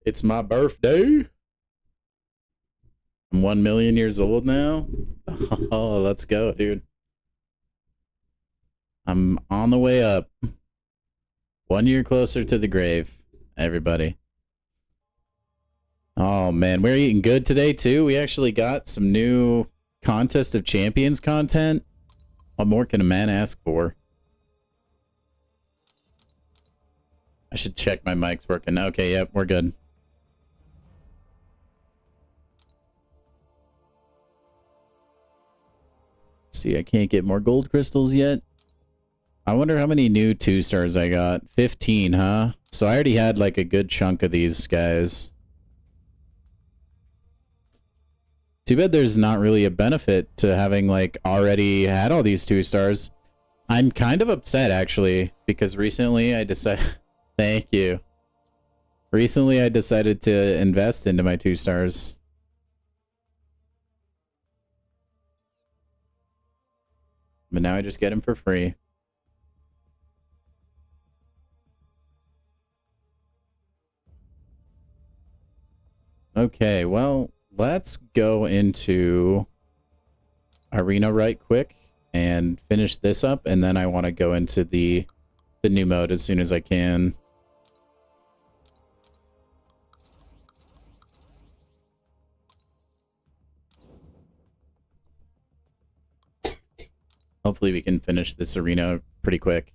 It's my birthday. I'm 1 million years old now. Oh, let's go, dude. I'm on the way up. 1 year closer to the grave, everybody. Oh, man. We're eating good today, too. We actually got some new Contest of Champions content. What more can a man ask for? I should check my mic's working. Okay, yep, we're good. See, I can't get more gold crystals yet. I wonder how many new 2-stars I got. 15, huh? So I already had like a good chunk of these guys. Too bad there's not really a benefit to having like already had all these 2-stars. I'm kind of upset actually, because recently I decided... Thank you. Recently I decided to invest into my 2-stars. But now I just get them for free. Okay, well, let's go into Arena right quick and finish this up, and then I want to go into the new mode as soon as I can. Hopefully we can finish this arena pretty quick.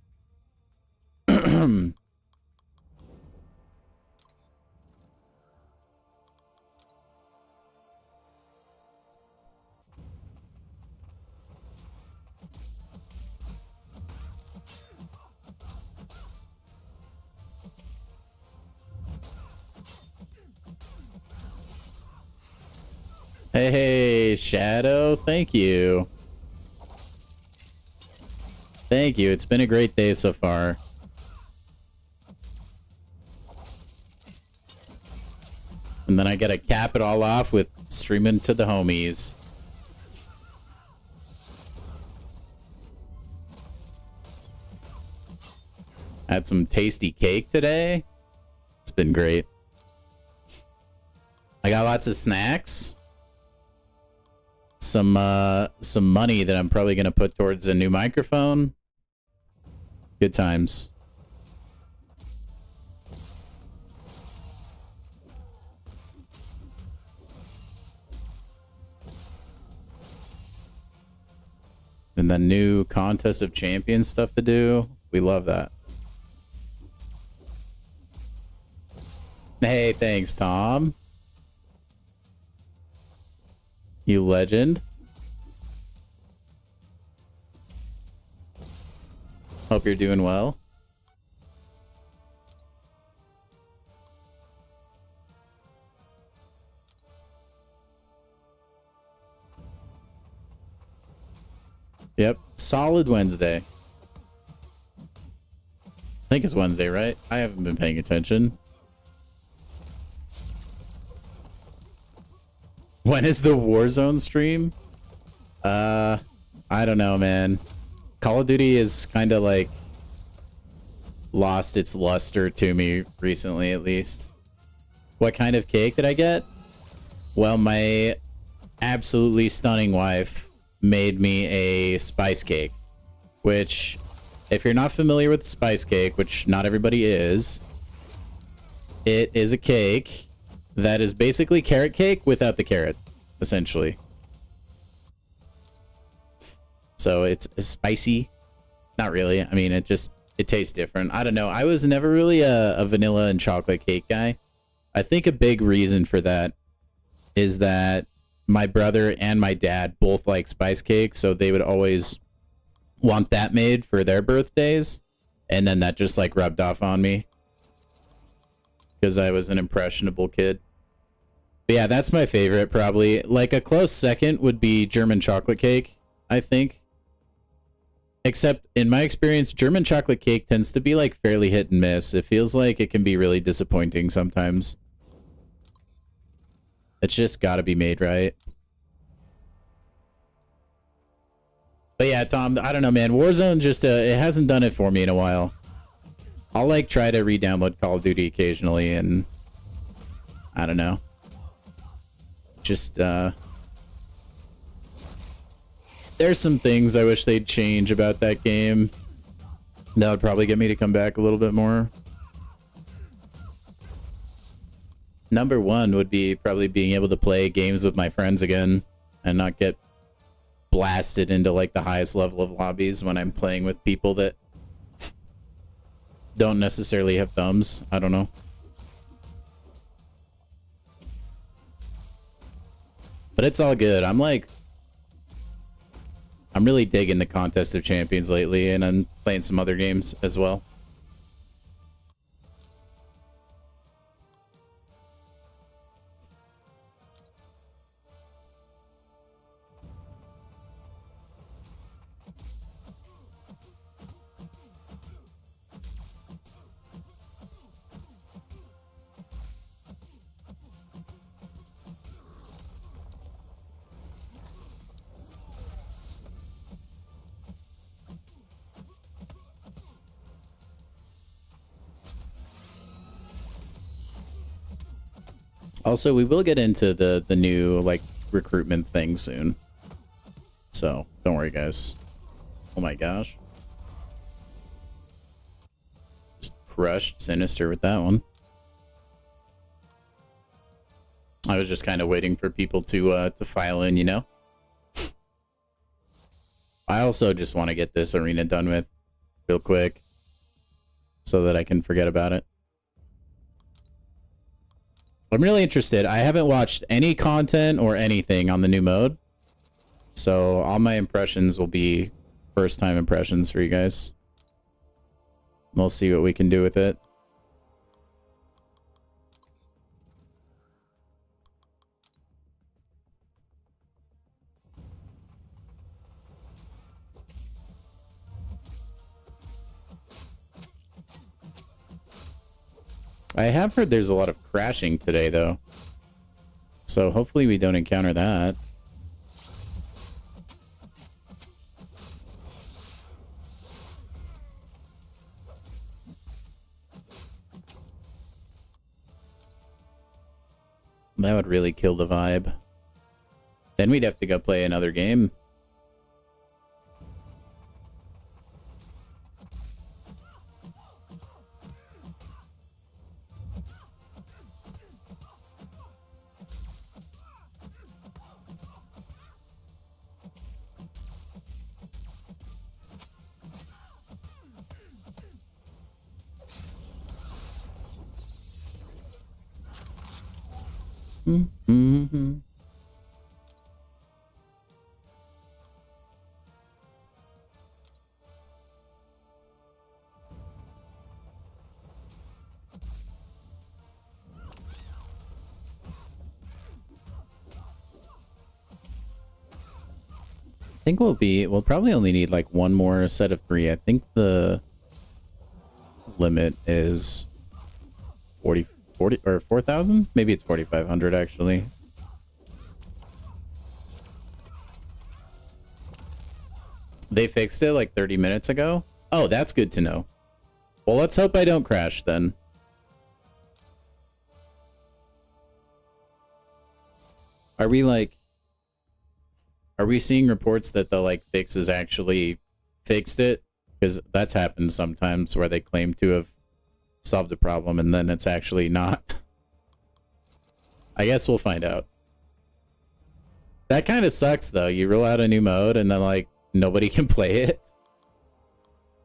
Hey, Shadow, thank you. Thank you. It's been a great day so far. And then I gotta cap it all off with streaming to the homies. Had some tasty cake today. It's been great. I got lots of snacks. Some money that I'm probably gonna put towards a new microphone. Good times. And then new Contest of Champions stuff to do. We love that. Hey, thanks, Tom. You legend. Hope you're doing well. Yep, solid Wednesday. I think it's Wednesday, right? I haven't been paying attention. When is the Warzone stream? I don't know, man. Call of Duty is kind of like lost its luster to me recently, at least. What kind of cake did I get? Well, my absolutely stunning wife made me a spice cake, which, if you're not familiar with spice cake, which not everybody is, it is a cake that is basically carrot cake without the carrot, essentially. So it's spicy. Not really. I mean, it tastes different. I don't know. I was never really a vanilla and chocolate cake guy. I think a big reason for that is that my brother and my dad both like spice cake, so they would always want that made for their birthdays, and then that just like rubbed off on me because I was an impressionable kid. But yeah, that's my favorite probably. Like a close second would be German chocolate cake, I think. Except in my experience, German chocolate cake tends to be like fairly hit and miss. It feels like it can be really disappointing sometimes. It's just gotta be made right. But yeah, Tom, I don't know, man. Warzone just, it hasn't done it for me in a while. I'll like try to re-download Call of Duty occasionally, and I don't know. Just there's some things I wish they'd change about that game. That would probably get me to come back a little bit more. Number one would be probably being able to play games with my friends again and not get blasted into like the highest level of lobbies when I'm playing with people that don't necessarily have thumbs. I don't know. But it's all good. I'm really digging the Contest of Champions lately, and I'm playing some other games as well. Also, we will get into the new like recruitment thing soon. So, don't worry guys. Oh my gosh. Just crushed Sinister with that one. I was just kind of waiting for people to file in, you know? I also just want to get this arena done with real quick so that I can forget about it. I'm really interested. I haven't watched any content or anything on the new mode. So all my impressions will be first time impressions for you guys. We'll see what we can do with it. I have heard there's a lot of crashing today, though. So hopefully we don't encounter that. That would really kill the vibe. Then we'd have to go play another game. Mm-hmm. I think we'll probably only need like one more set of 3. I think the limit is 40 or 4,000? Maybe it's 4,500 actually. They fixed it like 30 minutes ago? Oh, that's good to know. Well, let's hope I don't crash then. Are we seeing reports that the like fix has actually fixed it? Because that's happened sometimes where they claim to have solved the problem and then it's actually not. I guess we'll find out. That kind of sucks though. You roll out a new mode and then like nobody can play it.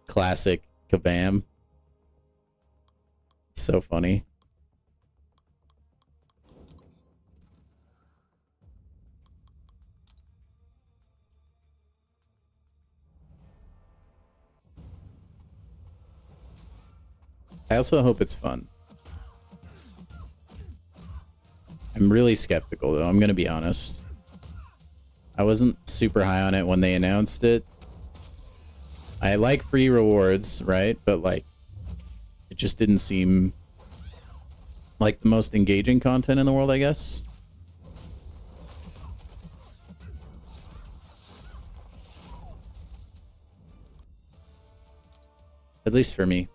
Classic Kabam. It's so funny. I also hope it's fun. I'm really skeptical though, I'm gonna be honest. I wasn't super high on it when they announced it. I like free rewards, right? But like, it just didn't seem like the most engaging content in the world, I guess. At least for me.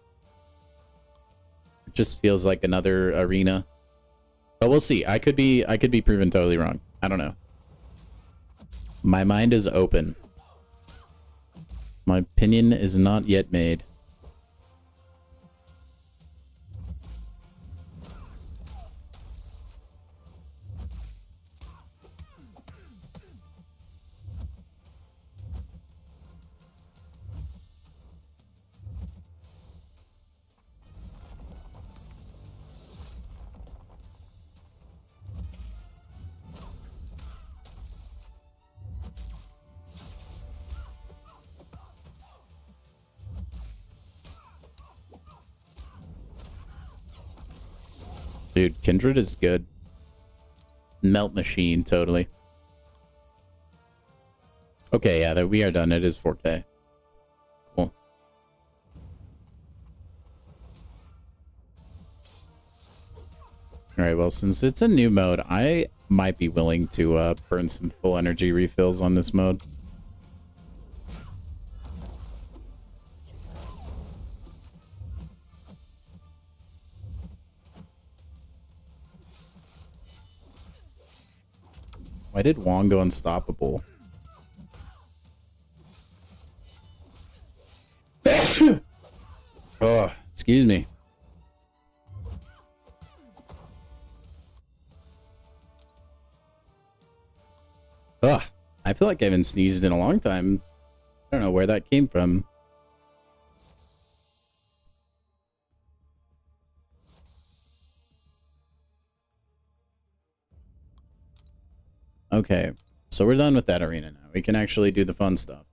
just feels like another arena. But we'll see. I could be proven totally wrong. I don't know. My mind is open. My opinion is not yet made. Dude, Kindred is good. Melt machine, totally. Okay, yeah, we are done. It is 4K. Cool. Alright, well, since it's a new mode, I might be willing to burn some full energy refills on this mode. Why did Wong go unstoppable? Oh, excuse me. Ugh, I feel like I haven't sneezed in a long time. I don't know where that came from. Okay, so we're done with that arena now. We can actually do the fun stuff.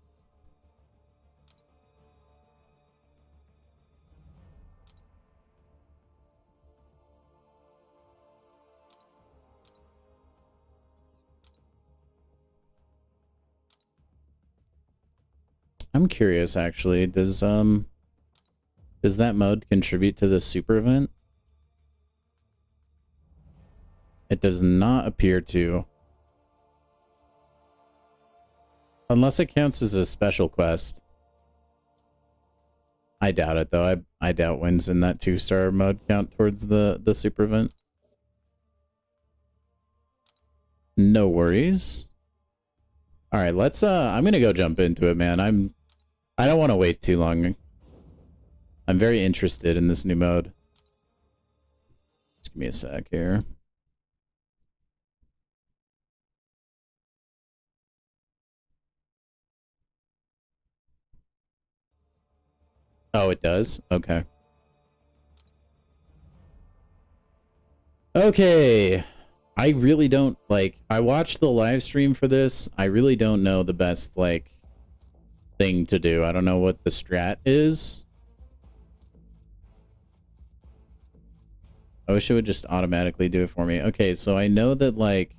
I'm curious, actually. Does that mode contribute to the super event? It does not appear to. Unless it counts as a special quest. I doubt it, though. I doubt wins in that 2-star mode count towards the super event. No worries. All right, let's I'm going to go jump into it, man. I don't want to wait too long. I'm very interested in this new mode. Just give me a sec here. Oh, it does? Okay. Okay. I really don't, like, I watched the live stream for this. I really don't know the best, like, thing to do. I don't know what the strat is. I wish it would just automatically do it for me. Okay, so I know that, like,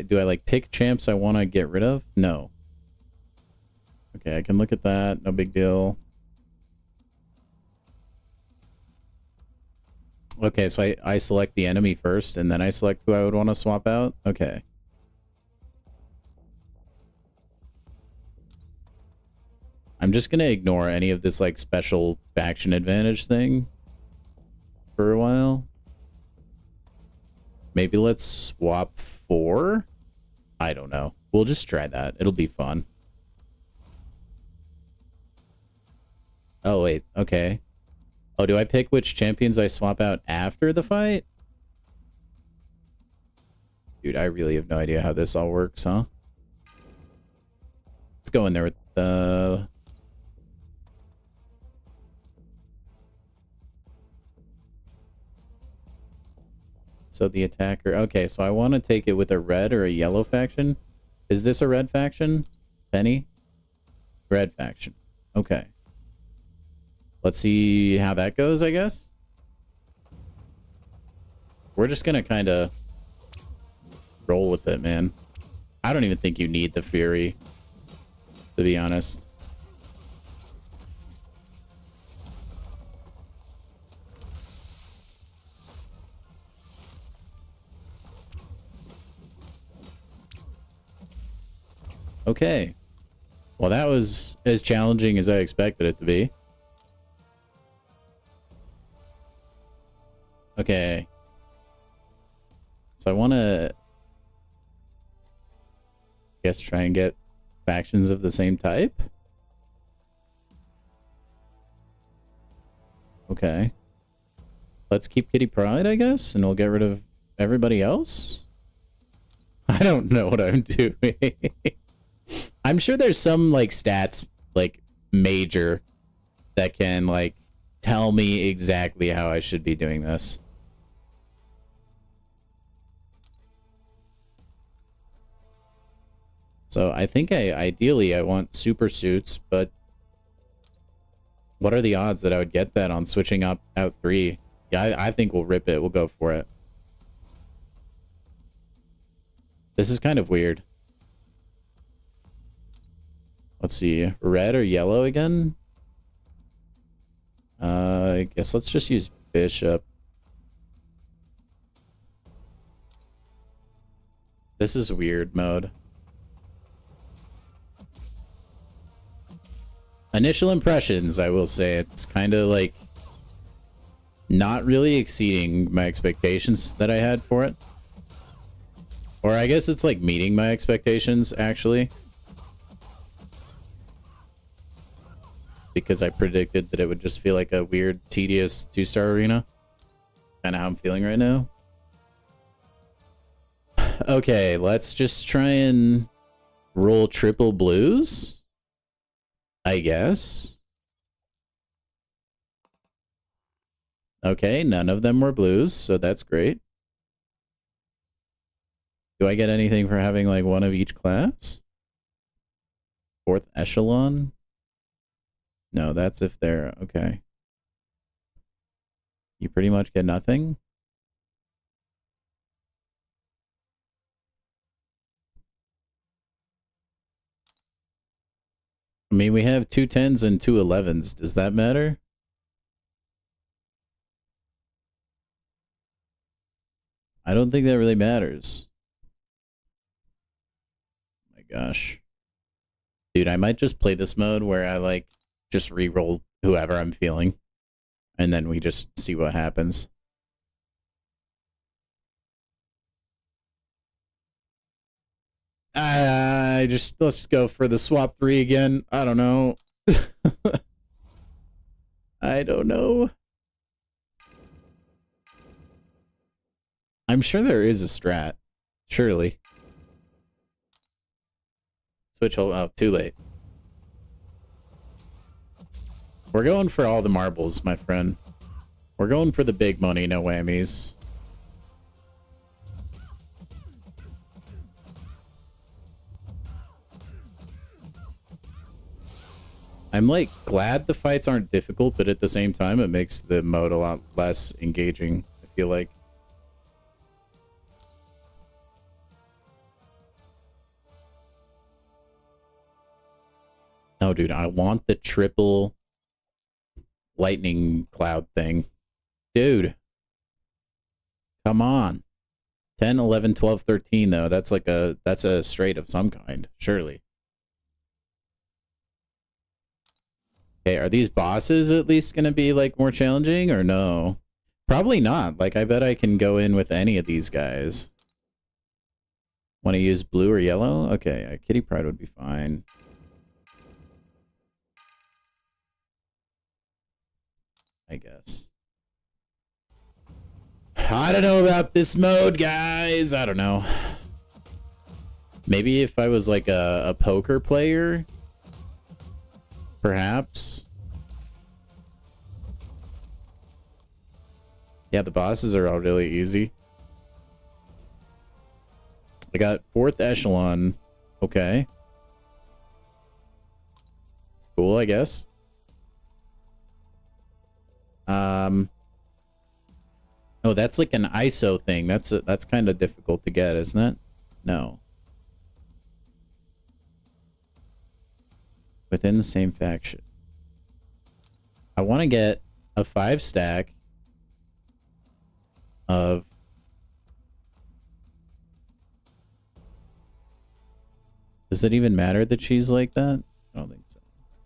do I like pick champs I want to get rid of? No. Okay, I can look at that. No big deal. Okay, so I select the enemy first, and then I select who I would want to swap out? Okay. I'm just going to ignore any of this, like, special faction advantage thing for a while. Maybe let's swap 4? I don't know. We'll just try that. It'll be fun. Oh, wait. Okay. Oh, do I pick which champions I swap out after the fight? Dude, I really have no idea how this all works, huh? Let's go in there with the... So the attacker... Okay, so I want to take it with a red or a yellow faction. Is this a red faction? Penny? Red faction. Okay. Let's see how that goes, I guess. We're just gonna kind of roll with it, man. I don't even think you need the Fury, to be honest. Okay. Well, that was as challenging as I expected it to be. Okay. So I want to, guess, try and get factions of the same type. Okay. Let's keep Kitty Pryde, I guess, and we'll get rid of everybody else. I don't know what I'm doing. I'm sure there's some, like, stats, like, major that can, like, tell me exactly how I should be doing this. So I think ideally I want super suits, but what are the odds that I would get that on switching out 3? Yeah, I think we'll rip it. We'll go for it. This is kind of weird. Let's see. Red or yellow again? I guess let's just use Bishop. This is weird mode. Initial impressions, I will say, it's kind of like not really exceeding my expectations that I had for it. Or I guess it's like meeting my expectations, actually. Because I predicted that it would just feel like a weird, tedious 2-star arena. Kind of how I'm feeling right now. Okay, let's just try and roll triple blues, I guess. Okay, none of them were blues, so that's great. Do I get anything for having, like, one of each class? 4th echelon? No, that's if they're... Okay. You pretty much get nothing? I mean, we have 2 10s and 2 11s. Does that matter? I don't think that really matters. Oh my gosh. Dude, I might just play this mode where I, like, just re-roll whoever I'm feeling. And then we just see what happens. Let's go for the swap 3 again. I don't know. I don't know. I'm sure there is a strat. Surely. Switch, oh, too late. We're going for all the marbles, my friend. We're going for the big money, no whammies. I'm, like, glad the fights aren't difficult, but at the same time, it makes the mode a lot less engaging, I feel like. No, dude, I want the triple lightning cloud thing. Dude. Come on. 10, 11, 12, 13, though. That's like that's a straight of some kind, surely. Okay, are these bosses at least going to be, like, more challenging, or no? Probably not. Like, I bet I can go in with any of these guys. Want to use blue or yellow? Okay, Kitty Pryde would be fine. I guess. I don't know about this mode, guys. I don't know. Maybe if I was, like, a poker player... Perhaps. Yeah, the bosses are all really easy. I got 4th echelon. Okay. Cool, I guess. Oh, that's like an ISO thing. That's kind of difficult to get, isn't it? No. Within the same faction. I want to get a 5-stack of... Does it even matter that she's like that? don't think so.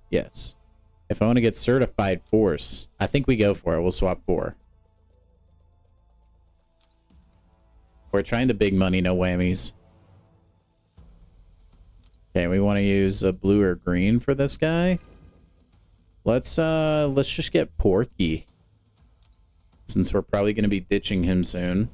Yes. If I want to get certified force, I think we go for it. We'll swap 4. We're trying the big money, no whammies. Okay, we want to use a blue or green for this guy. Let's just get Porky. Since we're probably going to be ditching him soon.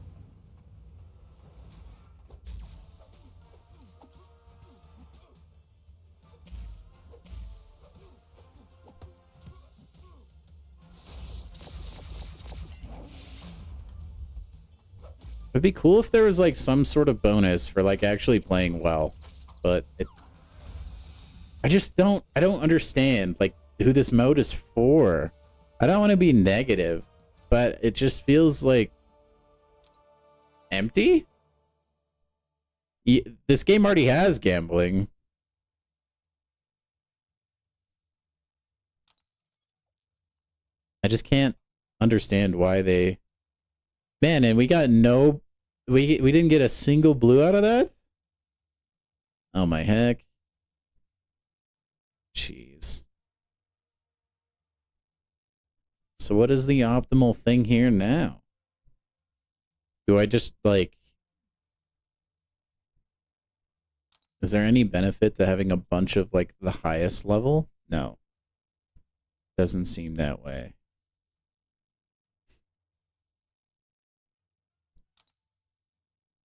It'd be cool if there was like some sort of bonus for like actually playing well, but I don't understand like who this mode is for. I don't want to be negative, but it just feels like empty. This game already has gambling. I just can't understand why they... Man, and we got no... We didn't get a single blue out of that? Oh my heck. Jeez. So what is the optimal thing here now? Do I just, like... Is there any benefit to having a bunch of, like, the highest level? No. Doesn't seem that way.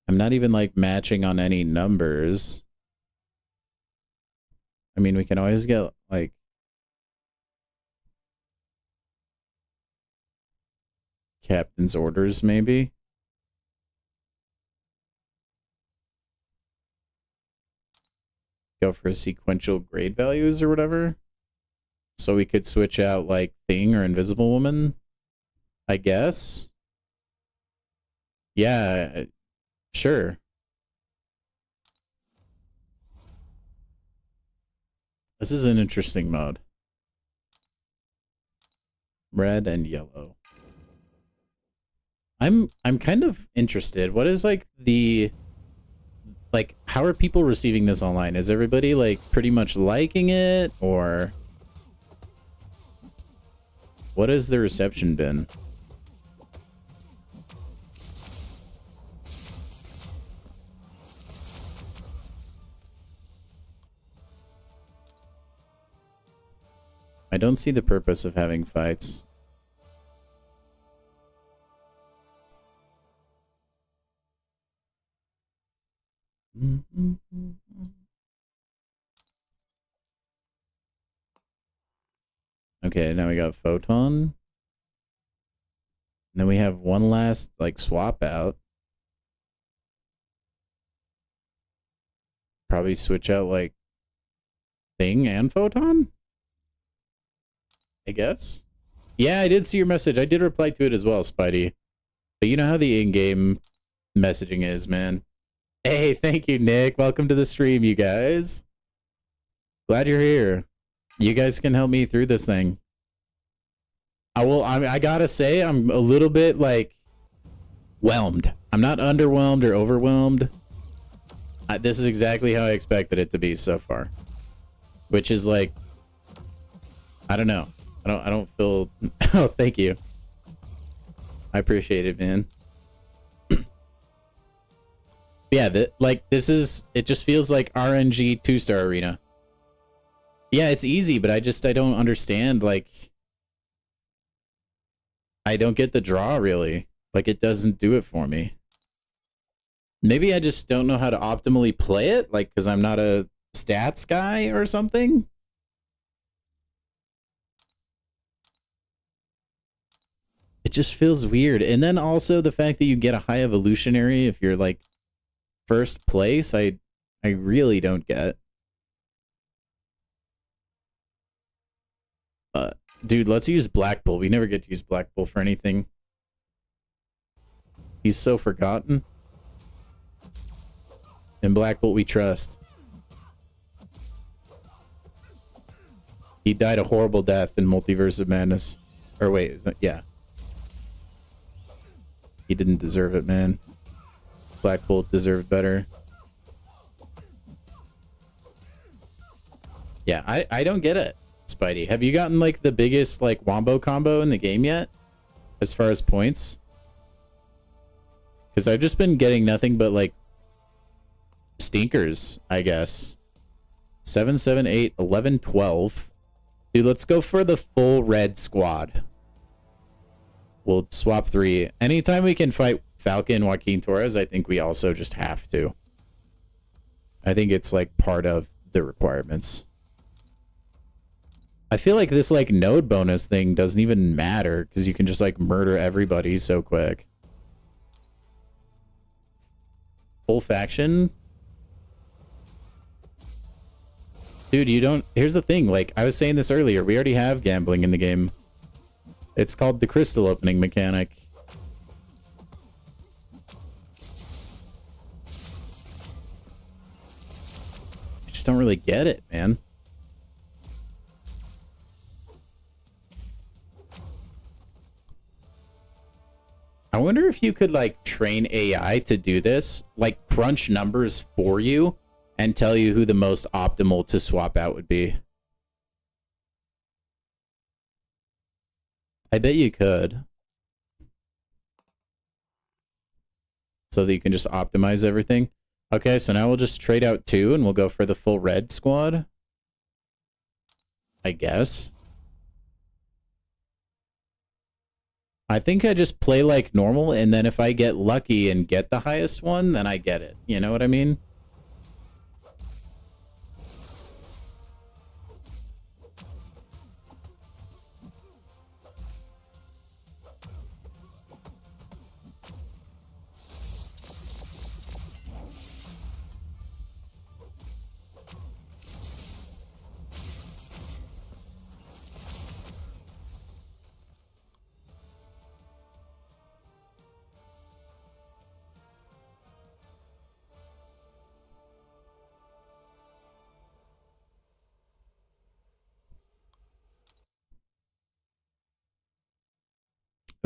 I'm not even, like, matching on any numbers. I mean, we can always get, like... Captain's orders, maybe? Go for sequential grade values or whatever. So we could switch out, like, Thing or Invisible Woman, I guess. Yeah, sure. This is an interesting mode. Red and yellow. I'm kind of interested. What is like the... Like, how are people receiving this online? Is everybody like pretty much liking it, or what has the reception been? I don't see the purpose of having fights. Okay, now we got Photon. And then we have one last, like, swap out. Probably switch out, like, Thing and Photon? I guess? Yeah, I did see your message. I did reply to it as well, Spidey. But you know how the in-game messaging is, man. Hey, thank you, Nick. Welcome to the stream, you guys. Glad you're here. You guys can help me through this thing. I gotta say, I'm a little bit, like, whelmed. I'm not underwhelmed or overwhelmed. This is exactly how I expected it to be so far. Which is, like, I don't know. I don't feel... Oh, thank you. I appreciate it, man. Yeah, this is... It just feels like RNG 2-star arena. Yeah, it's easy, but I don't understand, like... I don't get the draw, really. Like, it doesn't do it for me. Maybe I just don't know how to optimally play it, like, because I'm not a stats guy or something. It just feels weird. And then also the fact that you get a high evolutionary if you're, like, first place, I really don't get. Dude, let's use Black Bull. We never get to use Black Bull for anything. He's so forgotten. In Black Bolt we trust. He died a horrible death in Multiverse of Madness. Or wait, is that... Yeah. He didn't deserve it, man. Black Bolt deserved better. Yeah, I don't get it, Spidey. Have you gotten like the biggest like wombo combo in the game yet? As far as points? Because I've just been getting nothing but like stinkers, I guess. 7, 7, 8, 11, 12. Dude, let's go for the full red squad. We'll swap 3. Anytime we can fight Falcon, Joaquin Torres, I think we also just have to. I think it's like part of the requirements. I feel like this like node bonus thing doesn't even matter because you can just like murder everybody so quick. Full faction? Dude, you don't... Here's the thing, like, I was saying this earlier, we already have gambling in the game. It's called the crystal opening mechanic. I just don't really get it, man. I wonder if you could, like, train AI to do this, like, crunch numbers for you and tell you who the most optimal to swap out would be. I bet you could. So that you can just optimize everything. Okay, so now we'll just trade out 2 and we'll go for the full red squad. I guess. I think I just play like normal, and then if I get lucky and get the highest one, then I get it. You know what I mean?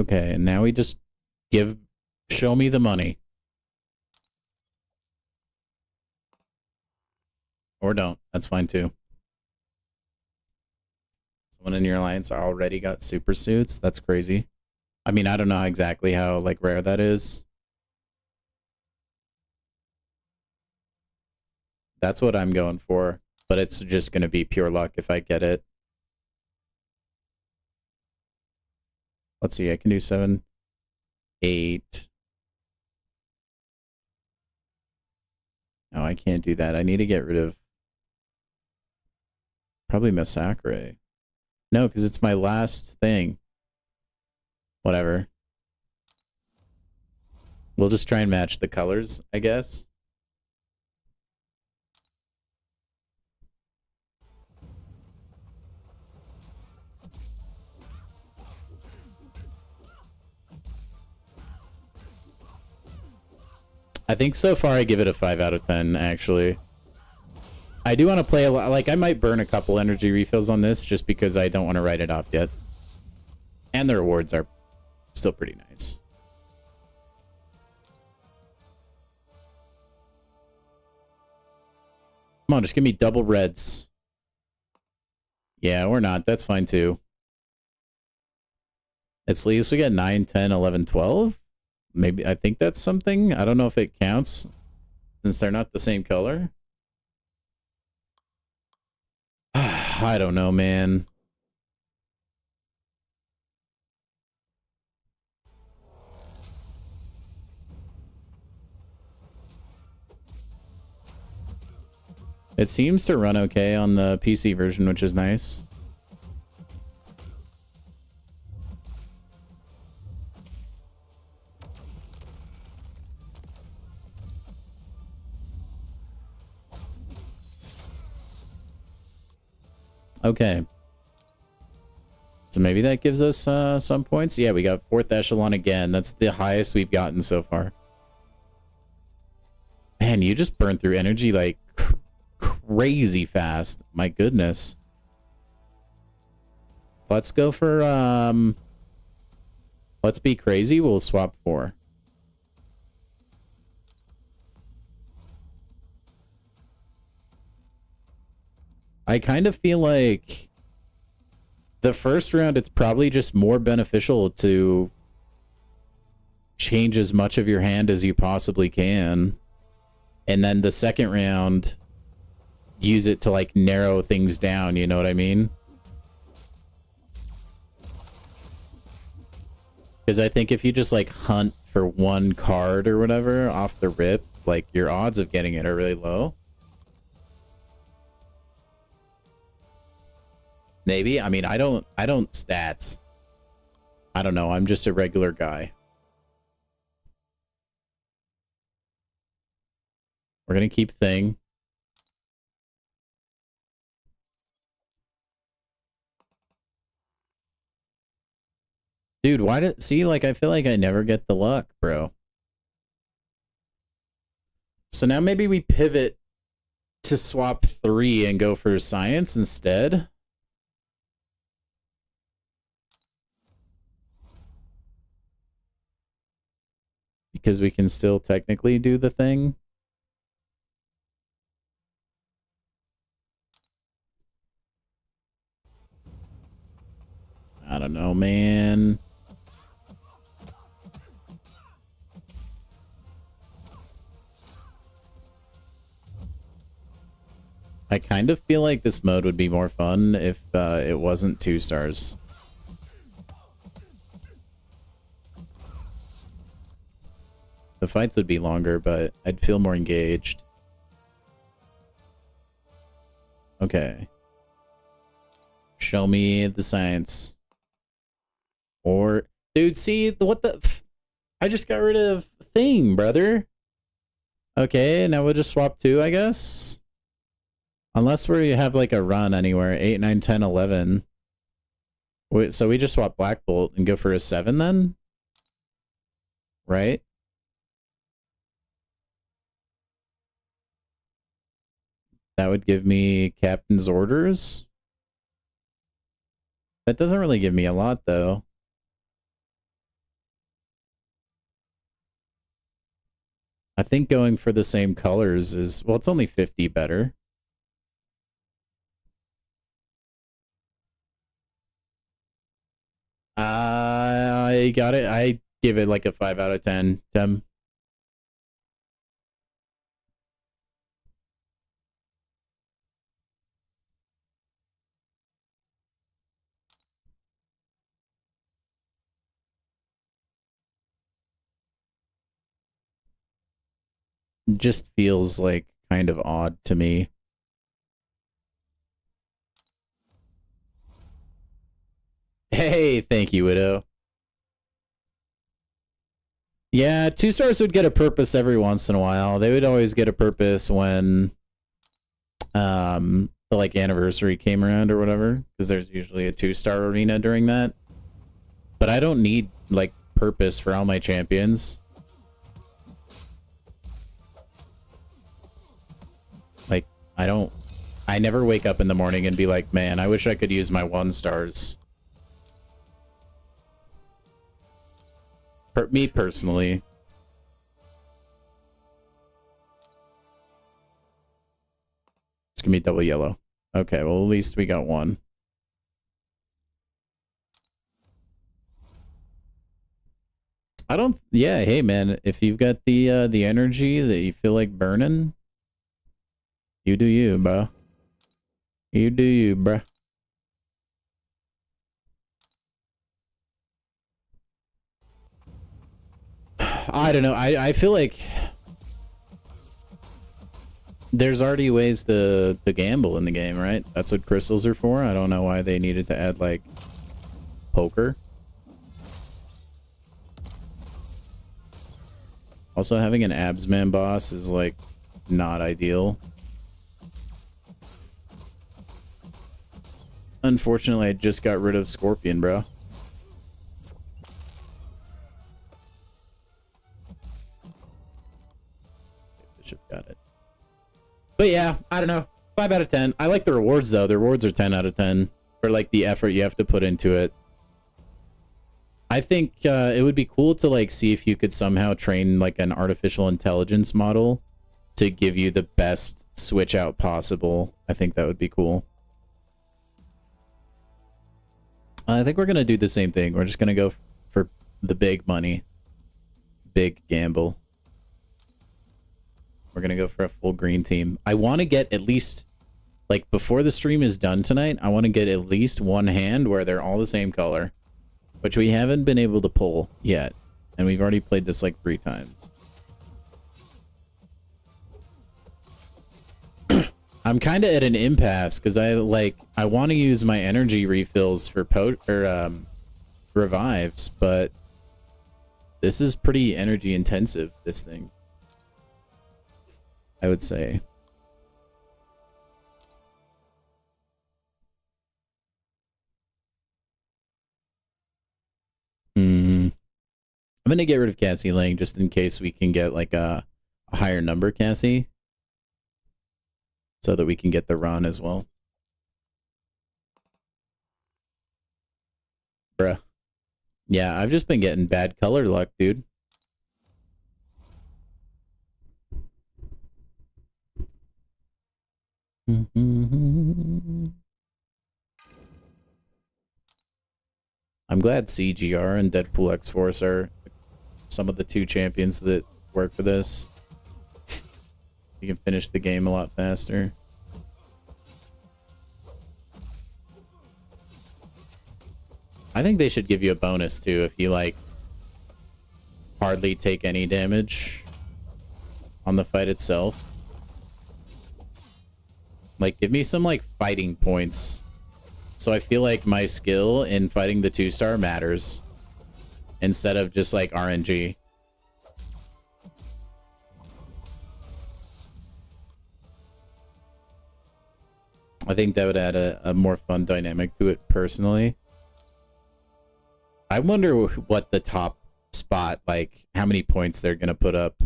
Okay, and now we just show me the money. Or don't. That's fine too. Someone in your alliance already got super suits. That's crazy. I mean, I don't know exactly how like rare that is. That's what I'm going for, but it's just going to be pure luck if I get it. Let's see, I can do 7, 8. No, I can't do that. I need to get rid of probably Massacre. No, because it's my last thing. Whatever. We'll just try and match the colors, I guess. I think so far I give it a 5 out of 10, actually. I do want to play a lot. Like, I might burn a couple energy refills on this just because I don't want to write it off yet. And the rewards are still pretty nice. Come on, just give me double reds. Yeah, or not. That's fine, too. At least we get 9, 10, 11, 12. Maybe, I think that's something. I don't know if it counts since they're not the same color. I don't know, man. It seems to run okay on the PC version, which is nice. Okay. So maybe that gives us some points. Yeah, we got 4th echelon again. That's the highest we've gotten so far. Man, you just burned through energy like crazy fast. My goodness. Let's go for let's be crazy. We'll swap 4. I kind of feel like the first round, it's probably just more beneficial to change as much of your hand as you possibly can. And then the second round, use it to like narrow things down, you know what I mean? Because I think if you just like hunt for one card or whatever off the rip, like your odds of getting it are really low. Maybe. I mean, I don't stats. I don't know. I'm just a regular guy. We're gonna keep thing. Dude, why did... See, like, I feel like I never get the luck, bro. So now maybe we pivot to swap 3 and go for science instead. Because we can still technically do the thing. I don't know, man. I kind of feel like this mode would be more fun if it wasn't 2 stars. The fights would be longer, but I'd feel more engaged. Okay. Show me the science. Or... Dude, see? What the... I just got rid of thing, brother. Okay, now we'll just swap 2, I guess. Unless we have like a run anywhere. 8, 9, 10, 11. Wait, so we just swap Black Bolt and go for a 7 then? Right? That would give me Captain's Orders. That doesn't really give me a lot, though. I think going for the same colors is... Well, it's only 50 better. I got it. I give it like a 5 out of 10. Just feels like kind of odd to me. Hey, thank you, Widow. Yeah, 2 stars would get a purpose every once in a while. They would always get a purpose when the like anniversary came around or whatever, because there's usually a 2-star arena during that. But I don't need like purpose for all my champions. Like, I never wake up in the morning and be like, man, I wish I could use my 1 stars. Me personally. It's gonna be double yellow. Okay, well at least we got 1. I don't... Yeah, hey man, if you've got the energy that you feel like burning, you do you, bro. You do you, bro. I don't know. I feel like there's already ways to gamble in the game, right? That's what crystals are for. I don't know why they needed to add like poker. Also, having an absman boss is like not ideal. Unfortunately, I just got rid of Scorpion, bro. Got it. But yeah, I don't know. 5 out of 10. I like the rewards though. The rewards are 10 out of 10 for like the effort you have to put into it. I think it would be cool to like see if you could somehow train like an artificial intelligence model to give you the best switch out possible. I think that would be cool. I think we're going to do the same thing. We're just going to go for the big money. Big gamble. We're going to go for a full green team. I want to get at least, like, before the stream is done tonight, I want to get at least one hand where they're all the same color, which we haven't been able to pull yet. And we've already played this like 3 times. I'm kind of at an impasse because I want to use my energy refills for revives, but this is pretty energy intensive, this thing, I would say. I'm gonna get rid of Cassie Lang just in case we can get like a higher number Cassie, so that we can get the run as well. Bruh. Yeah, I've just been getting bad color luck, dude. I'm glad CGR and Deadpool X-Force are some of the 2 champions that work for this. You can finish the game a lot faster. I think they should give you a bonus too if you like hardly take any damage on the fight itself. Like, give me some like fighting points, so I feel like my skill in fighting the 2-star matters instead of just like RNG. I think that would add a more fun dynamic to it personally. I wonder what the top spot, like how many points they're going to put up.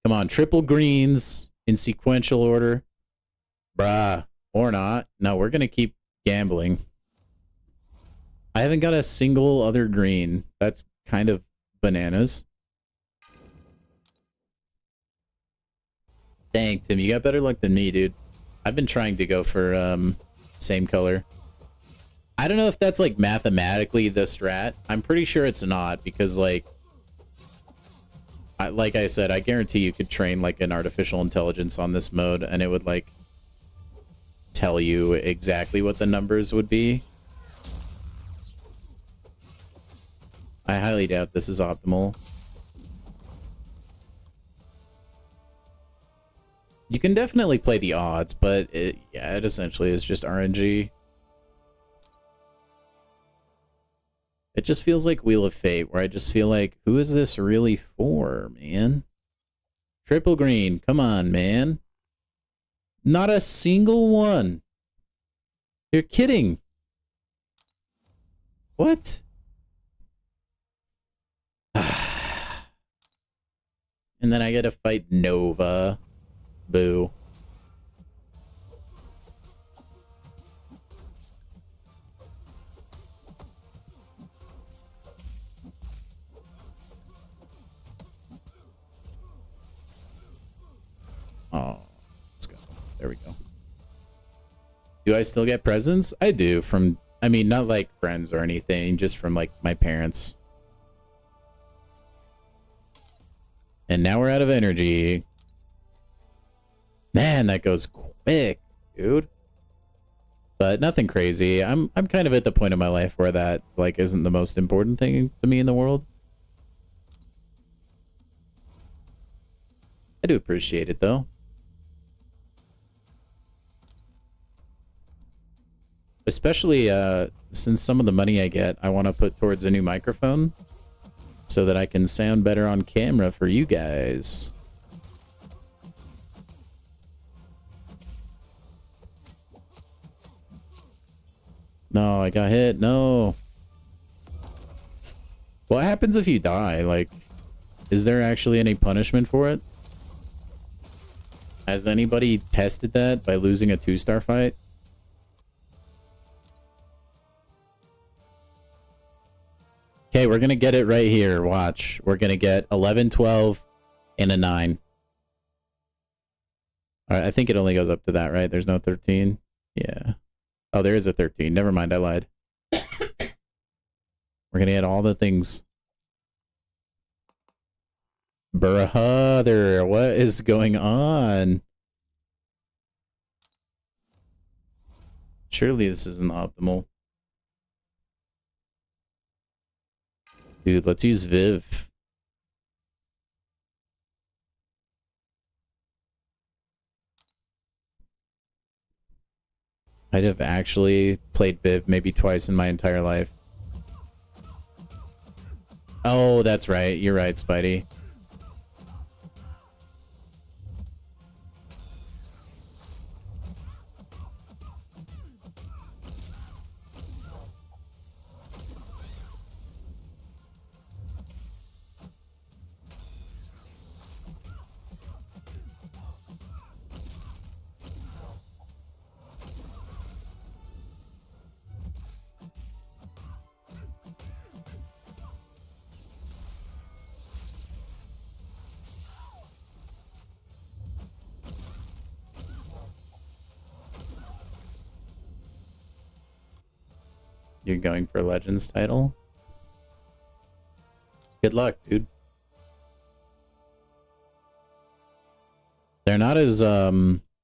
Come on, triple greens in sequential order. Bruh, or not. No, we're going to keep gambling. I haven't got a single other green. That's kind of bananas. Dang, Tim, you got better luck than me, dude. I've been trying to go for same color. I don't know if that's like mathematically the strat. I'm pretty sure it's not, because like I said, I guarantee you could train like an artificial intelligence on this mode and it would like tell you exactly what the numbers would be. I highly doubt this is optimal. You can definitely play the odds, but it essentially is just RNG. It just feels like Wheel of Fate, where I just feel like, who is this really for, man? Triple green, come on, man. Not a single one. You're kidding. What? And then I gotta fight Nova. Boo. Oh, let's go. There we go. Do I still get presents? I do, from, I mean, not like friends or anything, just from like my parents. And now we're out of energy. Man, that goes quick, dude. But nothing crazy. I'm kind of at the point in my life where that like isn't the most important thing to me in the world. I do appreciate it though. Especially since some of the money I get, I want to put towards a new microphone so that I can sound better on camera for you guys. No, I got hit. No. What happens if you die? Like, is there actually any punishment for it? Has anybody tested that by losing a 2-star fight? Okay, we're going to get it right here. Watch. We're going to get 11, 12, and a 9. All right, I think it only goes up to that, right? There's no 13. Yeah. Oh, there is a 13. Never mind, I lied. We're gonna get all the things. Brother, what is going on? Surely this isn't optimal. Dude, let's use Viv. I'd have actually played Viv maybe twice in my entire life. Oh, that's right. You're right, Spidey. You're going for a Legends title? Good luck, dude. They're not as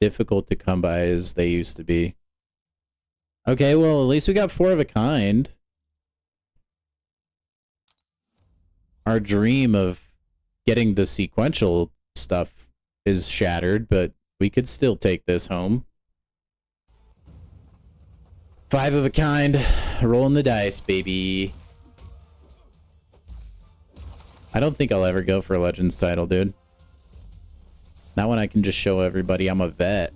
difficult to come by as they used to be. Okay, well, at least we got 4 of a kind. Our dream of getting the sequential stuff is shattered, but we could still take this home. 5 of a kind. Rolling the dice, baby. I don't think I'll ever go for a Legends title, dude. Not when I can just show everybody I'm a vet.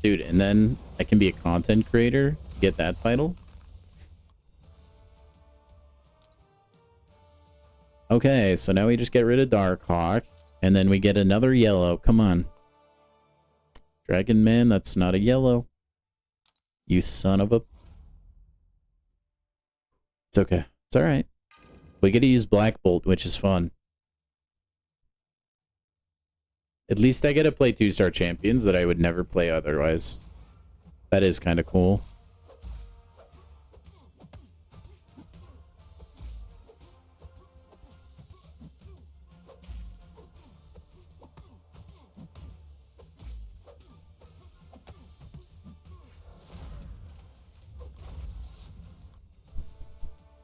Dude, and then I can be a content creator, get that title. Okay, so now we just get rid of Darkhawk, and then we get another yellow. Come on. Dragon Man, that's not a yellow. You son of a... It's okay. It's alright. We get to use Black Bolt, which is fun. At least I get to play 2-star champions that I would never play otherwise. That is kind of cool.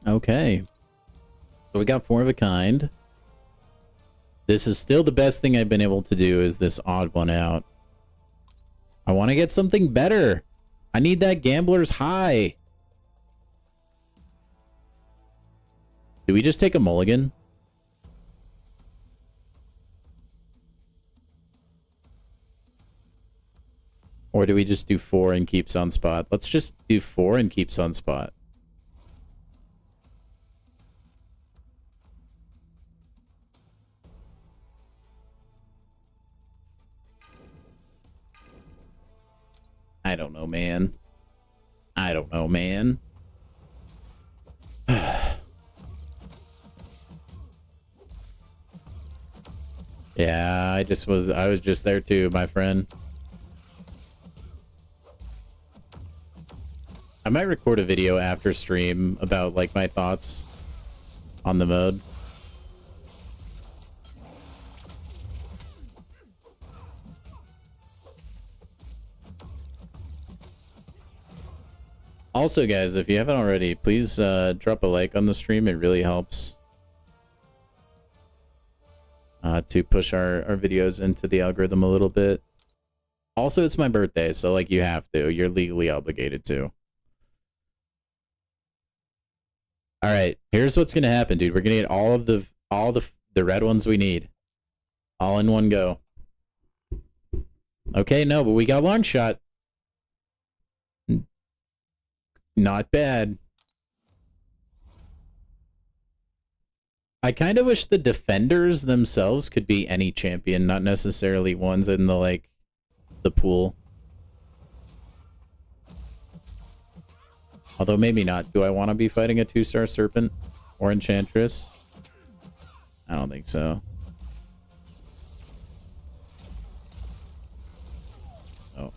Okay. So we got 4 of a kind. This is still the best thing I've been able to do, is this odd one out. I want to get something better. I need that gambler's high. Do we just take a mulligan? Or do we just do 4 and keep Sunspot? Let's just do 4 and keep Sunspot. I don't know, man. I don't know, man. Yeah, I was just there too, my friend. I might record a video after stream about like my thoughts on the mode. Also, guys, if you haven't already, please drop a like on the stream. It really helps to push our videos into the algorithm a little bit. Also, it's my birthday, so like you have to. You're legally obligated to. All right, here's what's gonna happen, dude. We're gonna get all the red ones we need, all in one go. Okay, no, but we got long shot. Not bad. I kind of wish the defenders themselves could be any champion, not necessarily ones in the like the pool. Although maybe not. Do I want to be fighting a 2-star Serpent or Enchantress? I don't think so. Oh. Okay.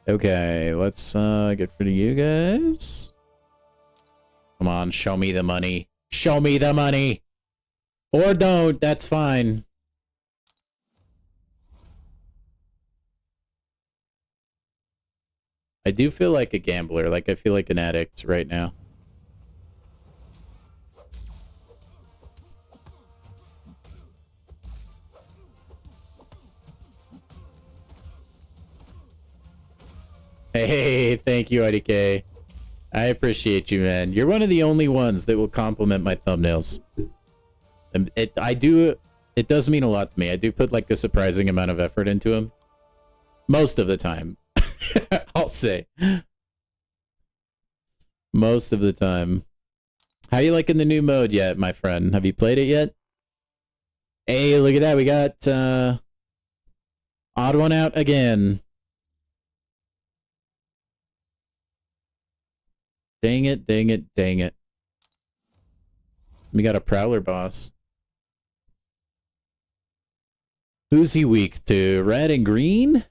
Okay, let's get rid of you guys. Come on, show me the money. Show me the money! Or don't, that's fine. I do feel like a gambler, like I feel like an addict right now. Hey, thank you, IDK. I appreciate you, man. You're one of the only ones that will compliment my thumbnails. And it does mean a lot to me. I do put like a surprising amount of effort into them. Most of the time. I'll say. Most of the time. How you liking the new mode yet, my friend? Have you played it yet? Hey, look at that. We got odd one out again. Dang it, dang it, dang it. We got a Prowler boss. Who's he weak to? Red and green?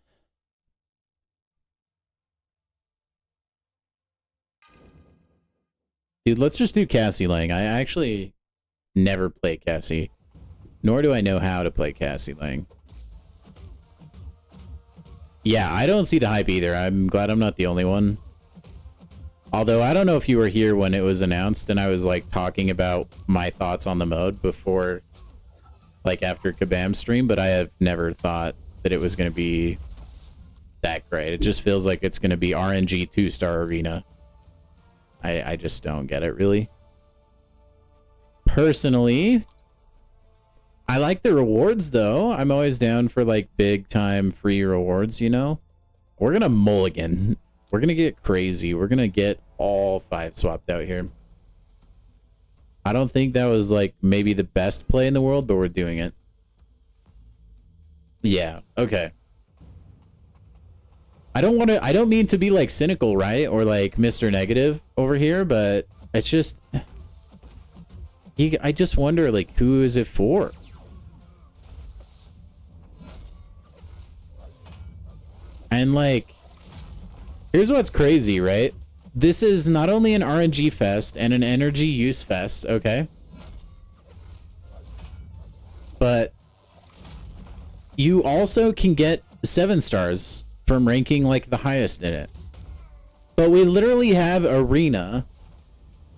Dude, let's just do Cassie Lang. I actually never play Cassie. Nor do I know how to play Cassie Lang. Yeah, I don't see the hype either. I'm glad I'm not the only one. Although, I don't know if you were here when it was announced and I was, like, talking about my thoughts on the mode before, like, after Kabam's stream, but I have never thought that it was going to be that great. It just feels like it's going to be RNG 2-star arena. I just don't get it, really. Personally, I like the rewards, though. I'm always down for, like, big-time free rewards, you know? We're going to mulligan. We're going to get crazy. We're going to get all 5 swapped out here. I don't think that was, like, maybe the best play in the world, but we're doing it. Yeah, okay. I don't mean to be, like, cynical, right? Or, like, Mr. Negative over here, but it's just... I just wonder, like, who is it for? And, like... Here's what's crazy, right? This is not only an RNG fest and an energy use fest, okay? But you also can get 7 stars from ranking like the highest in it. But we literally have arena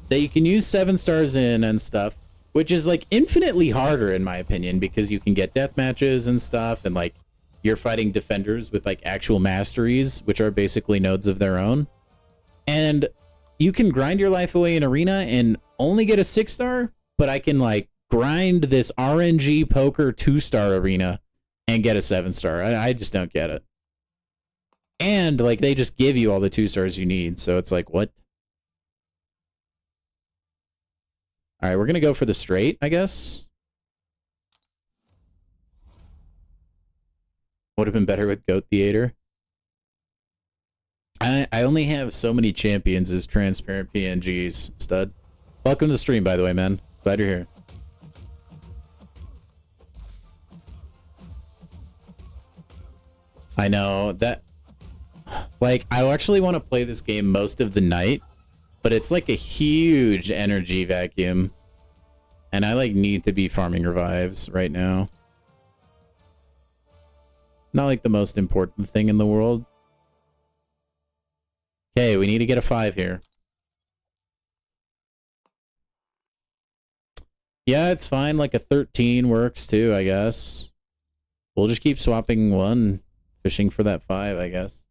that you can use 7 stars in and stuff, which is like infinitely harder in my opinion because you can get death matches and stuff, and like you're fighting defenders with like actual masteries, which are basically nodes of their own. And you can grind your life away in arena and only get a 6-star, but I can like grind this RNG poker 2-star arena and get a 7-star. I just don't get it. And like they just give you all the 2 stars you need, so it's like, what? All right, we're gonna go for the straight, I guess. Would have been better with Goat Theater. I only have so many champions as transparent PNGs, stud. Welcome to the stream, by the way, man. Glad you're here. I know that... Like, I actually want to play this game most of the night, but it's like a huge energy vacuum. And I, like, need to be farming revives right now. Not, like, the most important thing in the world. Okay, we need to get a 5 here. Yeah, it's fine. Like, a 13 works, too, I guess. We'll just keep swapping 1, fishing for that 5, I guess.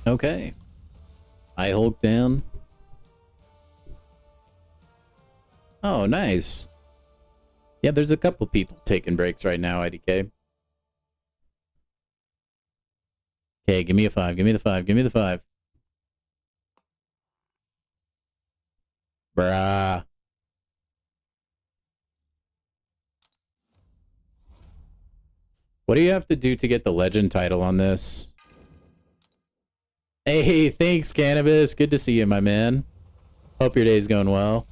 Okay. I Hulk down. Oh, nice. Yeah, there's a couple people taking breaks right now, IDK. Okay, give me a 5. Give me the 5. Give me the 5. Bruh. What do you have to do to get the legend title on this? Hey, thanks, Cannabis. Good to see you, my man. Hope your day's going well.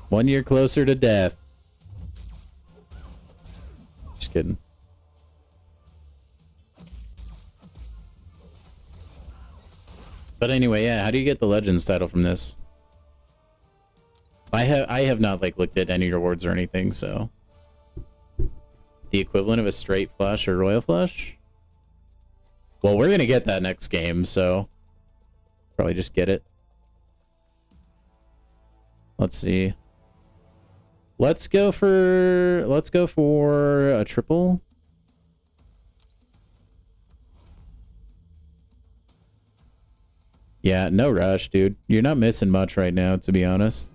One year closer to death. Just kidding. But anyway, yeah, how do you get the Legends title from this? I have not like looked at any rewards or anything, so the equivalent of a straight flush or royal flush? Well, we're gonna get that next game, so probably just get it. Let's see. Let's go for a triple. Yeah, no rush, dude. You're not missing much right now, to be honest.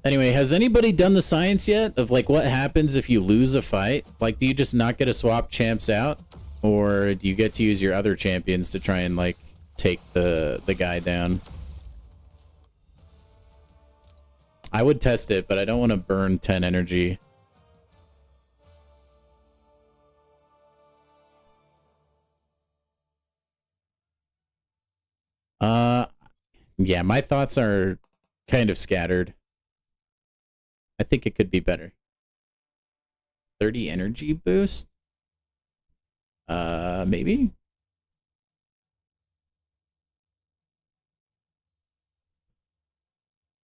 Anyway, has anybody done the science yet of like what happens if you lose a fight? Like, do you just not get to swap champs out, or do you get to use your other champions to try and like take the guy down? I would test it, but I don't want to burn 10 energy. Yeah, my thoughts are kind of scattered. I think it could be better. 30 energy boost? Maybe?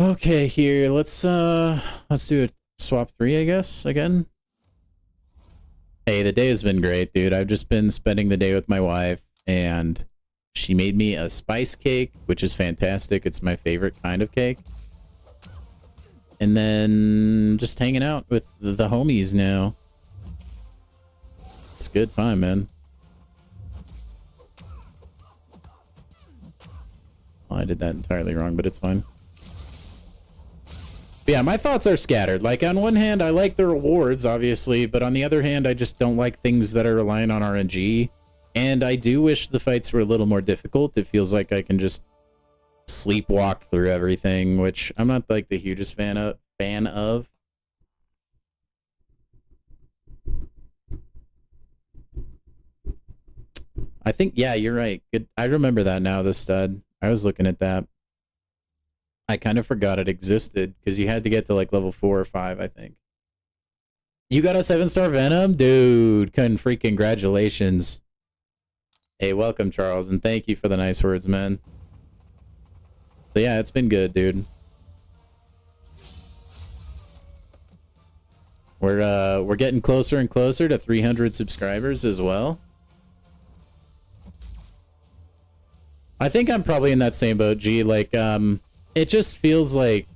Okay, here, let's do a swap 3, I guess, again. Hey, the day has been great, dude. I've just been spending the day with my wife, and she made me a spice cake, which is fantastic. It's my favorite kind of cake. And then just hanging out with the homies now. It's a good time, man. Oh, I did that entirely wrong, but it's fine. But yeah, my thoughts are scattered. Like, on one hand, I like the rewards, obviously, but on the other hand, I just don't like things that are relying on RNG. And I do wish the fights were a little more difficult. It feels like I can just sleepwalk through everything, which I'm not like the hugest fan of. I think, yeah, you're right. Good. I remember that now, the stud. I was looking at that. I kind of forgot it existed because you had to get to like level 4 or 5, I think. You got a 7-star Venom? Dude, congratulations. Hey, welcome, Charles, and thank you for the nice words, man. But yeah, it's been good, dude. We're getting closer and closer to 300 subscribers as well. I think I'm probably in that same boat, G. Like, it just feels like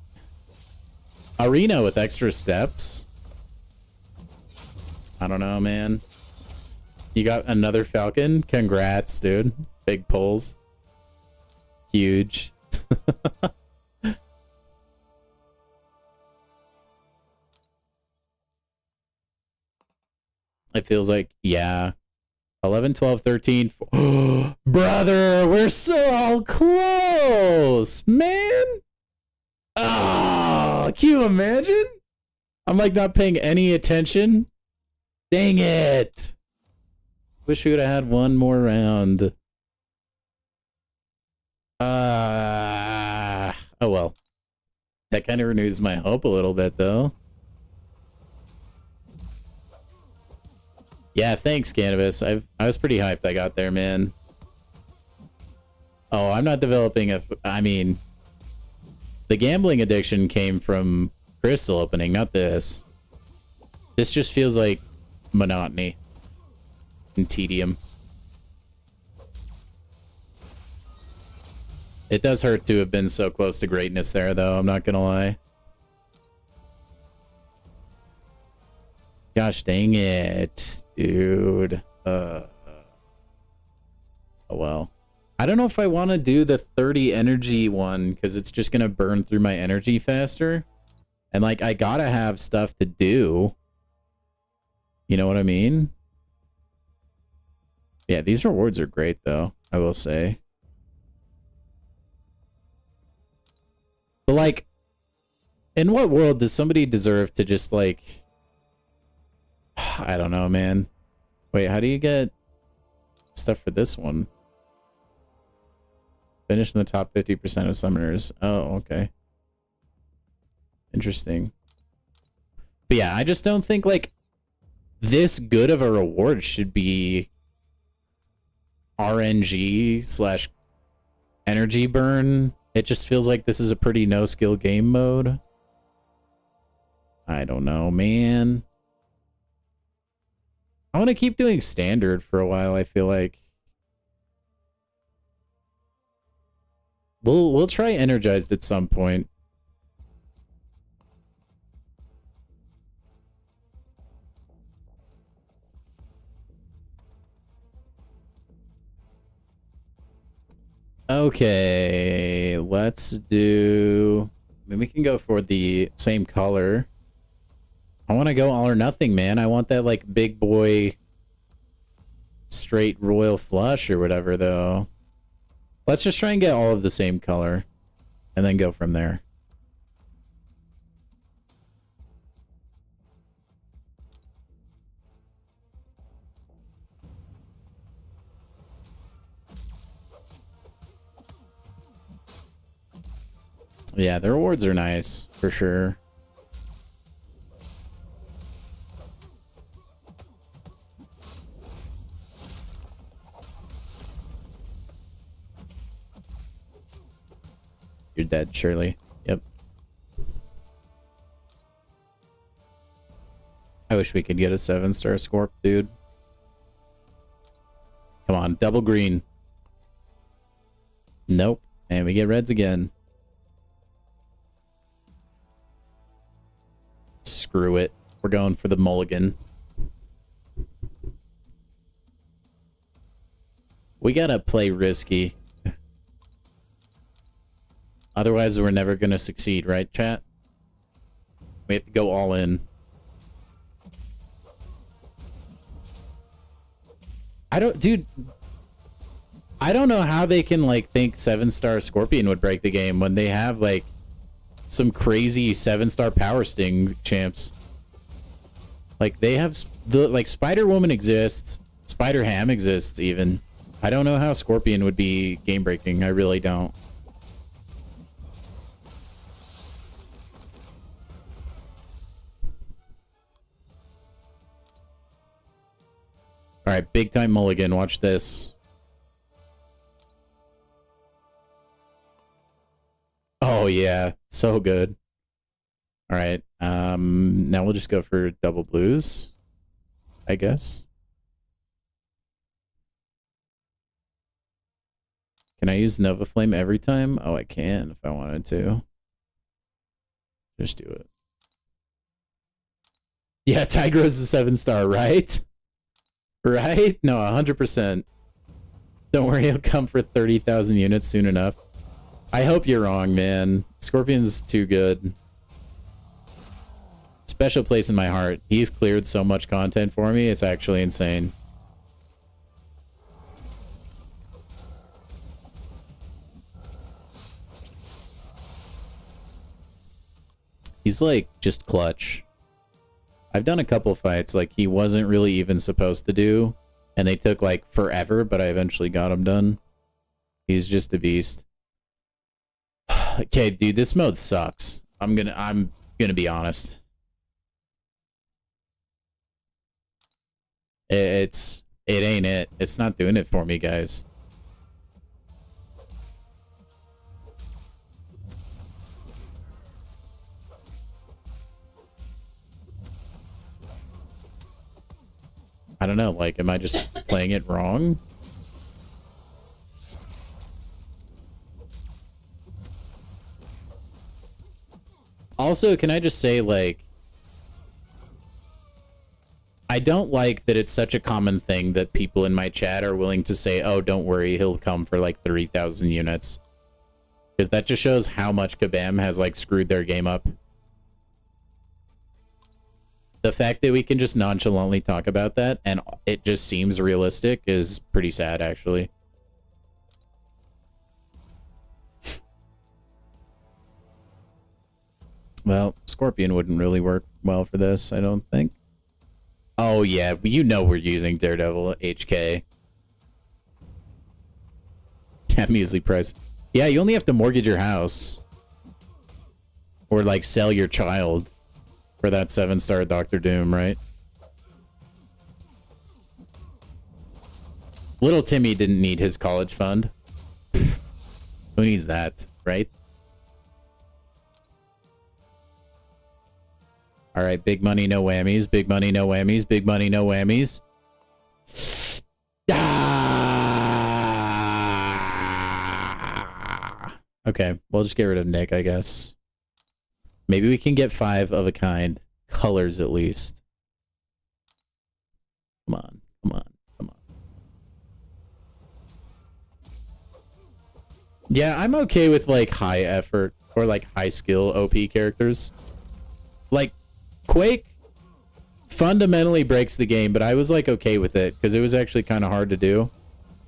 Arena with extra steps. I don't know, man. You got another Falcon? Congrats, dude. Big pulls. Huge. It feels like, yeah. 11, 12, 13. Brother, we're so close, man. Oh, can you imagine? I'm like not paying any attention. Dang it. Wish we would have had one more round. Oh well. That kind of renews my hope a little bit, though. Yeah, thanks, Cannabis. I was pretty hyped I got there, man. Oh, I'm not developing I mean, the gambling addiction came from crystal opening, not this. This just feels like monotony and tedium. It does hurt to have been so close to greatness there, though. I'm not gonna lie. Gosh dang it, dude. Oh well. I don't know if I want to do the 30 energy one because it's just going to burn through my energy faster. And like, I gotta have stuff to do. You know what I mean? Yeah, these rewards are great though, I will say. But like, in what world does somebody deserve to just like... I don't know, man. Wait, how do you get stuff for this one? Finish in the top 50% of summoners. Oh, okay. Interesting. But yeah, I just don't think like this good of a reward should be RNG slash energy burn. It just feels like this is a pretty no skill game mode. I don't know, man. I want to keep doing standard for a while, I feel like. We'll try energized at some point. Okay, let's do... I mean, we can go for the same color. I want to go all or nothing, man. I want that, like, big boy straight royal flush or whatever, though. Let's just try and get all of the same color and then go from there. Yeah, the rewards are nice, for sure. You're dead, Shirley. Yep. I wish we could get a 7-star Scorp, dude. Come on, double green. Nope. And we get reds again. Screw it. We're going for the mulligan. We gotta play risky. Otherwise, we're never gonna succeed, right, chat? We have to go all in. Dude, I don't know how they can, like, think 7-star Scorpion would break the game when they have, like, some crazy 7-star Power Sting champs. Like, they have, like, Spider-Woman exists, Spider-Ham exists, even. I don't know how Scorpion would be game-breaking, I really don't. Alright, big time mulligan. Watch this. Oh, yeah. So good. Alright. Now we'll just go for double blues, I guess. Can I use Nova Flame every time? Oh, I can if I wanted to. Just do it. Yeah, Tigros is a 7-star, right? Right? No, 100%. Don't worry, he'll come for 30,000 units soon enough. I hope you're wrong, man. Scorpion's too good. Special place in my heart. He's cleared so much content for me, it's actually insane. He's like just clutch. I've done a couple fights like he wasn't really even supposed to do, and they took like forever, but I eventually got him done. He's just a beast. Okay, dude, this mode sucks. I'm gonna be honest. It ain't it. It's not doing it for me, guys. I don't know, like, am I just playing it wrong? Also, can I just say, like, I I don't like that it's such a common thing that people in my chat are willing to say, oh, don't worry, he'll come for like 3,000 units. Because that just shows how much Kabam has like screwed their game up. The fact that we can just nonchalantly talk about that and it just seems realistic is pretty sad, actually. Well, Scorpion wouldn't really work well for this, I don't think. Oh, yeah, you know we're using Daredevil HK. Yeah, measly price. Yeah, you only have to mortgage your house. Or, like, sell your child for that 7-star Doctor Doom, right? Little Timmy didn't need his college fund. Who needs that, right? All right, big money, no whammies. Big money, no whammies. Big money, no whammies. Ah! Okay, we'll just get rid of Nick, I guess. Maybe we can get 5 of a kind colors at least. Come on, come on, come on. Yeah, I'm okay with like high effort or like high skill OP characters. Like Quake fundamentally breaks the game, but I was like okay with it because it was actually kind of hard to do,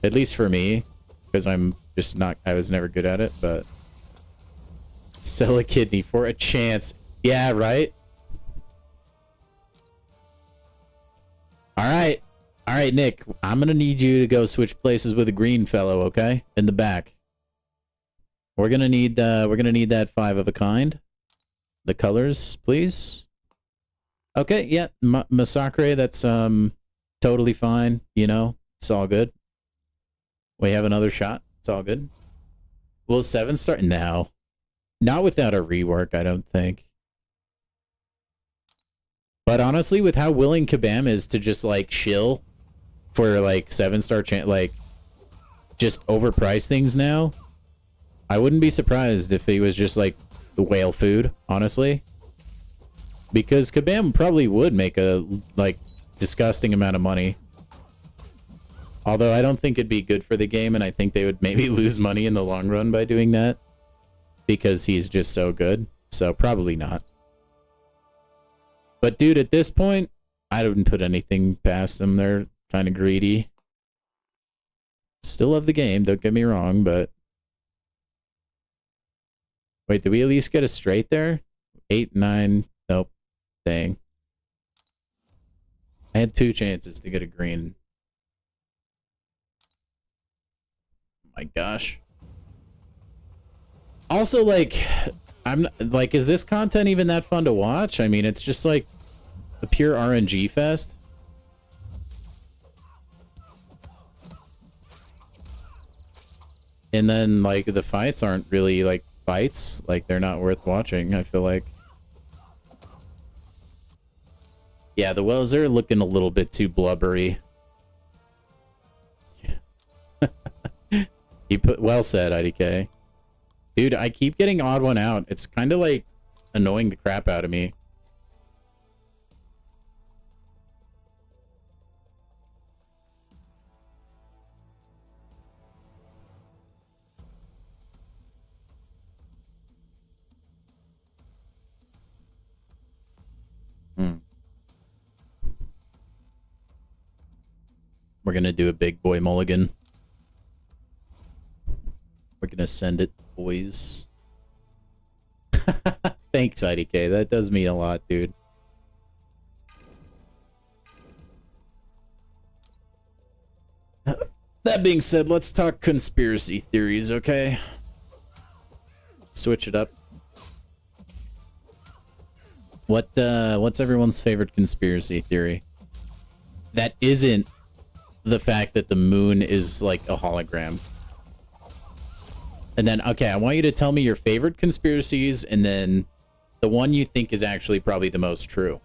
at least for me, because I'm just not, I was never good at it. But sell a kidney for a chance. Yeah, right. All right, Nick, I'm gonna need you to go switch places with a green fellow, okay, in the back. We're gonna need that 5 of a kind. The colors, please. Okay, yeah, Massacre, that's totally fine, you know, it's all good. We have another shot, it's all good. Will 7 start? No. Not without a rework, I don't think. But honestly, with how willing Kabam is to just like chill for like 7-star like just overprice things now, I wouldn't be surprised if he was just like the whale food, honestly. Because Kabam probably would make a, like, disgusting amount of money. Although I don't think it'd be good for the game, and I think they would maybe lose money in the long run by doing that. Because he's just so good. So, probably not. But, dude, at this point, I wouldn't put anything past them. They're kind of greedy. Still love the game, don't get me wrong, but... Wait, did we at least get a straight there? 8, 9... Nope. Dang. I had 2 chances to get a green. Oh my gosh. Also, like, I'm like, is this content even that fun to watch? I mean, it's just like a pure RNG fest. And then, like, the fights aren't really, like, fights. Like, they're not worth watching, I feel like. Yeah, the wells are looking a little bit too blubbery. You put well said, IDK. Dude, I keep getting odd one out. It's kind of like annoying the crap out of me. We're gonna do a big boy mulligan. We're gonna send it, boys. Thanks, IDK. That does mean a lot, dude. That being said, let's talk conspiracy theories, okay? Switch it up. What's everyone's favorite conspiracy theory? That isn't the fact that the moon is like a hologram. And then, okay, I want you to tell me your favorite conspiracies and then the one you think is actually probably the most true.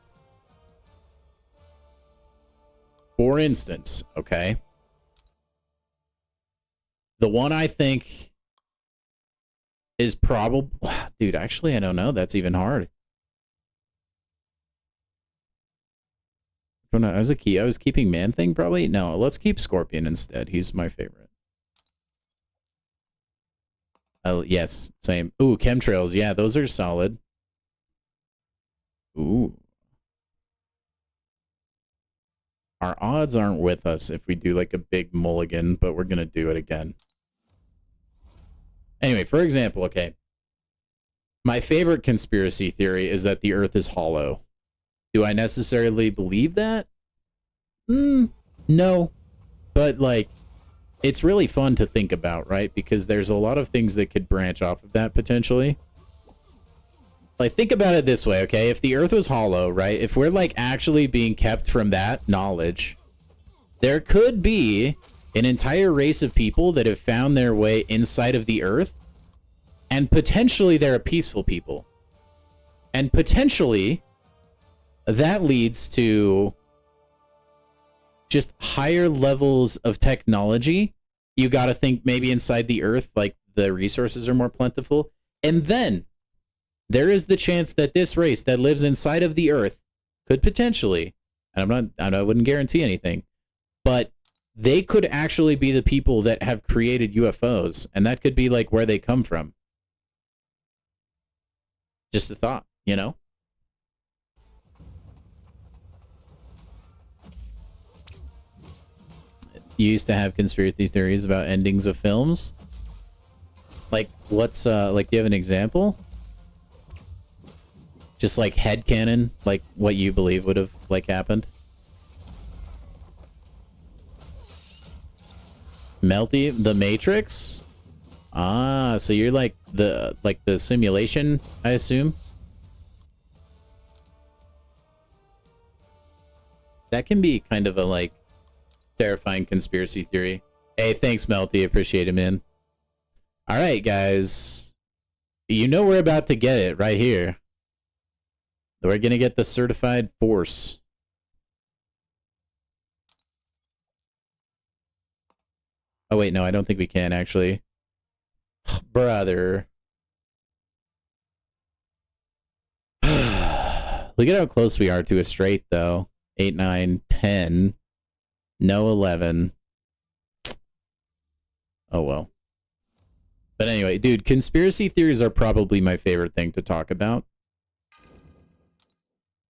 For instance, okay? The one I think is probably... Dude, actually, I don't know. That's even hard. I was keeping Man-Thing probably. No, let's keep Scorpion instead. He's my favorite. Yes, same. Ooh, chemtrails. Yeah, those are solid. Ooh. Our odds aren't with us if we do like a big mulligan, but we're gonna do it again. Anyway, for example, okay. My favorite conspiracy theory is that the Earth is hollow. Do I necessarily believe that? No. But, like, it's really fun to think about, right? Because there's a lot of things that could branch off of that, potentially. Like, think about it this way, okay? If the Earth was hollow, right? If we're, like, actually being kept from that knowledge, there could be an entire race of people that have found their way inside of the Earth, and potentially they're a peaceful people. And potentially that leads to just higher levels of technology. You got to think maybe inside the Earth, like the resources are more plentiful. And then there is the chance that this race that lives inside of the Earth could potentially, and I wouldn't guarantee anything, but they could actually be the people that have created UFOs. And that could be like where they come from. Just a thought, you know? You used to have conspiracy theories about endings of films? Like, what's, like, do you have an example? Just, like, headcanon? Like, what you believe would have, like, happened? Melty? The Matrix? Ah, so you're, like, the simulation, I assume? That can be kind of a, like, terrifying conspiracy theory. Hey, thanks, Melty. Appreciate it, man. All right, guys. You know we're about to get it right here. We're going to get the certified force. Oh, wait, no, I don't think we can, actually. Brother. Look at how close we are to a straight, though. 8, 9, 10. No 11. Oh, well. But anyway, dude, conspiracy theories are probably my favorite thing to talk about.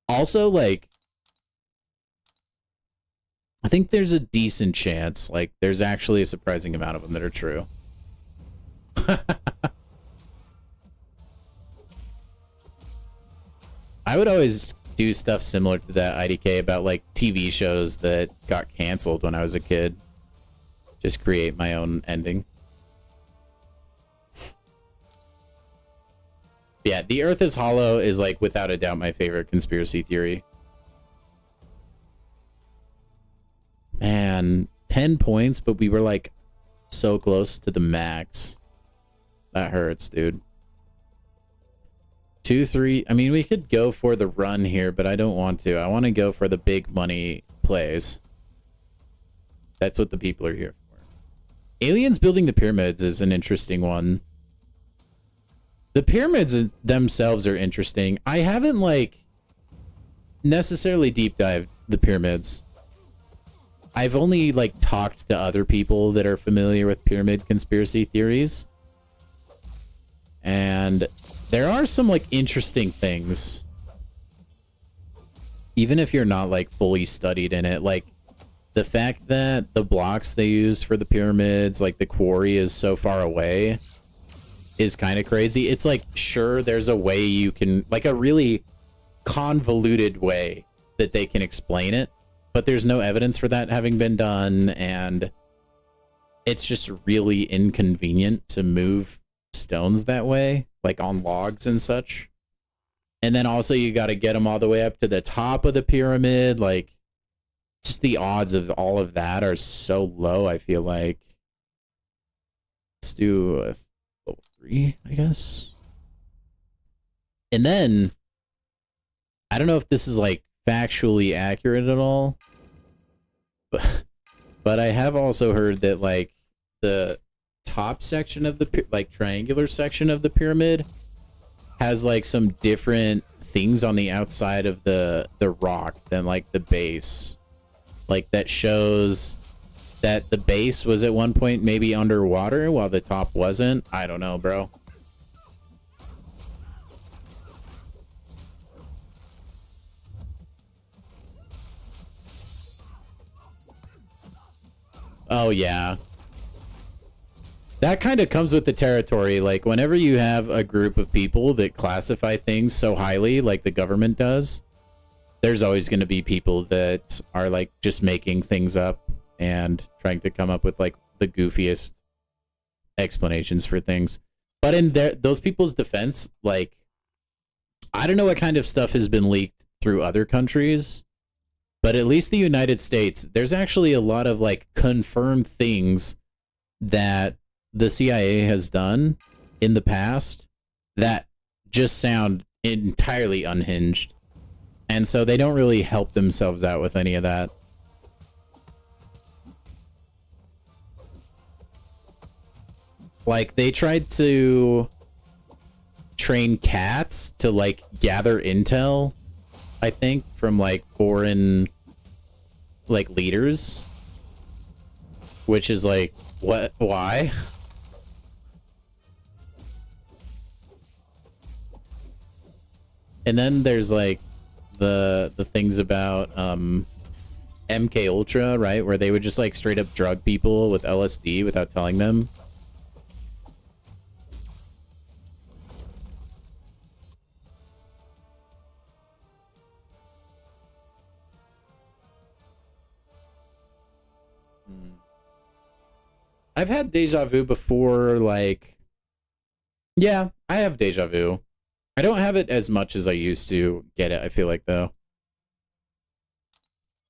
Also, like, I think there's a decent chance, like, there's actually a surprising amount of them that are true. I would always do stuff similar to that IDK about, like, TV shows that got canceled when I was a kid. Just create my own ending. Yeah, the Earth is hollow is, like, without a doubt my favorite conspiracy theory. Man, 10 points, but we were, like, so close to the max. That hurts, dude. 2, 3. I mean, we could go for the run here, but I don't want to. I want to go for the big money plays. That's what the people are here for. Aliens building the pyramids is an interesting one. The pyramids themselves are interesting. I haven't, like, necessarily deep dived the pyramids. I've only, like, talked to other people that are familiar with pyramid conspiracy theories. And there are some, like, interesting things. Even if you're not, like, fully studied in it. Like, the fact that the blocks they use for the pyramids, like, the quarry is so far away is kind of crazy. It's like, sure, there's a way you can, like, a really convoluted way that they can explain it, but there's no evidence for that having been done, and it's just really inconvenient to move stones that way, like on logs and such. And then also you got to get them all the way up to the top of the pyramid. Like, just the odds of all of that are so low, I feel like. Let's do a level 3, I guess. And then, I don't know if this is, like, factually accurate at all, but I have also heard that, like, the top section of the, like, triangular section of the pyramid has, like, some different things on the outside of the rock than like the base. Like that shows that the base was at one point maybe underwater while the top wasn't. I don't know, bro. Oh yeah. That kind of comes with the territory. Like whenever you have a group of people that classify things so highly like the government does, there's always going to be people that are like just making things up and trying to come up with like the goofiest explanations for things. But in those people's defense, like, I don't know what kind of stuff has been leaked through other countries, but at least the United States, there's actually a lot of like confirmed things that the CIA has done in the past that just sound entirely unhinged. And so they don't really help themselves out with any of that. Like, they tried to train cats to, like, gather intel, I think, from, like, foreign, like, leaders. Which is, like, what? Why? And then there's, like, the things about, MK Ultra, right? Where they would just, like, straight up drug people with LSD without telling them. I've had deja vu before, like... Yeah, I have deja vu. I don't have it as much as I used to get it, I feel like, though.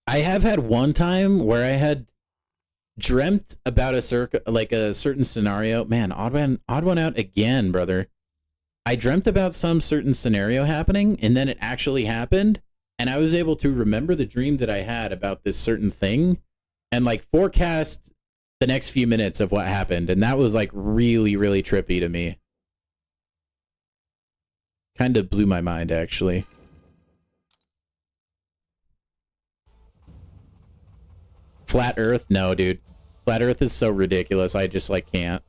I have had one time where I had dreamt about a certain scenario. Man, odd one out again, brother. I dreamt about some certain scenario happening, and then it actually happened, and I was able to remember the dream that I had about this certain thing, and, like, forecast the next few minutes of what happened, and that was, like, really, really trippy to me. Kind of blew my mind, actually. Flat Earth? No, dude. Flat Earth is so ridiculous, I just, like, can't.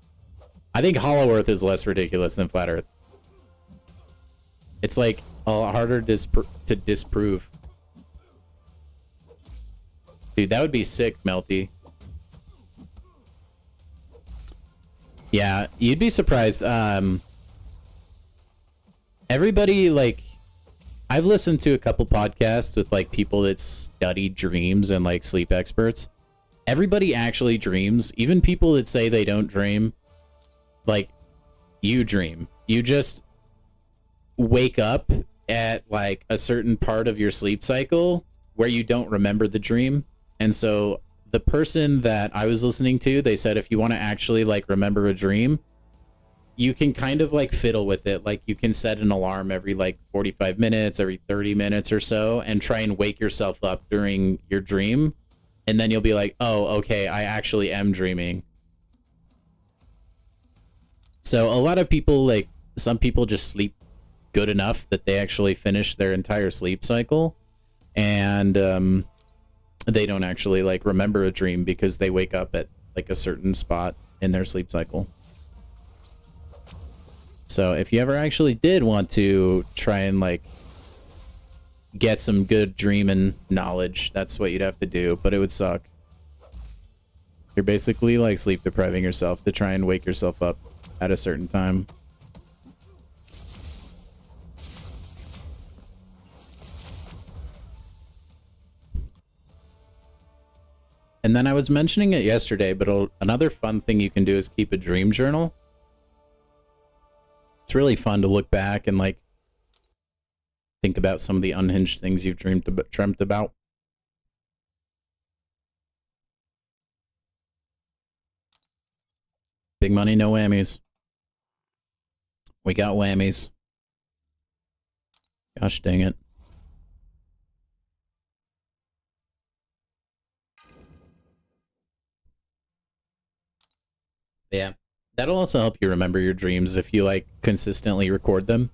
I think Hollow Earth is less ridiculous than Flat Earth. It's, like, a lot harder to disprove. Dude, that would be sick, Melty. Yeah, you'd be surprised. Everybody, like, I've listened to a couple podcasts with, like, people that study dreams and, like, sleep experts. Everybody actually dreams. Even people that say they don't dream. Like, you dream. You just wake up at, like, a certain part of your sleep cycle where you don't remember the dream. And so the person that I was listening to, they said if you want to actually, like, remember a dream, you can kind of, like, fiddle with it. Like, you can set an alarm every, like, 45 minutes, every 30 minutes or so, and try and wake yourself up during your dream. And then you'll be like, oh, okay, I actually am dreaming. So a lot of people, like, some people just sleep good enough that they actually finish their entire sleep cycle. And they don't actually, like, remember a dream because they wake up at, like, a certain spot in their sleep cycle. So if you ever actually did want to try and, like, get some good dreaming knowledge, that's what you'd have to do, but it would suck. You're basically, like, sleep depriving yourself to try and wake yourself up at a certain time. And then I was mentioning it yesterday, but another fun thing you can do is keep a dream journal. It's really fun to look back and, like, think about some of the unhinged things you've dreamt about. Big money, no whammies. We got whammies. Gosh dang it. Yeah. That'll also help you remember your dreams if you, like, consistently record them.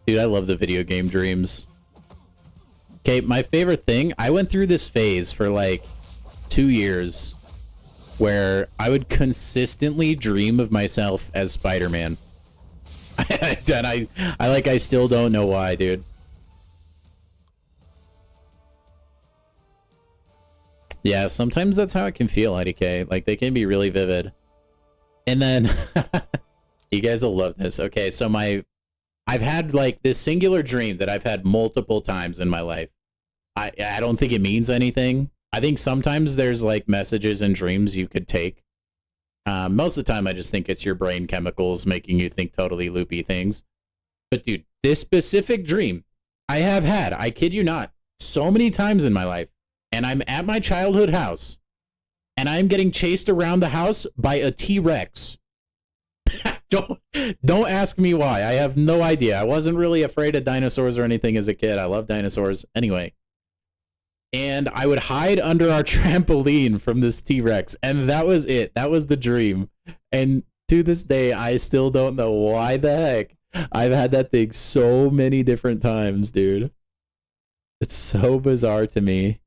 Dude, I love the video game dreams. Okay, my favorite thing, I went through this phase for like 2 years where I would consistently dream of myself as Spider-Man. And I still don't know why, dude. Yeah, sometimes that's how it can feel, IDK. Like, they can be really vivid. And then, you guys will love this. Okay, so I've had, like, this singular dream that I've had multiple times in my life. I don't think it means anything. I think sometimes there's, like, messages and dreams you could take. Most of the time, I just think it's your brain chemicals making you think totally loopy things. But, dude, this specific dream I have had, I kid you not, so many times in my life. And I'm at my childhood house, and I'm getting chased around the house by a T-Rex. Don't ask me why. I have no idea. I wasn't really afraid of dinosaurs or anything as a kid. I love dinosaurs. Anyway. And I would hide under our trampoline from this T-Rex. And that was it. That was the dream. And to this day, I still don't know why the heck I've had that thing so many different times, dude. It's so bizarre to me.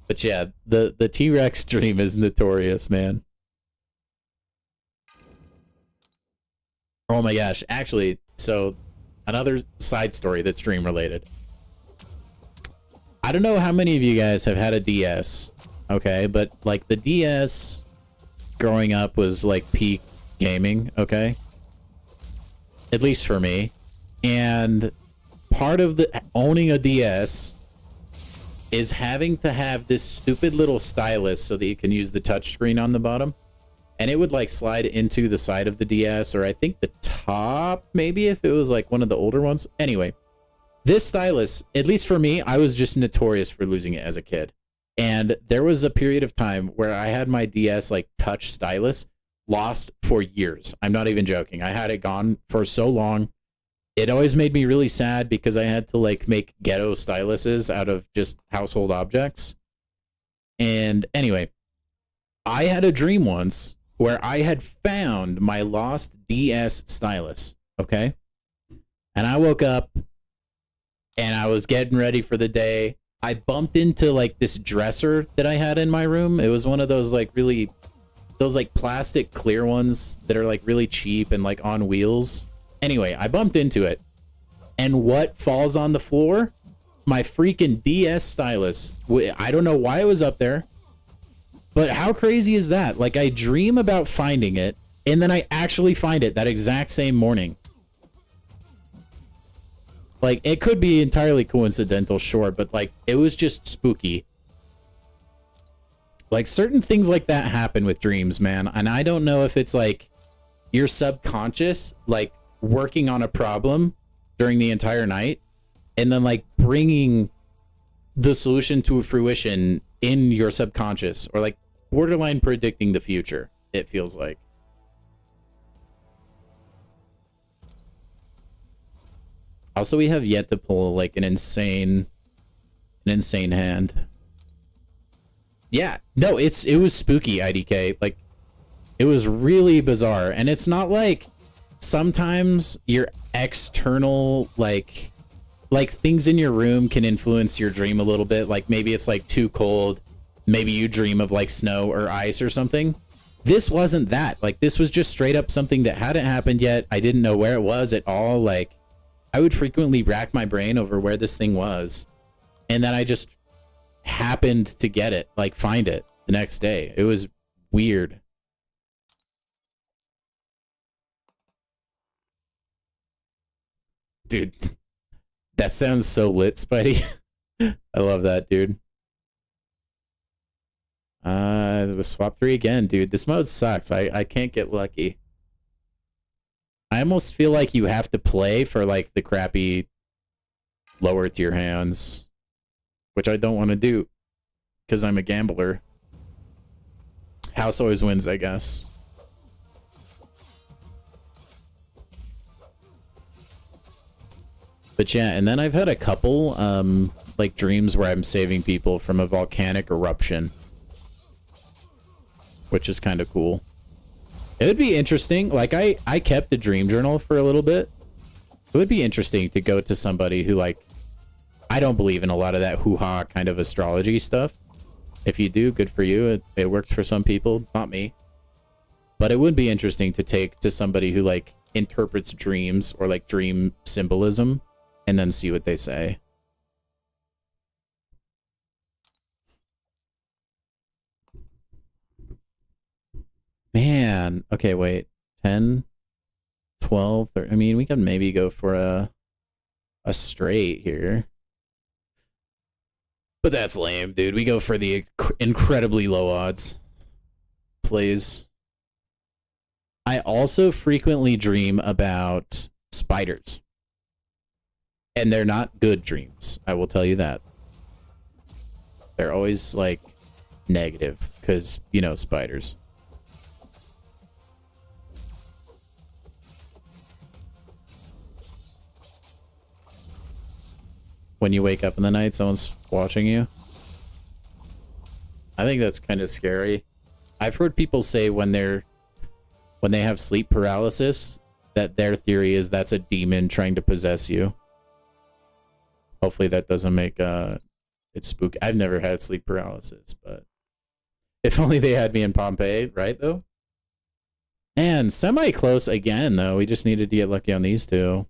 But yeah, the T-Rex dream is notorious, man. Oh my gosh. Actually, so another side story that's dream related. I don't know how many of you guys have had a DS, okay? But like the DS growing up was like peak gaming, okay? At least for me. And part of the owning a DS is having to have this stupid little stylus so that you can use the touchscreen on the bottom. And it would like slide into the side of the DS, or I think the top, maybe if it was like one of the older ones. Anyway, this stylus, at least for me, I was just notorious for losing it as a kid. And there was a period of time where I had my DS like touch stylus lost for years. I'm not even joking. I had it gone for so long. It always made me really sad because I had to like make ghetto styluses out of just household objects. And anyway, I had a dream once where I had found my lost DS stylus, okay? And I woke up and I was getting ready for the day. I bumped into like this dresser that I had in my room. It was one of those like really, those like plastic clear ones that are like really cheap and like on wheels. Anyway, I bumped into it, and what falls on the floor? My freaking DS stylus. I don't know why it was up there, but how crazy is that? Like, I dream about finding it, and then I actually find it that exact same morning. Like, it could be entirely coincidental, sure, but like, it was just spooky. Like, certain things like that happen with dreams, man, and I don't know if it's like your subconscious, like, working on a problem during the entire night and then like bringing the solution to fruition in your subconscious, or like borderline predicting the future, it feels like. Also, we have yet to pull like an insane hand. Yeah, no, it was spooky, IDK. Like, it was really bizarre, and it's not like sometimes your external like things in your room can influence your dream a little bit. Like maybe it's like too cold, maybe you dream of like snow or ice or something. This wasn't that. Like, this was just straight up something that hadn't happened yet. I didn't know where it was at all. Like, I would frequently rack my brain over where this thing was, and then I just happened to get it, like find it the next day. It was weird. Dude, that sounds so lit, Spidey. I love that, dude. It was swap 3 again, dude. This mode sucks. I can't get lucky. I almost feel like you have to play for like the crappy lower tier hands, which I don't want to do because I'm a gambler. House always wins, I guess. But yeah, and then I've had a couple like dreams where I'm saving people from a volcanic eruption, which is kind of cool. It would be interesting. Like, I kept a dream journal for a little bit. It would be interesting to go to somebody who, like, I don't believe in a lot of that hoo-ha kind of astrology stuff. If you do, good for you. It works for some people, not me. But it would be interesting to take to somebody who, like, interprets dreams or, like, dream symbolism and then see what they say. Man, okay, wait. 10, 12, 13. I mean, we can maybe go for a straight here. But that's lame, dude. We go for the incredibly low odds plays. I also frequently dream about spiders. And they're not good dreams. I will tell you that. They're always, like, negative. Because, you know, spiders. When you wake up in the night, someone's watching you. I think that's kind of scary. I've heard people say when they have sleep paralysis, that their theory is that's a demon trying to possess you. Hopefully that doesn't make it spooky. I've never had sleep paralysis, but if only they had me in Pompeii, right though? Man, semi-close again, though. We just needed to get lucky on these two.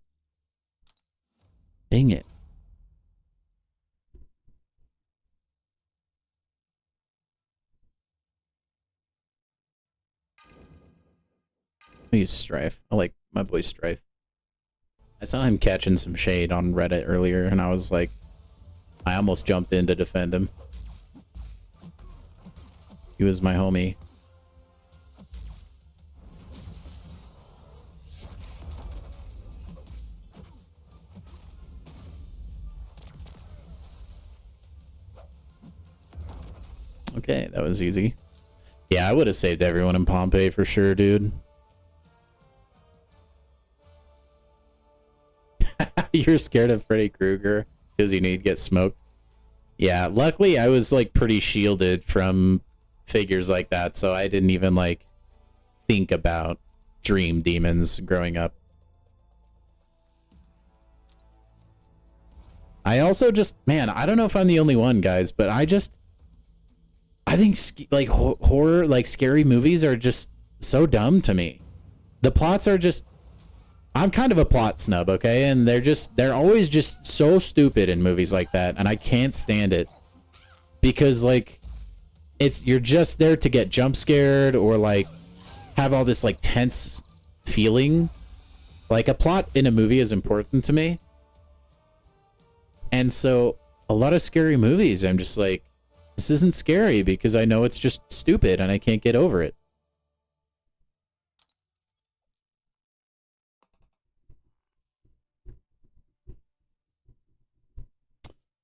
Dang it. I use Strife. I like my boy Strife. I saw him catching some shade on Reddit earlier, and I was like, I almost jumped in to defend him. He was my homie. Okay, that was easy. Yeah, I would have saved everyone in Pompeii for sure, dude. You're scared of Freddy Krueger because you need to get smoked. Yeah, luckily I was like pretty shielded from figures like that, so I didn't even like think about dream demons growing up. I also just, man, I don't know if I'm the only one, guys, but I think like horror, like scary movies are just so dumb to me. The plots are just, I'm kind of a plot snub, okay? And they're always just so stupid in movies like that, and I can't stand it. Because, like, you're just there to get jump scared or, like, have all this, like, tense feeling. Like, a plot in a movie is important to me. And so, a lot of scary movies, I'm just like, this isn't scary because I know it's just stupid and I can't get over it.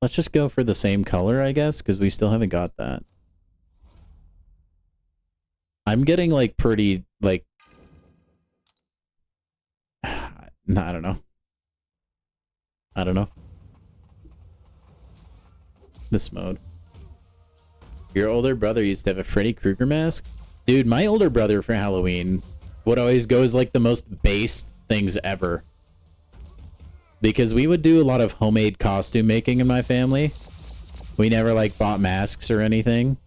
Let's just go for the same color, I guess, because we still haven't got that. I'm getting, like, pretty, like... No, I don't know. I don't know. This mode. Your older brother used to have a Freddy Krueger mask? Dude, my older brother for Halloween would always go as, like, the most based things ever. Because we would do a lot of homemade costume making in my family. We never, like, bought masks or anything.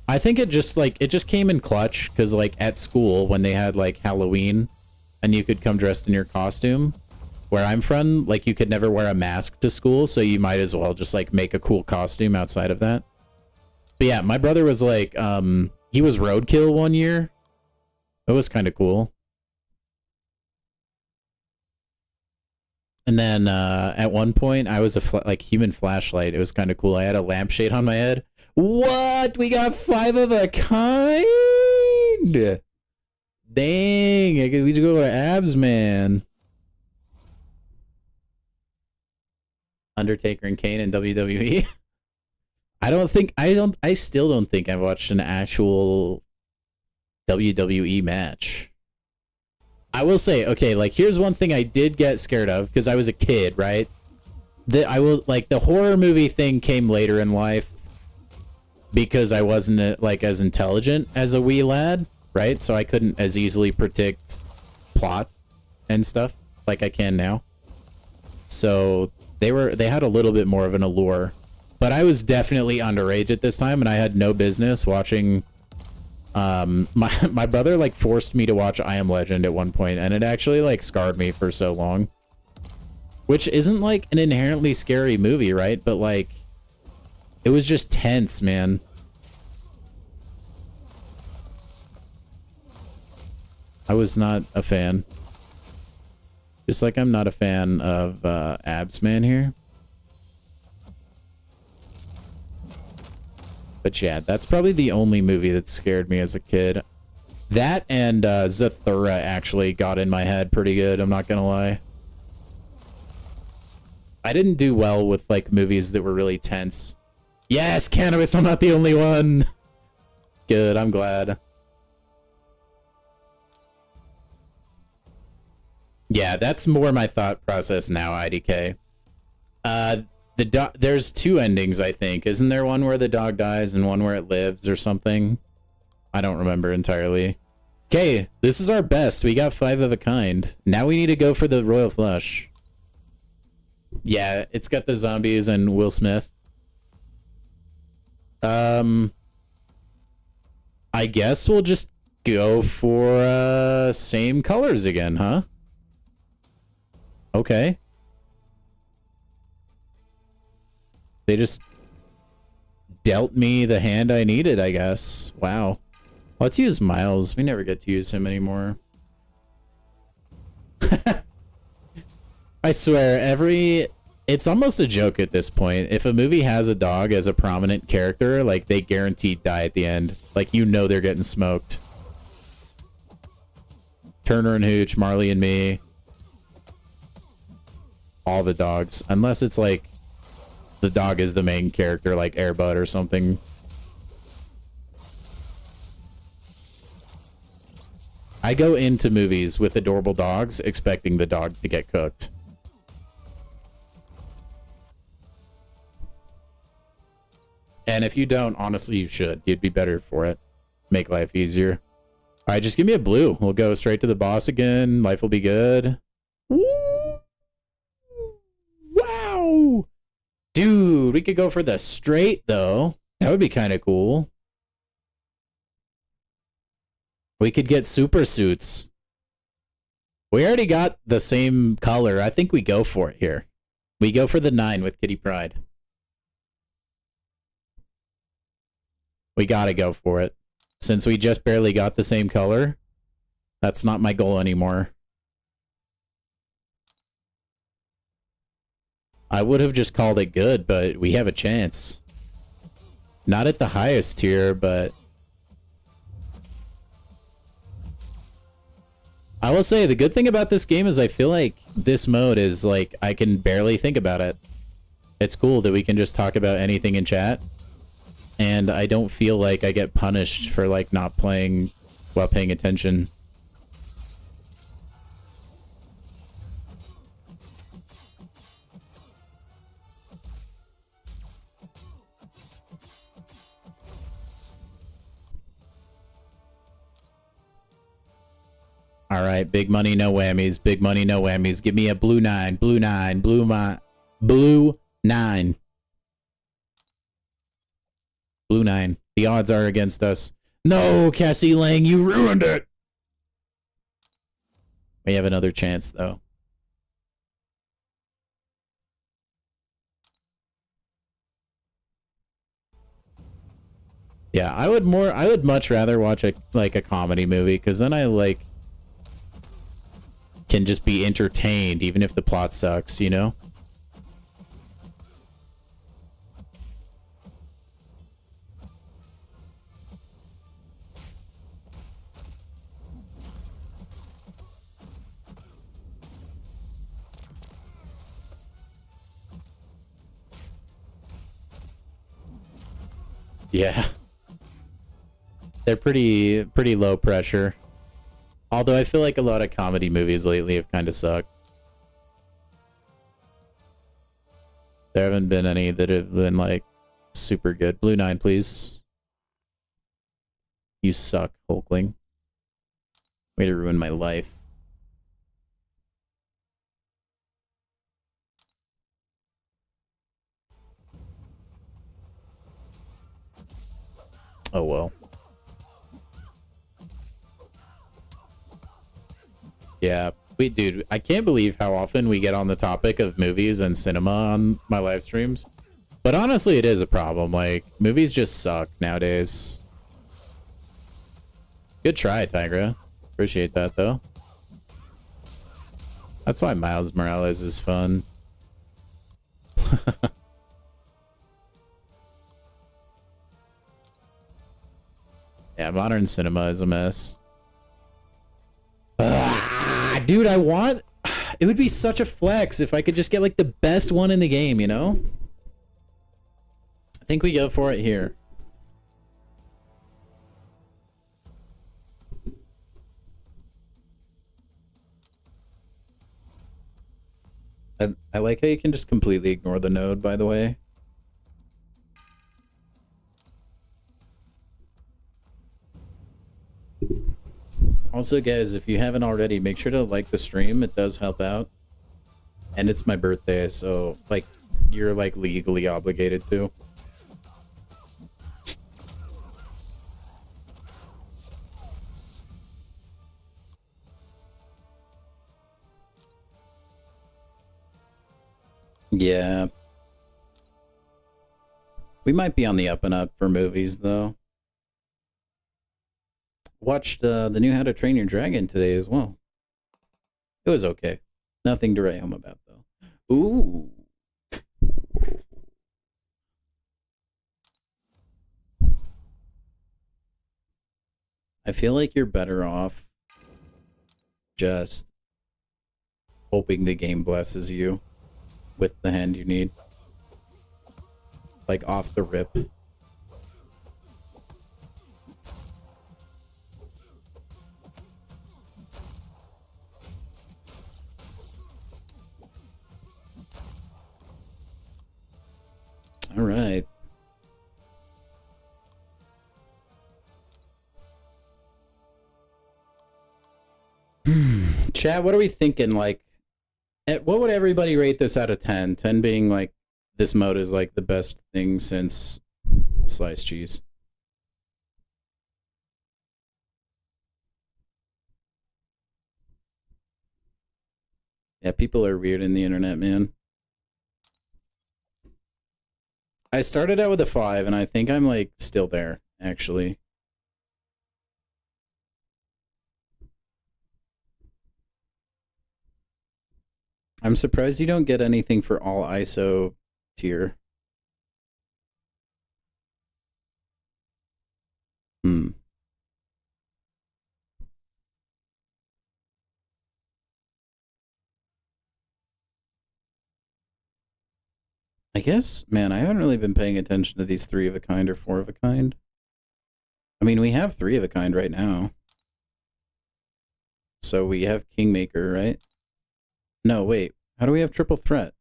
I think it just came in clutch. Because, like, at school, when they had, like, Halloween, and you could come dressed in your costume, where I'm from, like, you could never wear a mask to school, so you might as well just, like, make a cool costume outside of that. But yeah, my brother was, like, he was roadkill one year. It was kind of cool. And then at one point, I was a like human flashlight. It was kind of cool. I had a lampshade on my head. What? We got 5 of a kind? Dang! We should go to abs, man. Undertaker and Kane in WWE. I still don't think I've watched an actual WWE match. I will say, okay, like, here's one thing I did get scared of, because I was a kid, right? The horror movie thing came later in life, because I wasn't, like, as intelligent as a wee lad, right? So I couldn't as easily predict plot and stuff like I can now. So they had a little bit more of an allure. But I was definitely underage at this time, and I had no business watching. My brother like forced me to watch I Am Legend at one point, and it actually like scarred me for so long. Which isn't like an inherently scary movie, right? But like, it was just tense, man. I was not a fan. Just like I'm not a fan of Abs Man here. But yeah, that's probably the only movie that scared me as a kid. That and Zathura actually got in my head pretty good, I'm not gonna lie. I didn't do well with like movies that were really tense. Yes, Cannabis, I'm not the only one. Good, I'm glad. Yeah, that's more my thought process now, IDK. There's two endings, I think. Isn't there one where the dog dies and one where it lives or something? I don't remember entirely. Okay, this is our best. We got 5 of a kind. Now we need to go for the Royal Flush. Yeah, it's got the zombies and Will Smith. I guess we'll just go for same colors again, huh? Okay. They just dealt me the hand I needed, I guess. Wow. Let's use Miles. We never get to use him anymore. I swear, it's almost a joke at this point. If a movie has a dog as a prominent character, like, they guaranteed die at the end. Like, you know they're getting smoked. Turner and Hooch, Marley and Me. All the dogs. Unless it's, like, the dog is the main character, like Air Bud or something. I go into movies with adorable dogs expecting the dog to get cooked. And if you don't, honestly, you should. You'd be better for it. Make life easier. All right, just give me a blue. We'll go straight to the boss again. Life will be good. Woo! Wow! Dude, we could go for the straight, though. That would be kind of cool. We could get super suits. We already got the same color. I think we go for it here. We go for the 9 with Kitty Pryde. We gotta go for it. Since we just barely got the same color, that's not my goal anymore. I would have just called it good, but we have a chance. Not at the highest tier, but... I will say, the good thing about this game is I feel like this mode is, like, I can barely think about it. It's cool that we can just talk about anything in chat. And I don't feel like I get punished for, like, not playing while paying attention. All right, big money, no whammies. Big money, no whammies. Give me a blue 9, blue 9, blue 9. Blue 9. Blue 9. The odds are against us. No, Cassie Lang, you ruined it. We have another chance, though. Yeah, I would much rather watch a comedy movie, because then I can just be entertained even if the plot sucks, you know? Yeah. They're pretty low pressure. Although I feel like a lot of comedy movies lately have kind of sucked. There haven't been any that have been, like, super good. Blue 9, please. You suck, Hulkling. Way to ruin my life. Oh well. Yeah, dude, I can't believe how often we get on the topic of movies and cinema on my live streams. But honestly, it is a problem. Like, movies just suck nowadays. Good try, Tigra. Appreciate that, though. That's why Miles Morales is fun. Yeah, modern cinema is a mess. Dude, I want... It would be such a flex if I could just get, like, the best one in the game, you know? I think we go for it here. I like how you can just completely ignore the node, by the way. Also, guys, if you haven't already, make sure to like the stream. It does help out. And it's my birthday, so, like, you're, like, legally obligated to. Yeah. We might be on the up and up for movies, though. Watched the new How to Train Your Dragon today as well. It was okay. Nothing to write home about, though. Ooh. I feel like you're better off just hoping the game blesses you with the hand you need. Like, off the rip. All right. Chat, what are we thinking? Like, what would everybody rate this out of 10? 10 being like, this mode is like the best thing since sliced cheese. Yeah, people are weird in the internet, man. I started out with a 5, and I think I'm, like, still there, actually. I'm surprised you don't get anything for all ISO tier. I guess, man, I haven't really been paying attention to these 3 of a kind or 4 of a kind. I mean, we have 3 of a kind right now. So we have Kingmaker, right? No, wait. How do we have triple threat?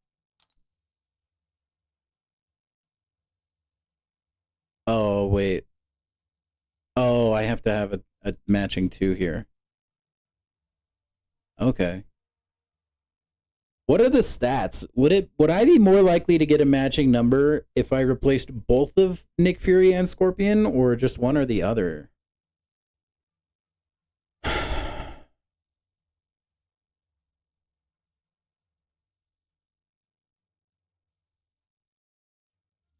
Oh, wait. Oh, I have to have a matching 2 here. Okay. What are the stats? Would I be more likely to get a matching number if I replaced both of Nick Fury and Scorpion, or just one or the other?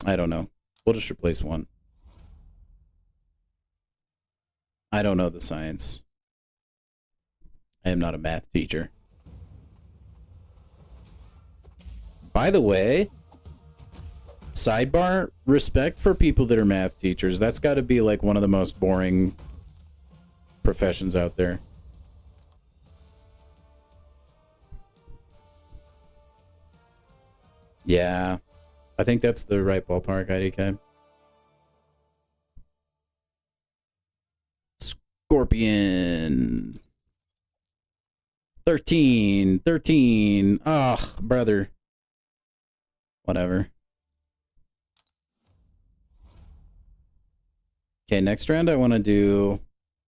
I don't know. We'll just replace one. I don't know the science. I am not a math teacher. By the way, sidebar, respect for people that are math teachers. That's got to be like one of the most boring professions out there. Yeah, I think that's the right ballpark, IDK. Scorpion. 13. Ugh, brother. Whatever. Okay, next round I want to do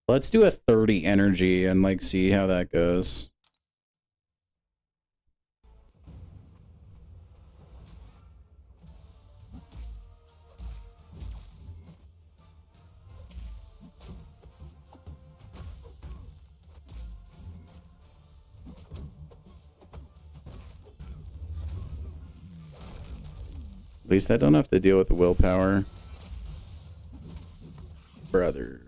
Let's do a 30 energy and like see how that goes. At least I don't have to deal with the willpower. Brother.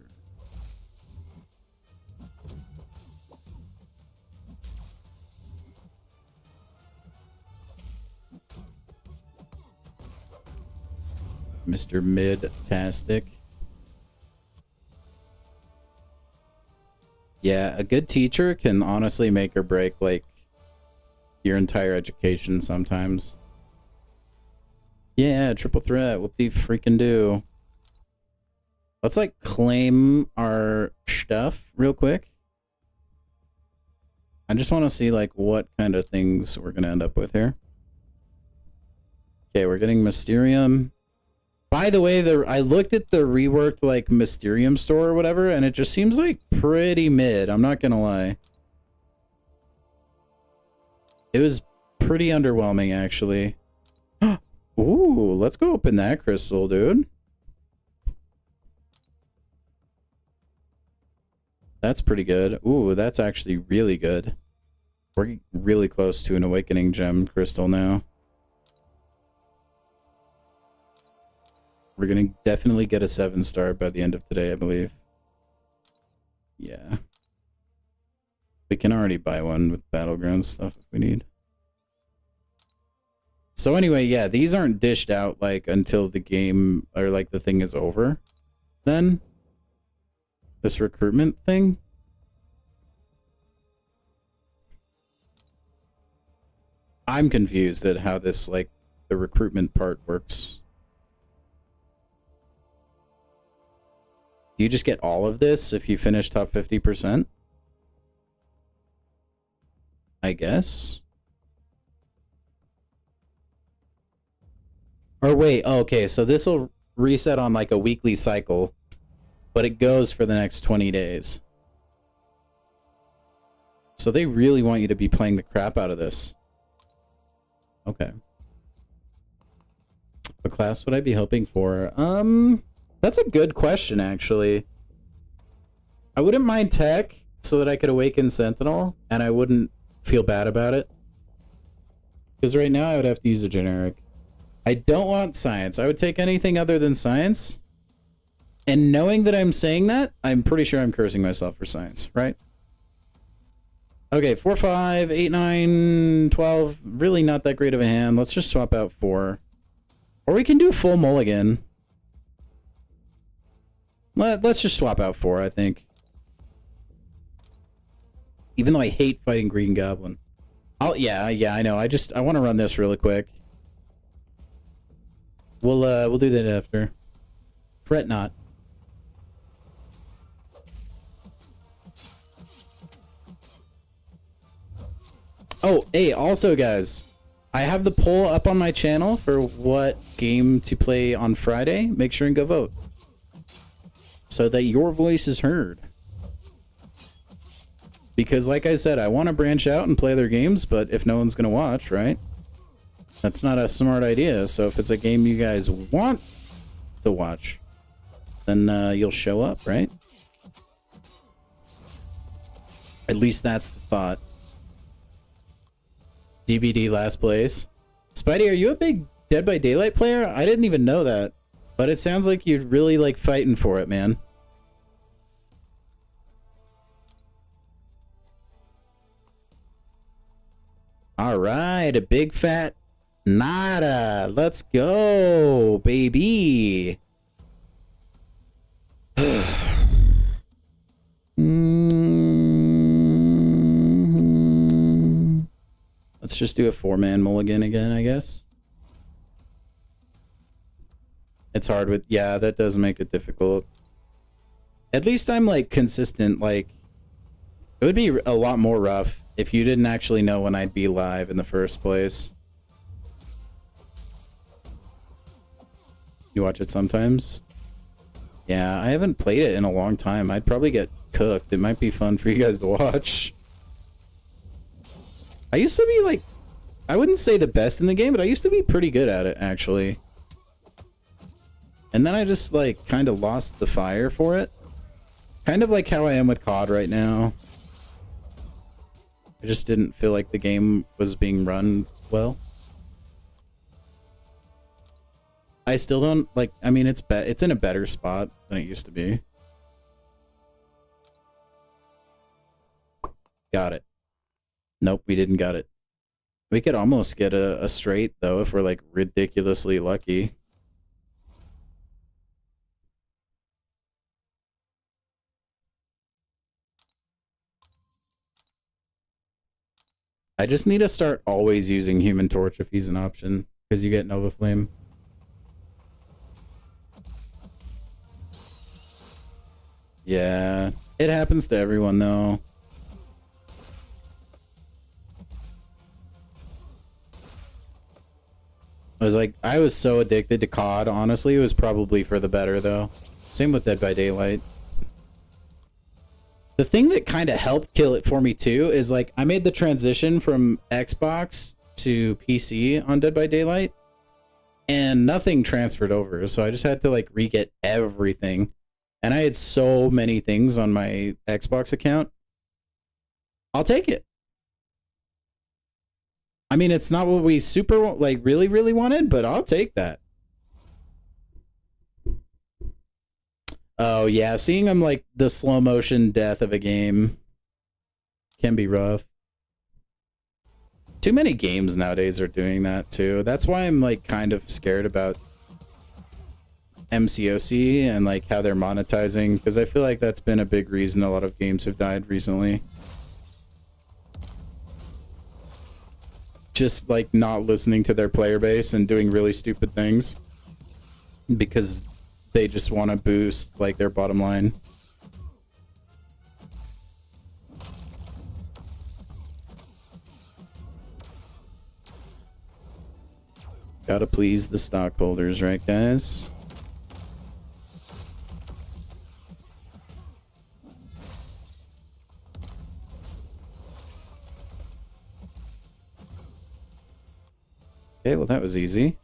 Mr. Mid-tastic. Yeah, a good teacher can honestly make or break like your entire education sometimes. Yeah, triple threat. What do you freaking do? Let's like claim our stuff real quick. I just want to see like what kind of things we're gonna end up with here. Okay, we're getting Mysterium. By the way, I looked at the reworked like Mysterium store or whatever, and it just seems like pretty mid. I'm not gonna lie. It was pretty underwhelming actually. Ooh, let's go open that crystal, dude. That's pretty good. Ooh, that's actually really good. We're really close to an awakening gem crystal now. We're gonna definitely get a 7-star by the end of today, I believe. Yeah. We can already buy one with battlegrounds stuff if we need. So anyway, yeah, these aren't dished out like until the game or like the thing is over. Then this recruitment thing. I'm confused at how this like the recruitment part works. Do you just get all of this if you finish top 50%? I guess. Or wait, oh, okay, so this will reset on like a weekly cycle, but it goes for the next 20 days. So they really want you to be playing the crap out of this. Okay. What class would I be hoping for? That's a good question, actually. I wouldn't mind tech so that I could awaken Sentinel, and I wouldn't feel bad about it. Because right now I would have to use a generic. I don't want science. I would take anything other than science. And knowing that I'm saying that, I'm pretty sure I'm cursing myself for science, right? Okay, 4, 5, 8, 9, 12. Really not that great of a hand. Let's just swap out 4. Or we can do full mulligan. Let's just swap out 4, I think. Even though I hate fighting Green Goblin. Yeah, I know. I want to run this really quick. We'll do that after. Fret not. Oh, hey, also guys, I have the poll up on my channel for what game to play on Friday. Make sure and go vote so that your voice is heard. Because like I said, I want to branch out and play other games, but if no one's going to watch, right? That's not a smart idea. So if it's a game you guys want to watch, then you'll show up, right? At least that's the thought. DBD last place. Spidey, are you a big Dead by Daylight player? I didn't even know that. But it sounds like you're really like fighting for it, man. All right, a big fat nada. Let's go, baby. Let's just do a 4-man mulligan again, I guess. It's hard with... Yeah, that does make it difficult. At least I'm, like, consistent. Like, it would be a lot more rough if you didn't actually know when I'd be live in the first place. You watch it sometimes? Yeah, I haven't played it in a long time. I'd probably get cooked. It might be fun for you guys to watch. I used to be like, I wouldn't say the best in the game, but I used to be pretty good at it, actually. And then I just, like, kind of lost the fire for it. Kind of like how I am with COD right now. I just didn't feel like the game was being run well. I still don't, like, I mean, it's in a better spot than it used to be. Got it. Nope, we didn't got it. We could almost get a straight, though, if we're, like, ridiculously lucky. I just need to start always using Human Torch if he's an option, because you get Nova Flame. Yeah, it happens to everyone, though. I was so addicted to COD, honestly. It was probably for the better, though. Same with Dead by Daylight. The thing that kind of helped kill it for me, too, is, like, I made the transition from Xbox to PC on Dead by Daylight, and nothing transferred over, so I just had to, like, re-get everything. And I had so many things on my Xbox account. I'll take it. I mean, it's not what we super, like, really, really wanted, but I'll take that. Oh, yeah. Seeing them, like, the slow motion death of a game can be rough. Too many games nowadays are doing that, too. That's why I'm, like, kind of scared about MCOC and, like, how they're monetizing, because I feel like that's been a big reason a lot of games have died recently. Just, like, not listening to their player base and doing really stupid things because they just want to boost, like, their bottom line. Gotta please the stockholders, right, guys? Okay, well, that was easy.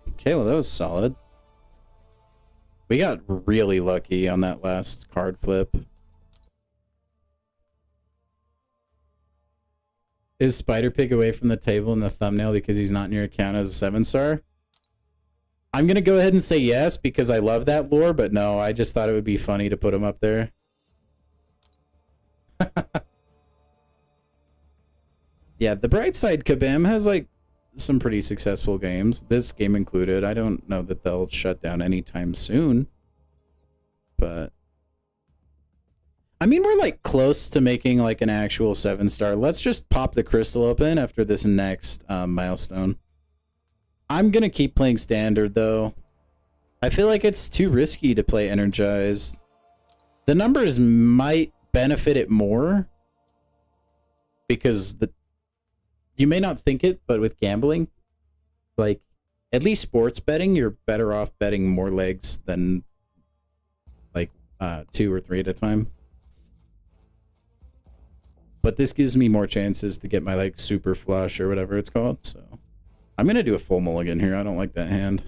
Okay, well, that was solid. We got really lucky on that last card flip. Is Spider Pig away from the table in the thumbnail because he's not in your account as a 7-star? I'm going to go ahead and say yes because I love that lore, but no, I just thought it would be funny to put him up there. Yeah, the bright side, Kabam has, like, some pretty successful games. This game included. I don't know that they'll shut down anytime soon. But I mean, we're, like, close to making, like, an actual 7-star. Let's just pop the crystal open after this next milestone. I'm going to keep playing standard, though. I feel like it's too risky to play energized. The numbers might benefit it more because you may not think it, but with gambling, like, at least sports betting, you're better off betting more legs than, like, 2 or 3 at a time. But this gives me more chances to get my, like, super flush or whatever it's called, so I'm gonna do a full mulligan here. I don't like that hand.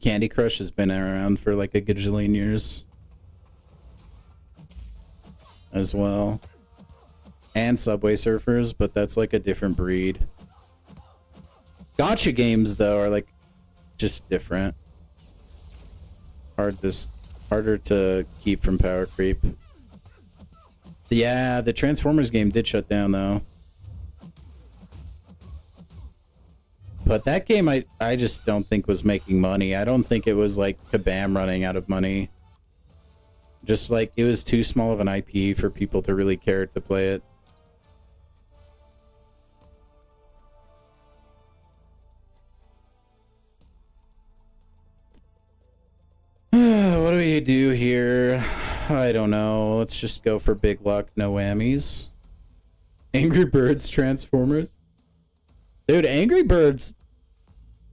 Candy Crush has been around for, like, a gajillion years as well, and Subway Surfers, but that's, like, a different breed. Gotcha games, though, are, like, just different. Harder to keep from power creep. Yeah, the Transformers game did shut down, though. But that game I just don't think was making money. I don't think it was, like, Kabam running out of money. Just, like, it was too small of an IP for people to really care to play it. What do we do here? I don't know. Let's just go for big luck, no whammies. Angry Birds Transformers. Dude, Angry Birds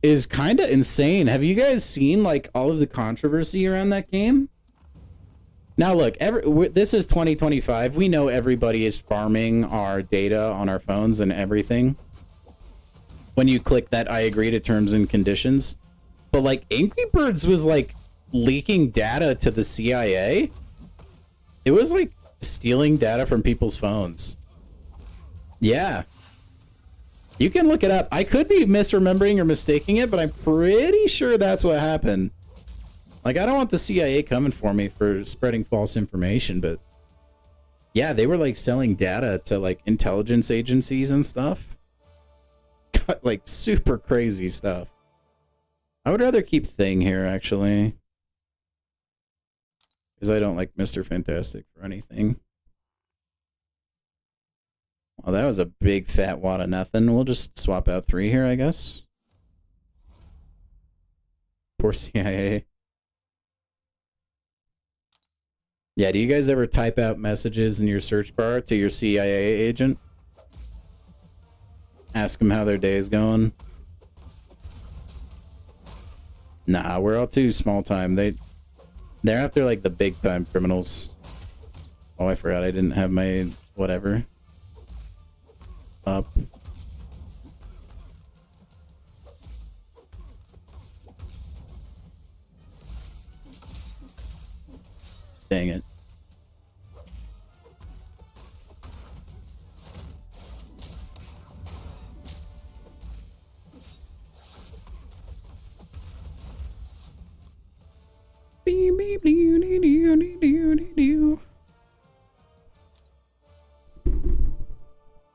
is kind of insane. Have you guys seen like all of the controversy around that game? Now look, this is 2025. We know everybody is farming our data on our phones and everything. When you click that I agree to terms and conditions. But like Angry Birds was like leaking data to the CIA. It was like stealing data from people's phones. Yeah. You can look it up. I could be misremembering or mistaking it, but I'm pretty sure that's what happened. Like, I don't want the CIA coming for me for spreading false information, but yeah, they were like selling data to like intelligence agencies and stuff. Like super crazy stuff. I would rather keep Thing here, actually. Because I don't like Mr. Fantastic for anything. Well, that was a big fat wad of nothing. We'll just swap out 3 here, I guess. Poor CIA. Yeah, do you guys ever type out messages in your search bar to your CIA agent? Ask them how their day is going? Nah, we're all too small time. They're after like the big time criminals. Oh, I forgot I didn't have my whatever up. Dang it.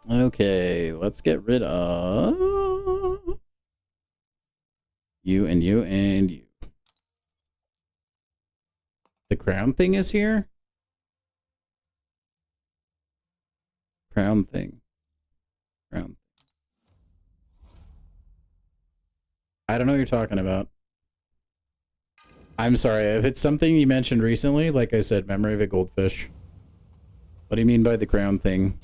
Okay, let's get rid of you and you and you. The crown thing is here? Crown thing. Crown. I don't know what you're talking about. I'm sorry, if it's something you mentioned recently, like I said, memory of a goldfish. What do you mean by the crown thing?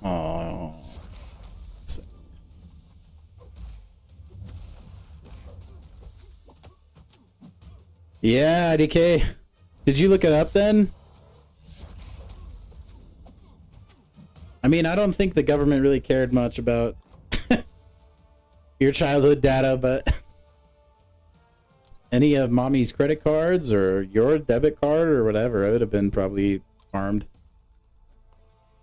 Oh. Yeah, DK. Did you look it up then? I mean, I don't think the government really cared much about your childhood data, but any of mommy's credit cards or your debit card or whatever, it would have been probably farmed.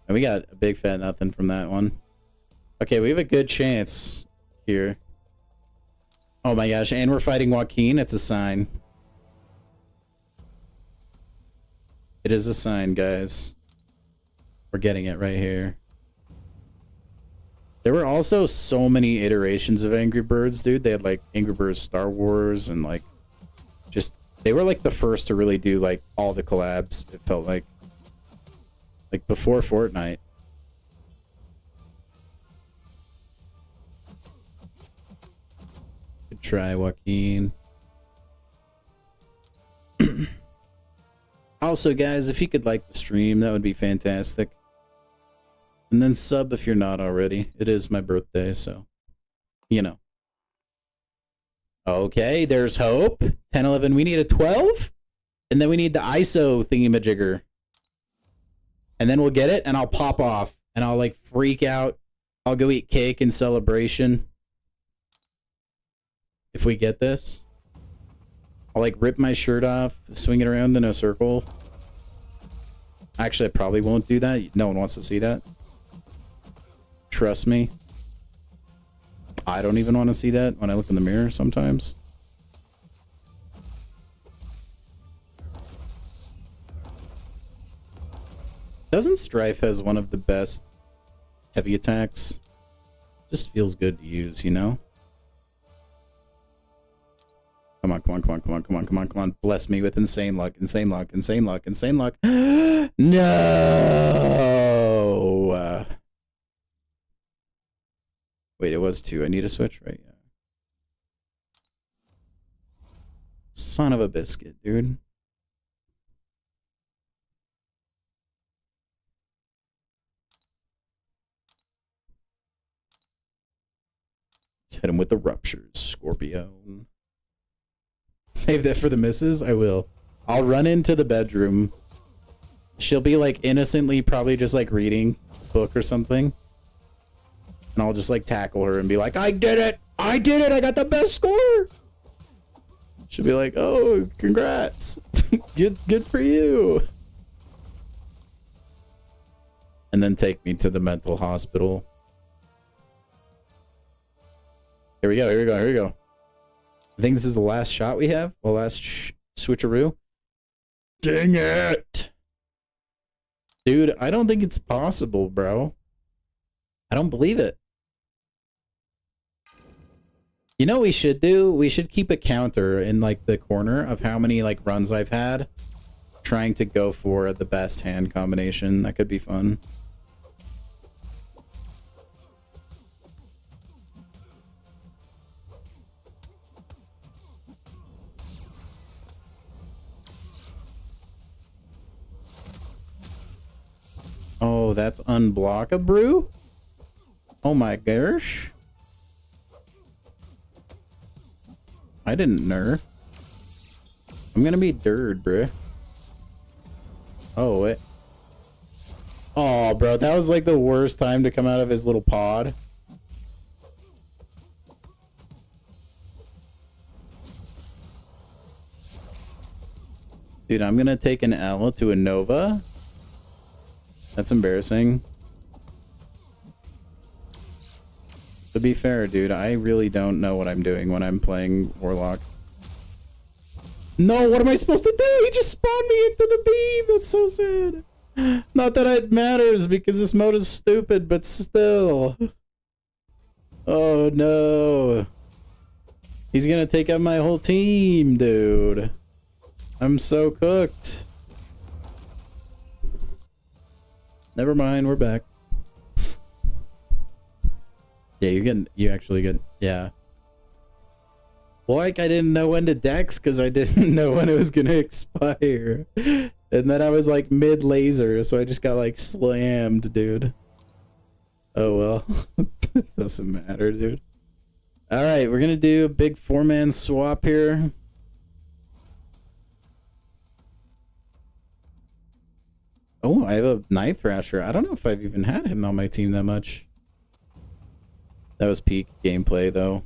And we got a big fat nothing from that one. Okay, we have a good chance here. Oh my gosh, and we're fighting Joaquin. It's a sign. It is a sign, guys. We're getting it right here. There were also so many iterations of Angry Birds, dude. They had like Angry Birds Star Wars and like just they were like the first to really do like all the collabs. It felt like before Fortnite. Good try, Joaquin. Also, guys, if you could like the stream, that would be fantastic. And then sub if you're not already. It is my birthday, so, you know. Okay, there's hope. 10, 11, we need a 12. And then we need the ISO thingy-majigger. And then we'll get it, and I'll pop off. And I'll, like, freak out. I'll go eat cake in celebration. If we get this. I'll, like, rip my shirt off, swing it around in a circle. Actually, I probably won't do that. No one wants to see that. Trust me. I don't even want to see that when I look in the mirror sometimes. Doesn't Strife has one of the best heavy attacks? Just feels good to use, you know? Come on, come on, come on, come on, come on, come on, come on. Bless me with insane luck, insane luck, insane luck, insane luck. No! Wait, it was 2. I need a switch, right? Yeah. Son of a biscuit, dude. Let's hit him with the ruptures, Scorpio. Save that for the missus? I will. I'll run into the bedroom. She'll be like innocently probably just like reading a book or something. And I'll just like tackle her and be like, I did it! I did it! I got the best score! She'll be like, oh, congrats. Good for you. And then take me to the mental hospital. Here we go, here we go, here we go. I think this is the last shot we have. The last switcheroo. Dang it! Dude, I don't think it's possible, bro. I don't believe it. You know what we should do? We should keep a counter in like the corner of how many like runs I've had trying to go for the best hand combination. That could be fun. Oh, that's unblockable? Oh my gosh. I didn't know. I'm gonna be dirt, bruh. Oh, wait. Oh, bro, that was like the worst time to come out of his little pod. Dude, I'm gonna take an L to a Nova. That's embarrassing. To be fair, dude, I really don't know what I'm doing when I'm playing Warlock. No, what am I supposed to do? He just spawned me into the beam. That's so sad. Not that it matters because this mode is stupid, but still. Oh no. He's gonna take out my whole team, dude. I'm so cooked. Never mind, we're back. Yeah, you actually get, yeah. Like, I didn't know when to dex because I didn't know when it was gonna expire. And then I was like mid laser, so I just got like slammed, dude. Oh well. Doesn't matter, dude. Alright, we're gonna do a big 4-man swap here. Oh, I have a Night Thrasher. I don't know if I've even had him on my team that much. That was peak gameplay, though.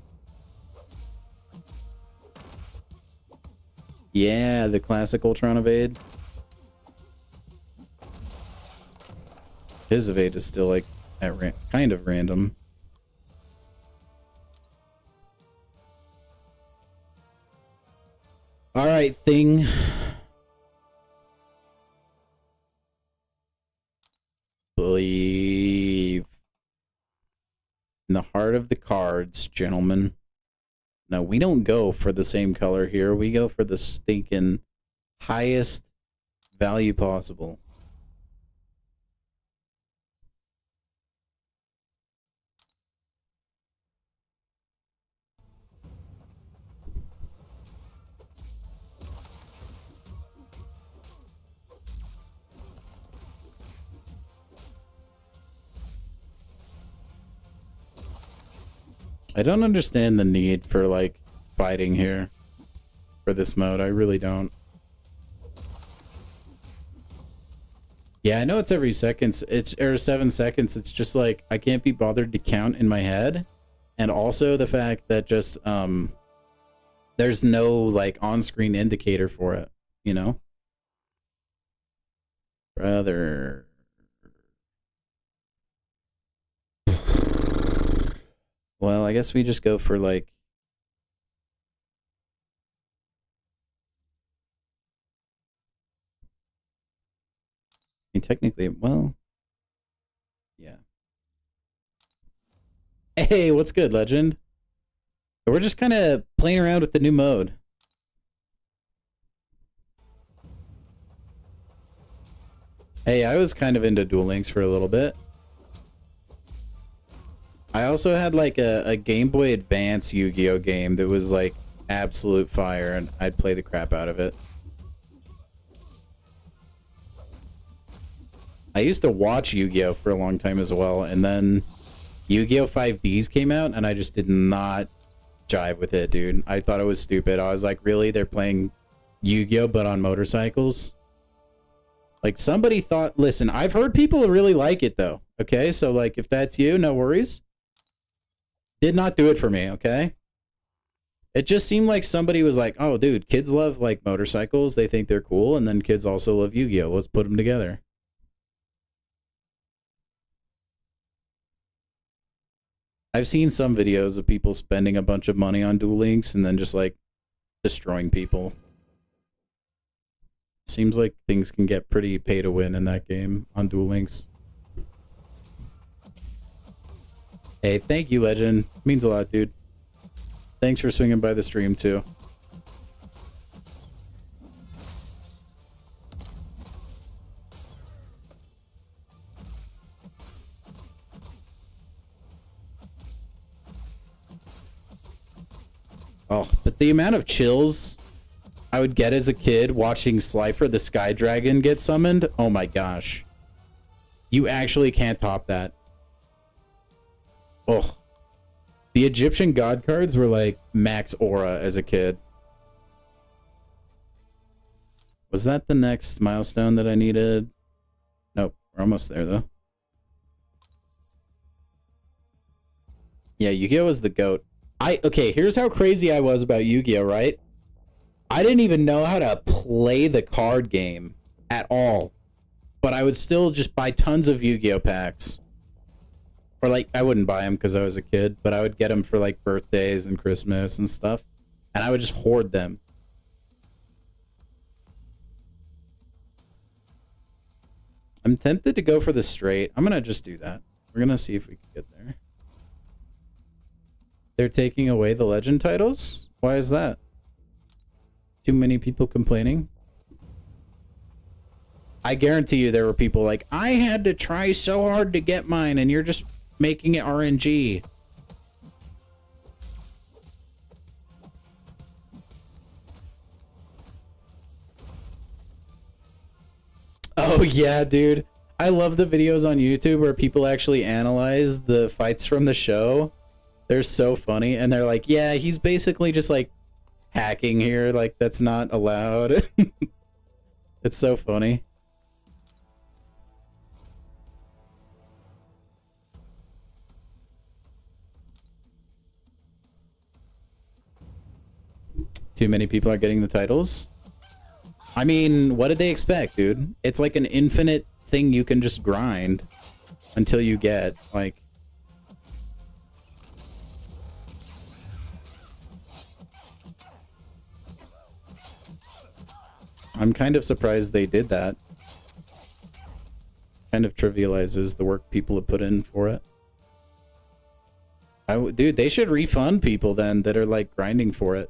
Yeah, the classic Ultron evade. His evade is still, like, at kind of random. Alright, thing. Believe in the heart of the cards, gentlemen. No, we don't go for the same color here. We go for the stinking highest value possible. I don't understand the need for, like, fighting here for this mode. I really don't. Yeah, I know it's every seconds. It's or 7 seconds. It's just like I can't be bothered to count in my head. And also the fact that just there's no like on-screen indicator for it, you know? Brother. Well, I guess we just go for like I mean, technically, well, yeah. Hey, what's good, Legend? We're just kind of playing around with the new mode. Hey, I was kind of into Duel Links for a little bit. I also had like a Game Boy Advance Yu-Gi-Oh game that was like absolute fire, and I'd play the crap out of it. I used to watch Yu-Gi-Oh for a long time as well, and then Yu-Gi-Oh 5Ds came out, and I just did not jive with it, dude. I thought it was stupid. I was like, really? They're playing Yu-Gi-Oh but on motorcycles? Like, somebody thought... Listen, I've heard people really like it, though. Okay? So, like, if that's you, no worries. Did not do it for me, okay? It just seemed like somebody was like, oh, dude, kids love, like, motorcycles. They think they're cool, and then kids also love Yu-Gi-Oh! Let's put them together. I've seen some videos of people spending a bunch of money on Duel Links and then just, like, destroying people. Seems like things can get pretty pay to win in that game on Duel Links. Hey, thank you, Legend. Means a lot, dude. Thanks for swinging by the stream, too. Oh, but the amount of chills I would get as a kid watching Slifer the Sky Dragon get summoned, oh my gosh. You actually can't top that. Oh. The Egyptian god cards were like max aura as a kid. Was that the next milestone that I needed? Nope, we're almost there though. Yeah, Yu-Gi-Oh was the GOAT. Okay, here's how crazy I was about Yu-Gi-Oh, right? I didn't even know how to play the card game at all. But I would still just buy tons of Yu-Gi-Oh packs. Or like, I wouldn't buy them because I was a kid, but I would get them for like birthdays and Christmas and stuff. And I would just hoard them. I'm tempted to go for the straight. I'm going to just do that. We're going to see if we can get there. They're taking away the legend titles? Why is that? Too many people complaining? I guarantee you there were people like, I had to try so hard to get mine and you're just making it RNG. Oh yeah, dude. I love the videos on YouTube where people actually analyze the fights from the show. They're so funny, and they're like, yeah, he's basically just like hacking here, like that's not allowed. It's so funny. Too many people are getting the titles. I mean, what did they expect, dude? It's like an infinite thing you can just grind until you get, like... I'm kind of surprised they did that. Kind of trivializes the work people have put in for it. Dude, they should refund people then that are like grinding for it.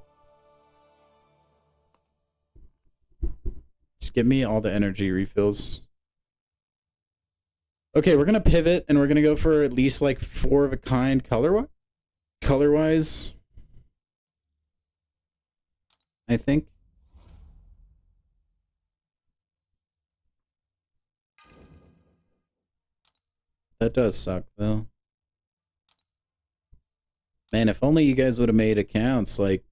Just give me all the energy refills. Okay, we're gonna pivot and we're gonna go for at least like 4 of a kind color-wise. I think. That does suck though. Man, if only you guys would have made accounts like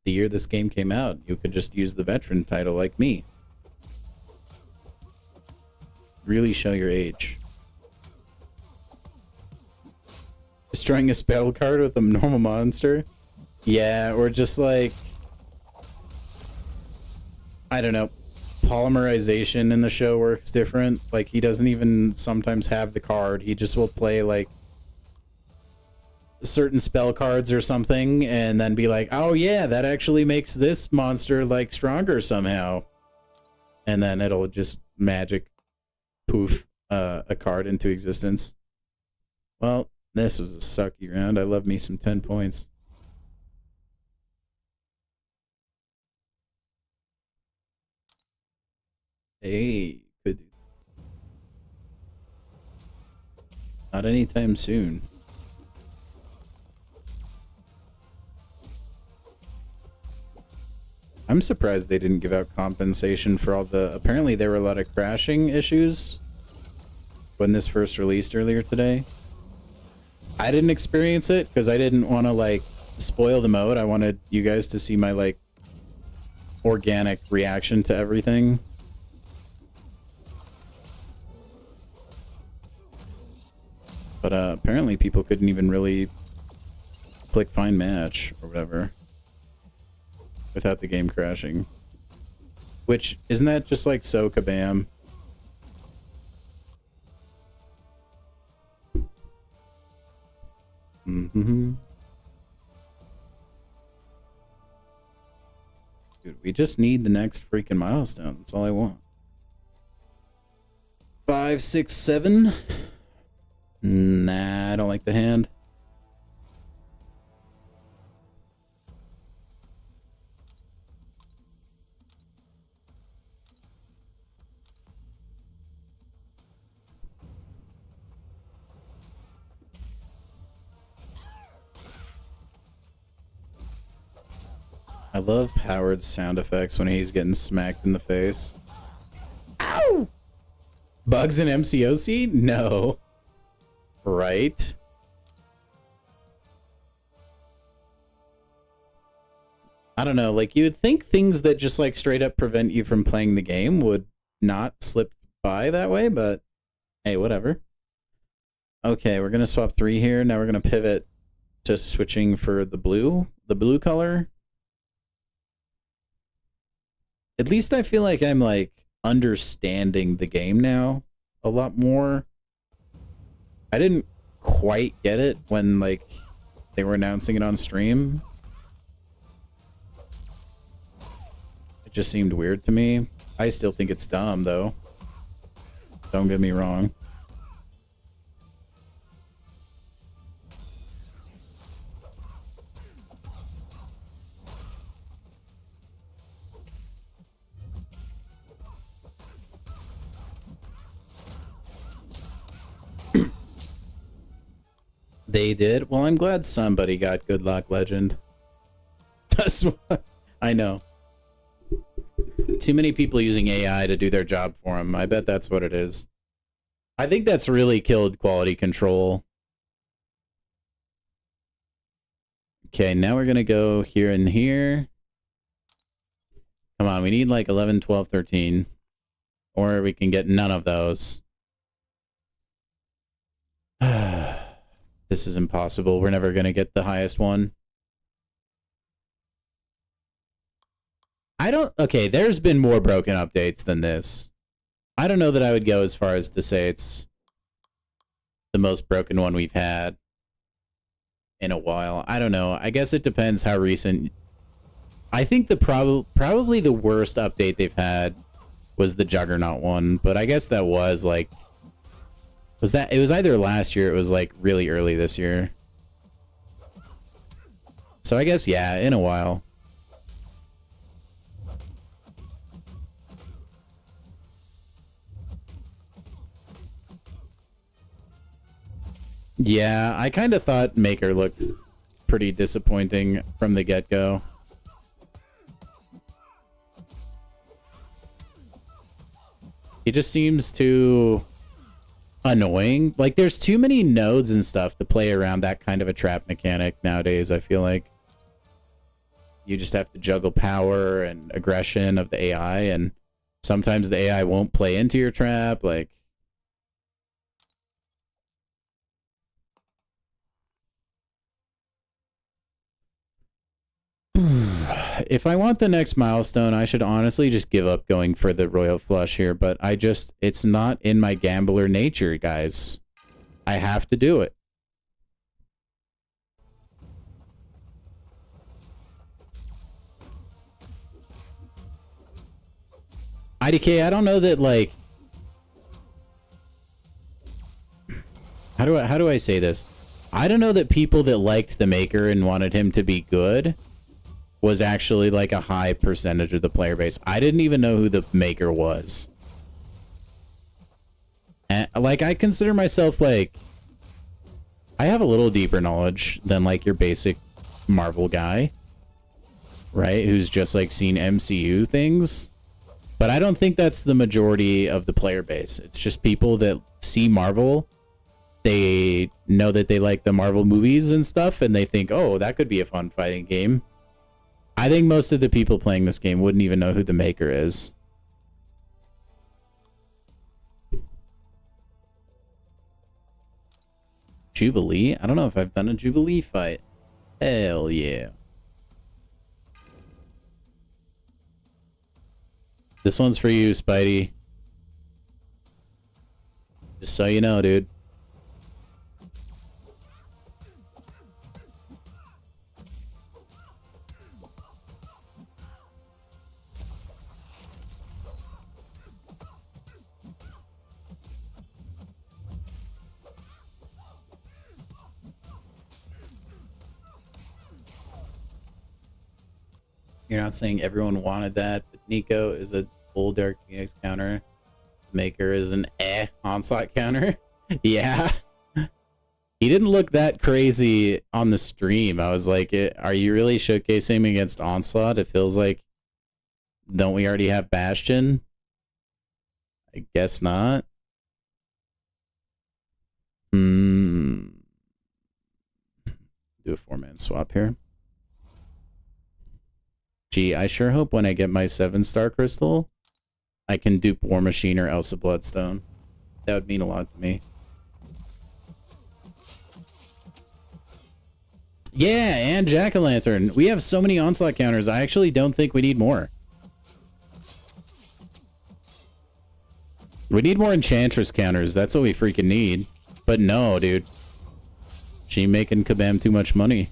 the year this game came out. You could just use the veteran title like me. Really show your age. Destroying a spell card with a normal monster? Yeah, or just like... I don't know. Polymerization in the show works different. Like, he doesn't even sometimes have the card. He just will play, like, certain spell cards or something, and then be like, oh yeah, that actually makes this monster, like, stronger somehow. And then it'll just magic poof a card into existence. Well, this was a sucky round. I love me some 10 points. Hey, could do. Not anytime soon. I'm surprised they didn't give out compensation for all the... Apparently there were a lot of crashing issues when this first released earlier today. I didn't experience it because I didn't want to, like, spoil the mode. I wanted you guys to see my, like, organic reaction to everything. But apparently people couldn't even really click find match or whatever without the game crashing. Which, isn't that just like so kabam? Mm-hmm. Dude, we just need the next freaking milestone. That's all I want. 5, 6, 7. Nah, I don't like the hand. I love Howard's sound effects when he's getting smacked in the face. Ow! Bugs in MCOC? No. Right? I don't know, like, you would think things that just, like, straight up prevent you from playing the game would not slip by that way, but hey, whatever. Okay, we're gonna swap 3 here. Now we're gonna pivot to switching for the blue color. At least I feel like I'm, like, understanding the game now a lot more. I didn't quite get it when, like, they were announcing it on stream. It just seemed weird to me. I still think it's dumb, though. Don't get me wrong. They did? Well, I'm glad somebody got Good Luck Legend. That's what I know. Too many people using AI to do their job for them. I bet that's what it is. I think that's really killed quality control. Okay, now we're going to go here and here. Come on, we need like 11, 12, 13. Or we can get none of those. This is impossible. We're never going to get the highest one. Okay, there's been more broken updates than this. I don't know that I would go as far as to say it's the most broken one we've had in a while. I don't know. I guess it depends how recent. I think the probably the worst update they've had was the Juggernaut one, but I guess that was like it was either last year or it was like really early this year. So I guess yeah, in a while. Yeah, I kind of thought Maker looked pretty disappointing from the get-go. He just seems too annoying. Like, there's too many nodes and stuff to play around that kind of a trap mechanic nowadays, I feel like. You just have to juggle power and aggression of the AI, and sometimes the AI won't play into your trap, like... If I want the next milestone, I should honestly just give up going for the Royal Flush here, but it's not in my gambler nature, guys. I have to do it. IDK, I don't know that, like... How do I say this? I don't know that people that liked the Maker and wanted him to be good was actually like a high percentage of the player base. I didn't even know who the Maker was. And like, I consider myself like, I have a little deeper knowledge than like your basic Marvel guy. right? Who's just like seen MCU things. But I don't think that's the majority of the player base. It's just people that see Marvel. They know that they like the Marvel movies and stuff, and they think, oh, that could be a fun fighting game. I think most of the people playing this game wouldn't even know who the maker is. Jubilee? I don't know if I've done a Jubilee fight. Hell yeah. This one's for you, Spidey. Just so you know, dude. You're not saying everyone wanted that, but Nico is a full Dark Phoenix counter. Maker is an onslaught counter. Yeah. He didn't look that crazy on the stream. I was like, are you really showcasing him against onslaught? It feels like, don't we already have Bastion? I guess not. Do a 4-man swap here. Gee, I sure hope when I get my 7-star crystal, I can dupe War Machine or Elsa Bloodstone. That would mean a lot to me. Yeah, and Jack-o'-lantern. We have so many onslaught counters. I actually don't think we need more. We need more enchantress counters. That's what we freaking need. But no, dude. She making Kabam too much money.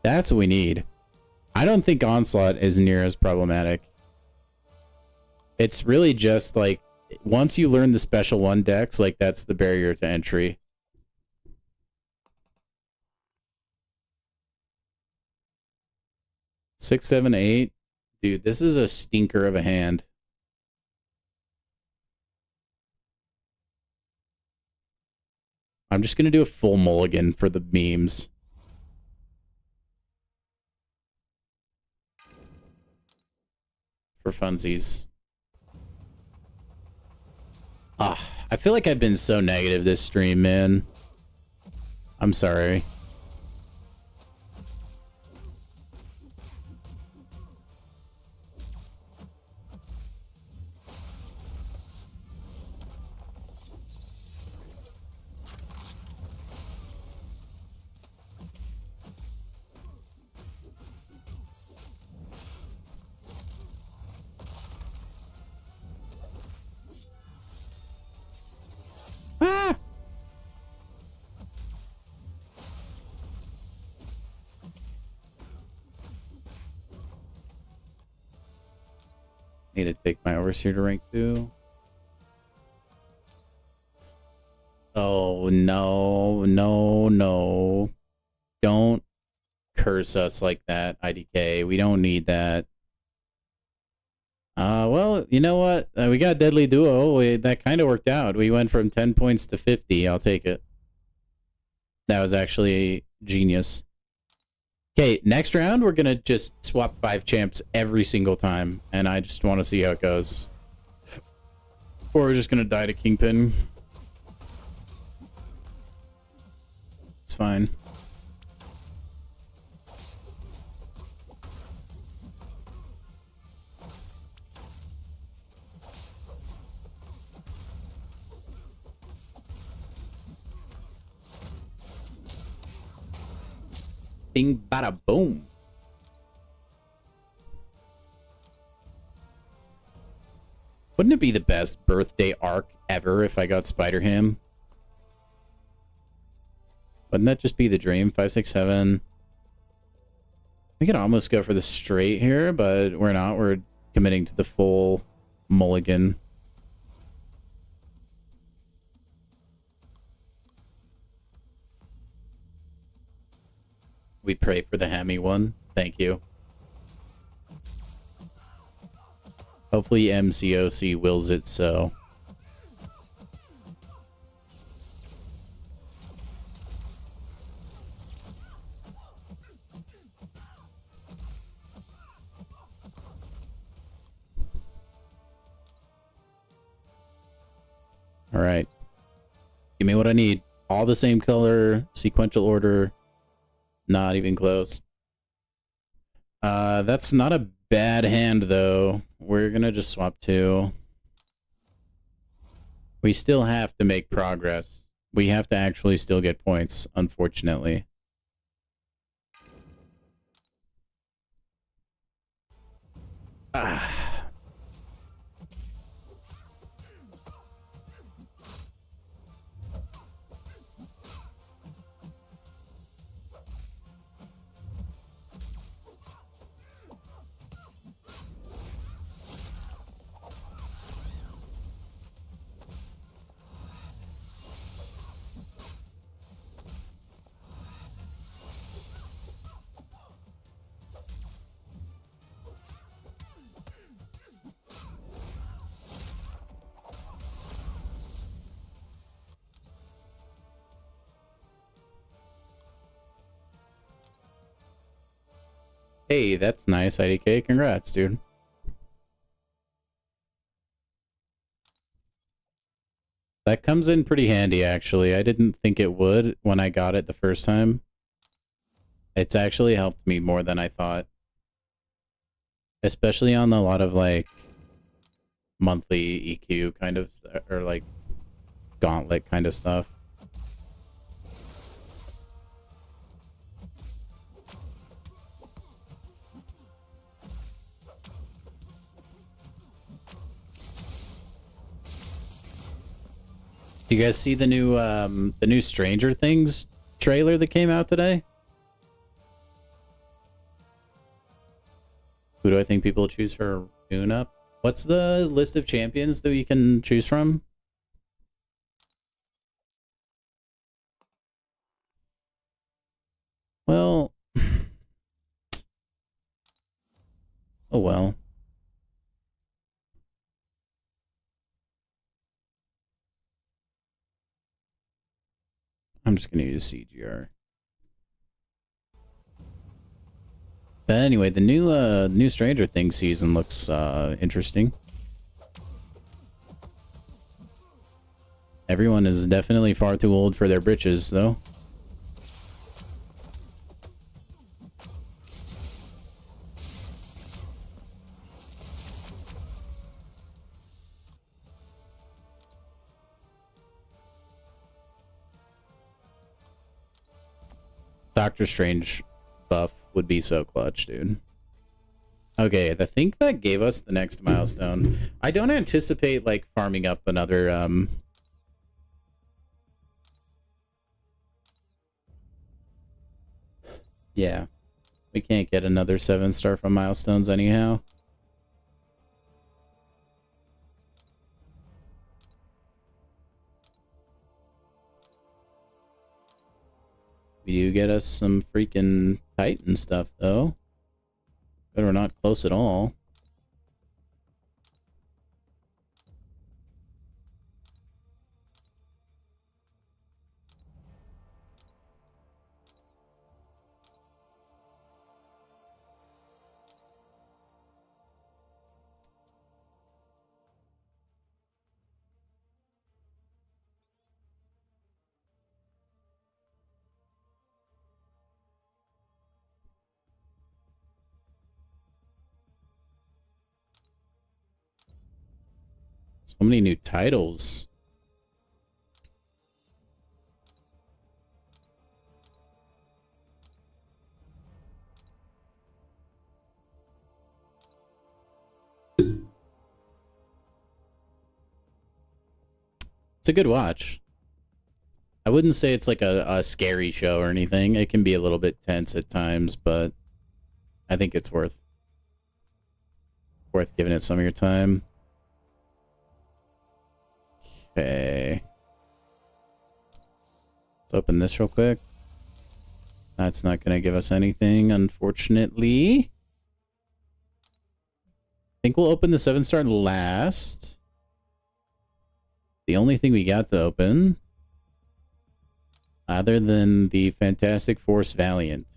That's what we need. I don't think onslaught is near as problematic. It's really just like, once you learn the special 1 decks, like that's the barrier to entry. Six, seven, eight. Dude, this is a stinker of a hand. I'm just going to do a full mulligan for the memes. For funsies. I feel like I've been so negative this stream, man. I'm sorry. Ah! Need to take my overseer to rank 2. Oh, no, no, no. Don't curse us like that, IDK. We don't need that. Well, you know what? We got Deadly Duo. That kind of worked out. We went from 10 points to 50. I'll take it. That was actually genius. Okay, next round, we're going to just swap 5 champs every single time. And I just want to see how it goes. Or we're just going to die to Kingpin. It's fine. Bing, bada, boom. Wouldn't it be the best birthday arc ever if I got Spider-Ham? Wouldn't that just be the dream? 5, 6, 7. We could almost go for the straight here, but we're not. We're committing to the full mulligan. We pray for the hammy one. Thank you. Hopefully MCOC wills it so. All right. Give me what I need. All the same color, sequential order. Not even close. That's not a bad hand, though. We're gonna just swap 2. We still have to make progress. We have to actually still get points, unfortunately. Ah. Hey, that's nice, IDK. Congrats, dude. That comes in pretty handy, actually. I didn't think it would when I got it the first time. It's actually helped me more than I thought. Especially on a lot of, like, monthly EQ kind of, or, like, gauntlet kind of stuff. Do you guys see the new Stranger Things trailer that came out today? Who do I think people choose for tune-up? What's the list of champions that you can choose from? Well... oh well. I'm just gonna use CGR. But anyway, the new Stranger Things season looks interesting. Everyone is definitely far too old for their britches, though. Doctor Strange buff would be so clutch, dude. Okay, I think that gave us the next milestone. I don't anticipate, like, farming up another, yeah. We can't get another 7-star from milestones anyhow. We do get us some freaking Titan stuff, though. But we're not close at all. So many new titles. It's a good watch. I wouldn't say it's like a scary show or anything. It can be a little bit tense at times, but I think it's worth giving it some of your time. Okay. Let's open this real quick. That's not going to give us anything, unfortunately. I think we'll open the 7-star last. The only thing we got to open, other than the Fantastic Force Valiant.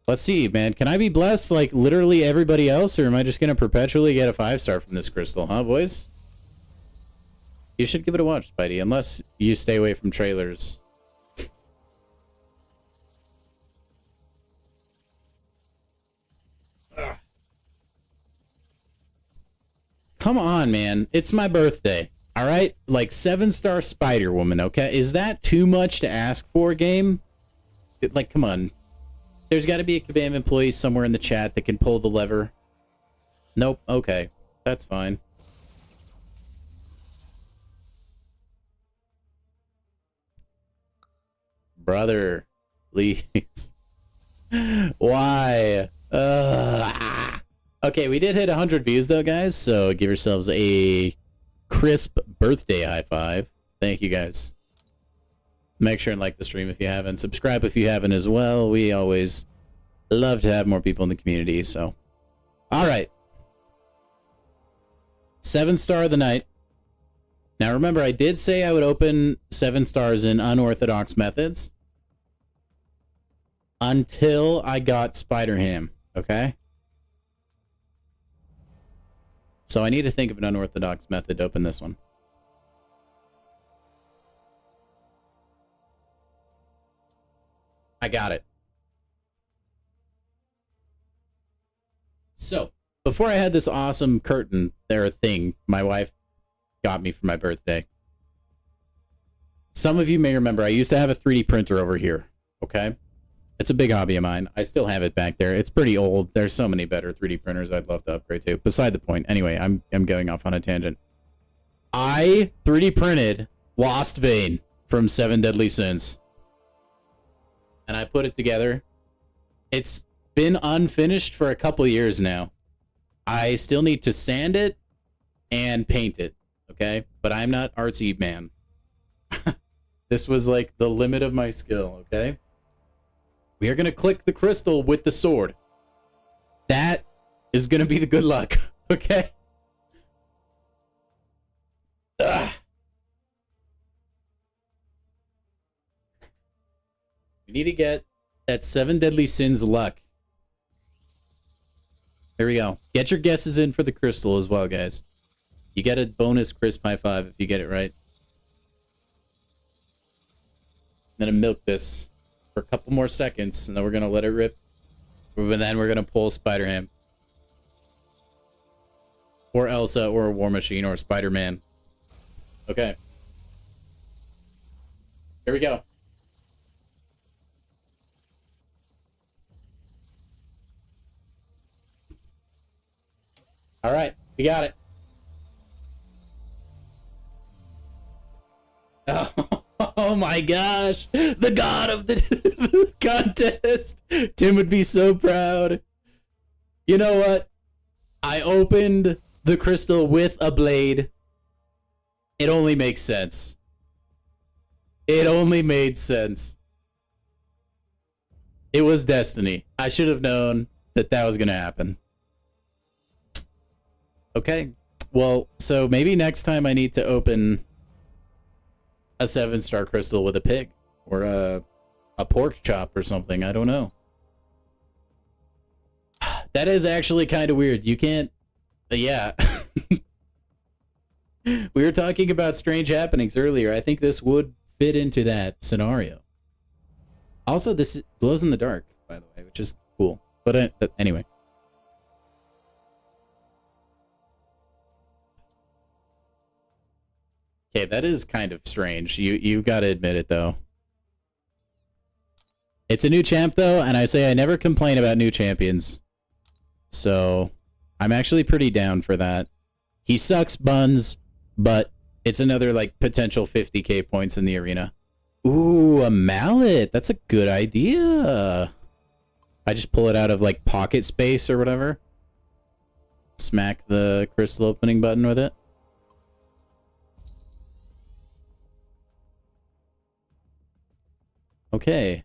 Let's see, man. Can I be blessed like literally everybody else, or am I just going to perpetually get a 5-star from this crystal, huh, boys? You should give it a watch, Spidey, unless you stay away from trailers. Come on, man. It's my birthday. All right? Like 7-star Spider-Woman, okay? Is that too much to ask for, game? Like, come on. There's got to be a Kabam employee somewhere in the chat that can pull the lever. Nope. Okay. That's fine. Brother, please. Why? Okay, we did hit 100 views, though, guys. So give yourselves a crisp birthday high five. Thank you, guys. Make sure and like the stream if you haven't. Subscribe if you haven't as well. We always love to have more people in the community, so. All right. 7-star of the night. Now, remember, I did say I would open 7 stars in unorthodox methods until I got Spider-Ham, okay? So I need to think of an unorthodox method to open this one. I got it. So, before I had this awesome curtain there thing my wife got me for my birthday. Some of you may remember I used to have a 3D printer over here, okay? It's a big hobby of mine. I still have it back there. It's pretty old. There's so many better 3D printers I'd love to upgrade to. Beside the point. Anyway, I'm going off on a tangent. I 3D printed Lost Vein from 7 Deadly Sins. And I put it together. It's been unfinished for a couple years now. I still need to sand it and paint it, okay? But I'm not artsy, man. This was like the limit of my skill, okay? We are going to click the crystal with the sword. That is going to be the good luck, okay? Ugh. We need to get that 7 Deadly Sins luck. There we go. Get your guesses in for the crystal as well, guys. You get a bonus crisp high five if you get it right. I'm going to milk this for a couple more seconds, and then we're going to let it rip. And then we're going to pull Spider-Ham. Or Elsa, or War Machine, or Spider-Man. Okay. Here we go. All right, we got it. Oh my gosh, the god of the contest. Tim would be so proud. You know what? I opened the crystal with a blade. It only makes sense. It only made sense. It was destiny. I should have known that that was going to happen. Okay. Well, so maybe next time I need to open a 7-star crystal with a pig or a pork chop or something. I don't know. That is actually kind of weird. You can't... yeah. We were talking about strange happenings earlier. I think this would fit into that scenario. Also, this glows in the dark, by the way, which is cool. But anyway. Okay, that is kind of strange. You've got to admit it, though. It's a new champ, though, and I say I never complain about new champions. So, I'm actually pretty down for that. He sucks buns, but it's another, like, potential 50k points in the arena. Ooh, a mallet. That's a good idea. I just pull it out of, like, pocket space or whatever. Smack the crystal opening button with it. Okay.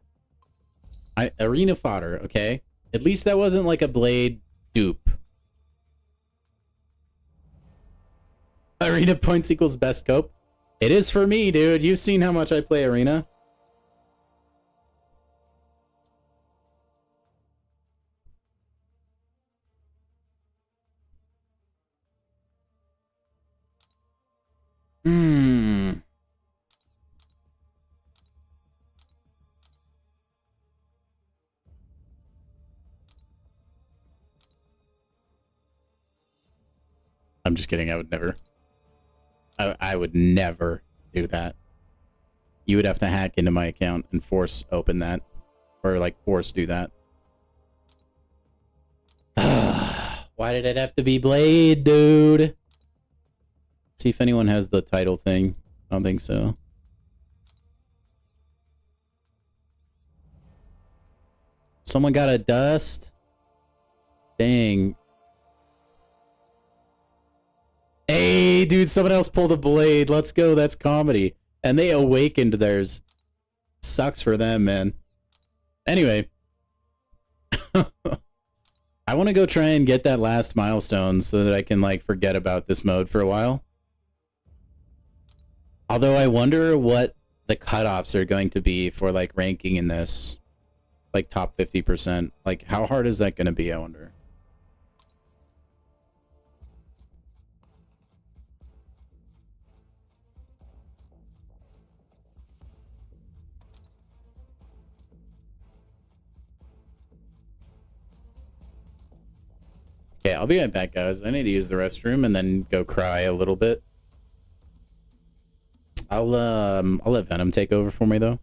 Arena fodder, okay. At least that wasn't like a blade dupe. Arena points equals best cope. It is for me, dude. You've seen how much I play Arena. I'm just kidding. I would never. I would never do that. You would have to hack into my account and force open that. Or, like, force do that. Why did it have to be Blade, dude? See if anyone has the title thing. I don't think so. Someone got a dust? Dang. Hey, dude, someone else pulled a Blade. Let's go. That's comedy. And they awakened theirs. Sucks for them, man. Anyway. I want to go try and get that last milestone so that I can, like, forget about this mode for a while. Although I wonder what the cutoffs are going to be for, like, ranking in this. Like, top 50%. Like, how hard is that going to be, I wonder? Okay, I'll be right back, guys. I need to use the restroom and then go cry a little bit. I'll let Venom take over for me, though.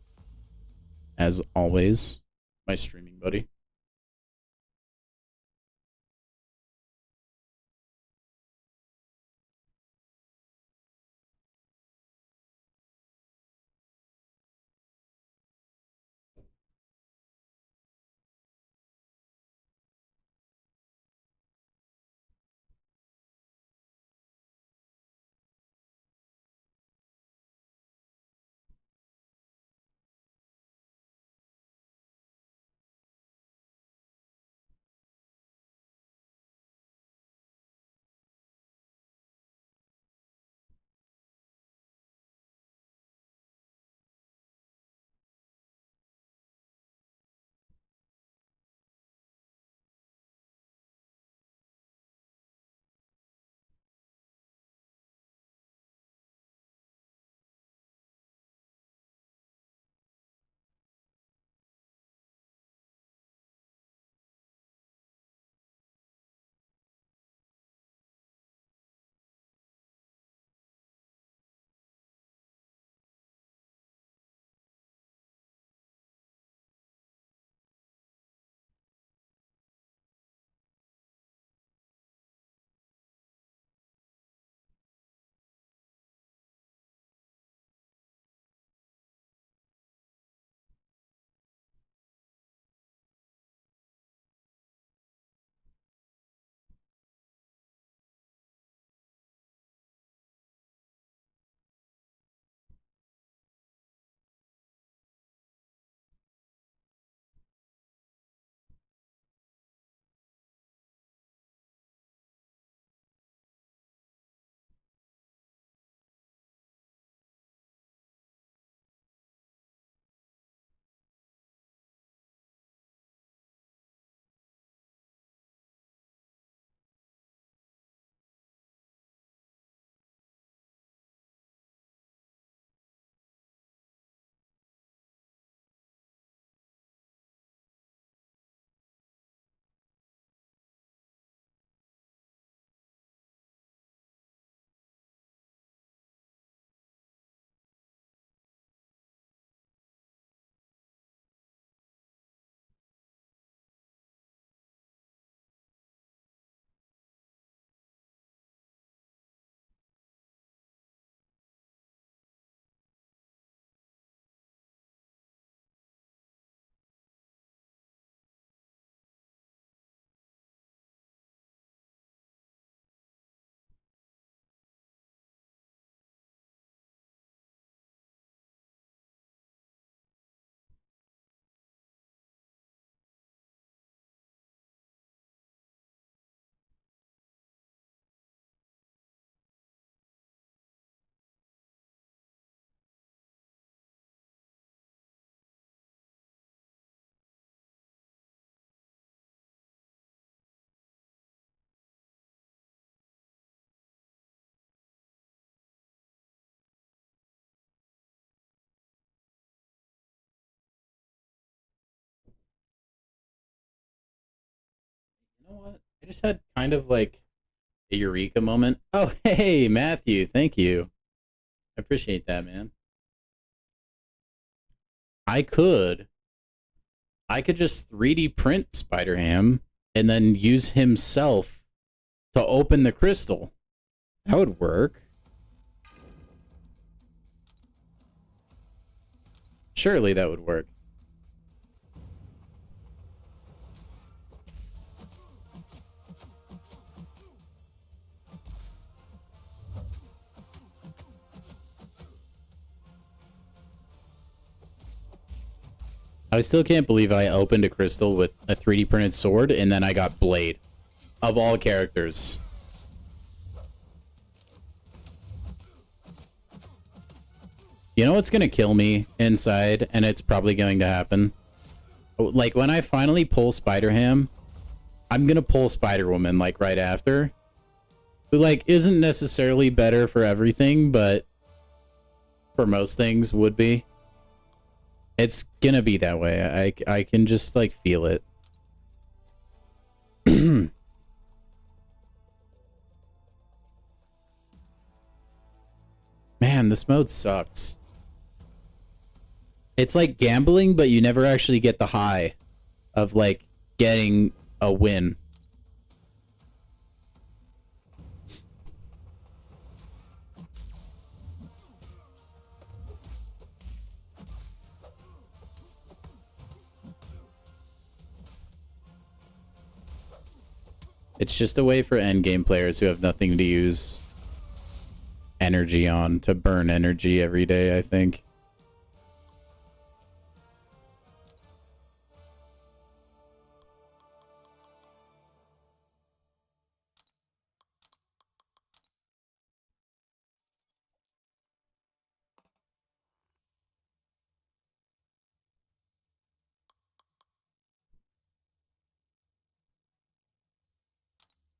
As always. My streaming buddy. You know what? I just had kind of, like, A eureka moment. Oh, hey, Matthew. Thank you. I appreciate that, man. I could just 3D print Spider-Ham and then use himself to open the crystal. That would work. Surely that would work. I still can't believe I opened a crystal with a 3D printed sword and then I got Blade. Of all characters. You know what's gonna kill me inside, and it's probably going to happen? Like, when I finally pull Spider-Ham, I'm gonna pull Spider-Woman, like, right after. Who, like, isn't necessarily better for everything, but for most things would be. It's gonna be that way. I can just, like, feel it. Man, this mode sucks. It's like gambling, but you never actually get the high of, like, getting a win. It's just a way for endgame players who have nothing to use energy on to burn energy every day, I think.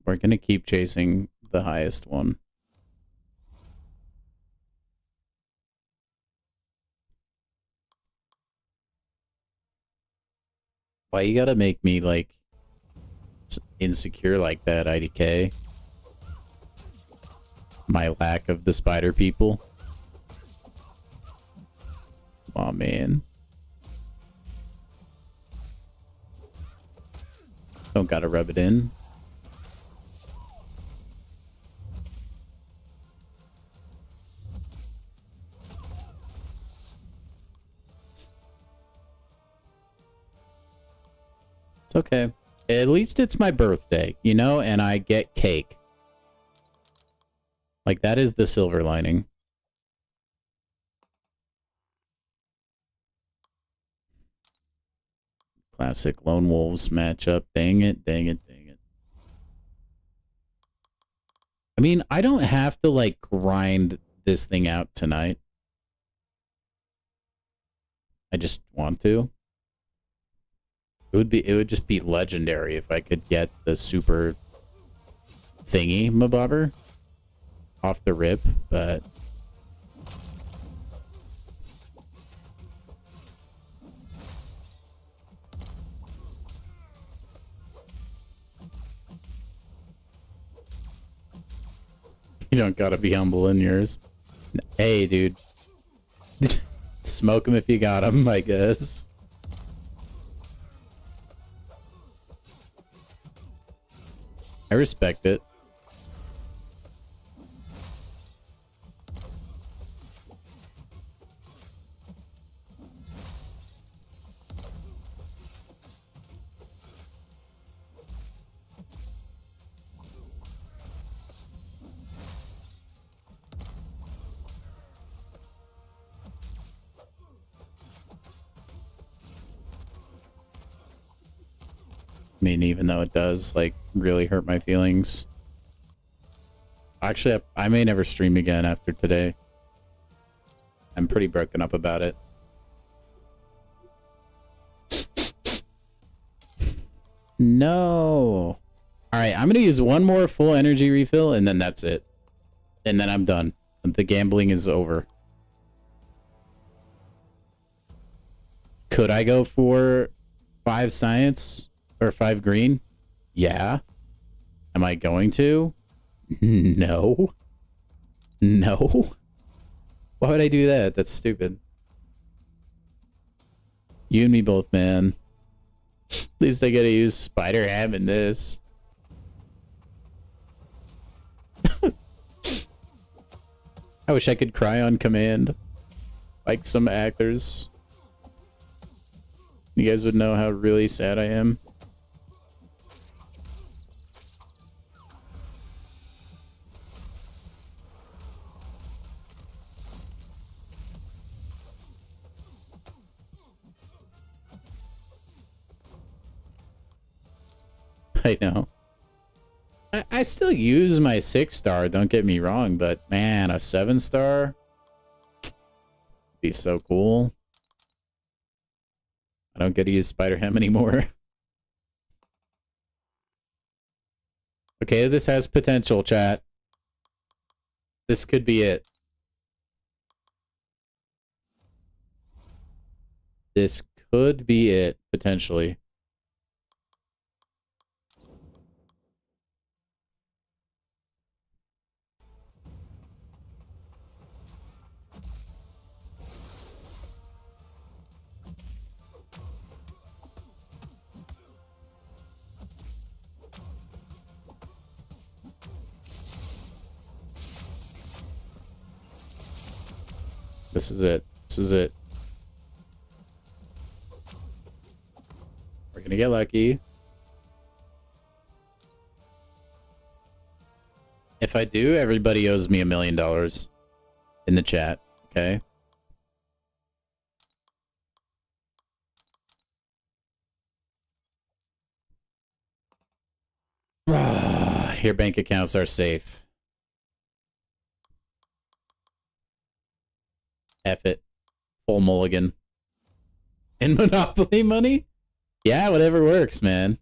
We're gonna keep chasing the highest one. Why you gotta make me, like, insecure like that, IDK? My lack of the spider people. Aw, man. Don't gotta rub it in. It's okay. At least it's my birthday, you know, and I get cake. Like, that is the silver lining. Classic Lone Wolves matchup. Dang it, dang it, dang it. I mean, I don't have to, like, grind this thing out tonight. I just want to. It would just be legendary if I could get the super thingy mabobber off the rip, but you don't gotta be humble in yours. Hey, dude. Smoke him if you got him, I guess. I respect it. I mean, even though it does, like, really hurt my feelings. Actually, I may never stream again after today. I'm pretty broken up about it. No. Alright, I'm gonna use one more full energy refill, and then that's it. And then I'm done. The gambling is over. Could I go for 5 science? Or 5 green? Yeah. Am I going to? No. No. Why would I do that? That's stupid. You and me both, man. At least I gotta use Spider-Ham in this. I wish I could cry on command. Like some actors. You guys would know how really sad I am. I know. I still use my 6-star, don't get me wrong, but man, a 7-star? Be so cool. I don't get to use Spider-Ham anymore. Okay, this has potential, chat. This could be it. This could be it, potentially. This is it. This is it. We're gonna get lucky. If I do, everybody owes me $1 million in the chat, okay? Your bank accounts are safe. F it. Full mulligan. And Monopoly money? Yeah, whatever works, man.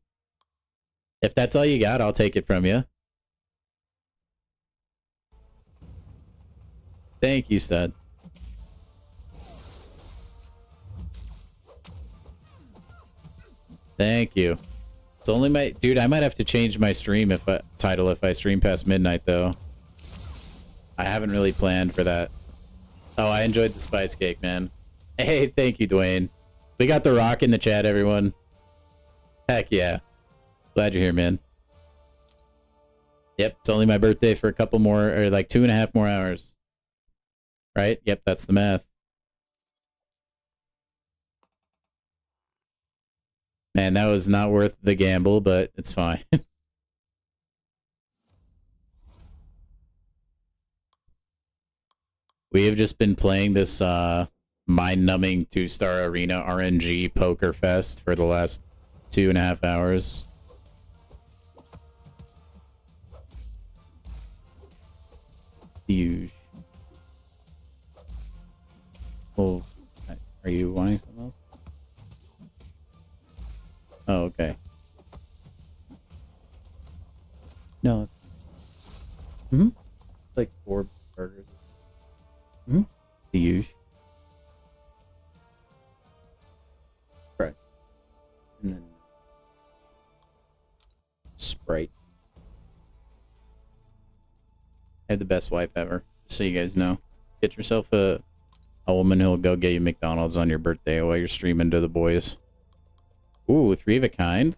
If that's all you got, I'll take it from you. Thank you, stud. Thank you. It's only my... Dude, I might have to change my stream title if I stream past midnight, though. I haven't really planned for that. Oh, I enjoyed the spice cake, man. Hey, thank you, Dwayne. We got The Rock in the chat, everyone. Heck yeah. Glad you're here, man. Yep, it's only my birthday for a couple more, or like 2.5 more hours. Right? Yep, that's the math. Man, that was not worth the gamble, but it's fine. We have just been playing this mind-numbing 2-star arena RNG poker fest for the last 2.5 hours. Huge. Oh, are you wanting something else? Oh, okay. No. Mm-hmm. Like 4 burgers. Mm-hmm. The usual. Right. And then Sprite. I had the best wife ever, just so you guys know. Get yourself a woman who'll go get you McDonald's on your birthday while you're streaming to the boys. Ooh, 3 of a kind.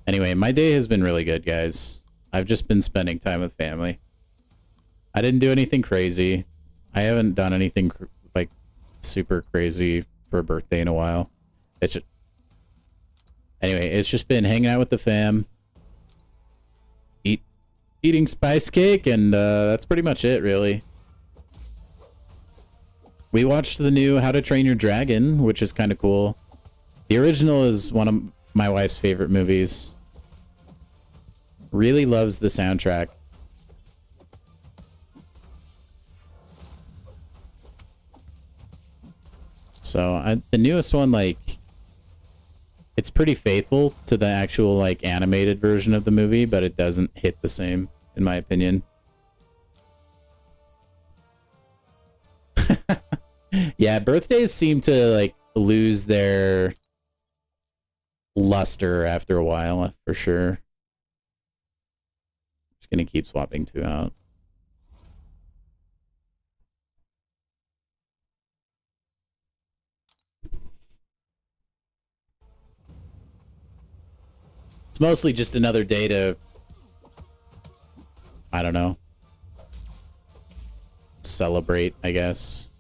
Anyway, my day has been really good, guys. I've just been spending time with family. I didn't do anything crazy. I haven't done anything like super crazy for a birthday in a while. It's just... Anyway, it's just been hanging out with the fam. Eating spice cake, and that's pretty much it, really. We watched the new How to Train Your Dragon, which is kind of cool. The original is one of my wife's favorite movies. Really loves the soundtrack. So the newest one, like, it's pretty faithful to the actual like animated version of the movie, but it doesn't hit the same, in my opinion. Yeah, birthdays seem to like lose their luster after a while, for sure. Gonna keep swapping 2 out. It's mostly just another day to, I don't know, celebrate, I guess.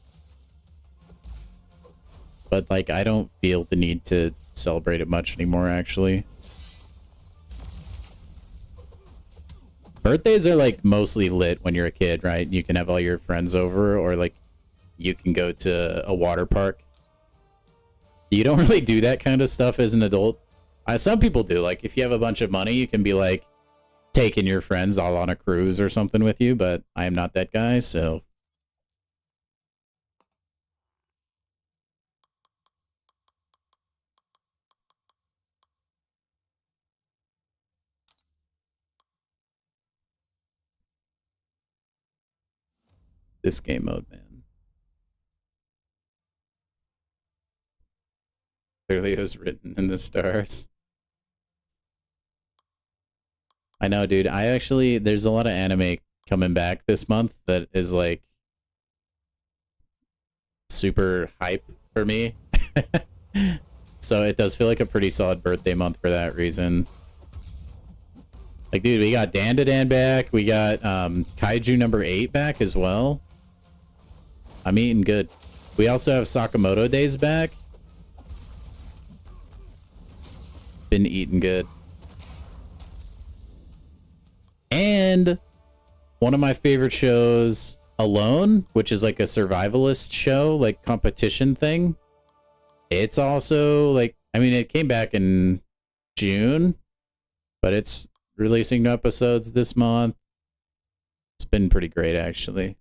But, like, I don't feel the need to celebrate it much anymore, actually. Birthdays are, like, mostly lit when you're a kid, right? You can have all your friends over, or, like, you can go to a water park. You don't really do that kind of stuff as an adult. Some people do. Like, if you have a bunch of money, you can be, like, taking your friends all on a cruise or something with you, but I am not that guy, so... This game mode, man. Clearly it was written in the stars. I know, dude. There's a lot of anime coming back this month that is, like, super hype for me. So it does feel like a pretty solid birthday month for that reason. Like, dude, we got Dandadan back. We got Kaiju number 8 back as well. I'm eating good. We also have Sakamoto Days back. Been eating good. And one of my favorite shows, Alone, which is like a survivalist show, like competition thing. It's also like, I mean, it came back in June, but it's releasing new episodes this month. It's been pretty great, actually.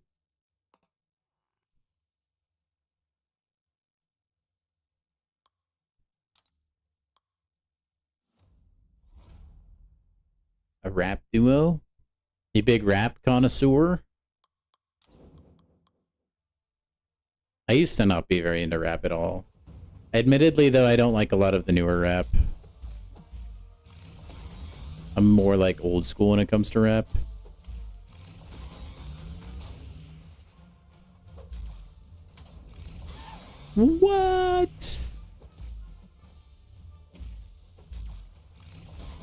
A rap duo? You big rap connoisseur? I used to not be very into rap at all. Admittedly, though, I don't like a lot of the newer rap. I'm more like old school when it comes to rap. What?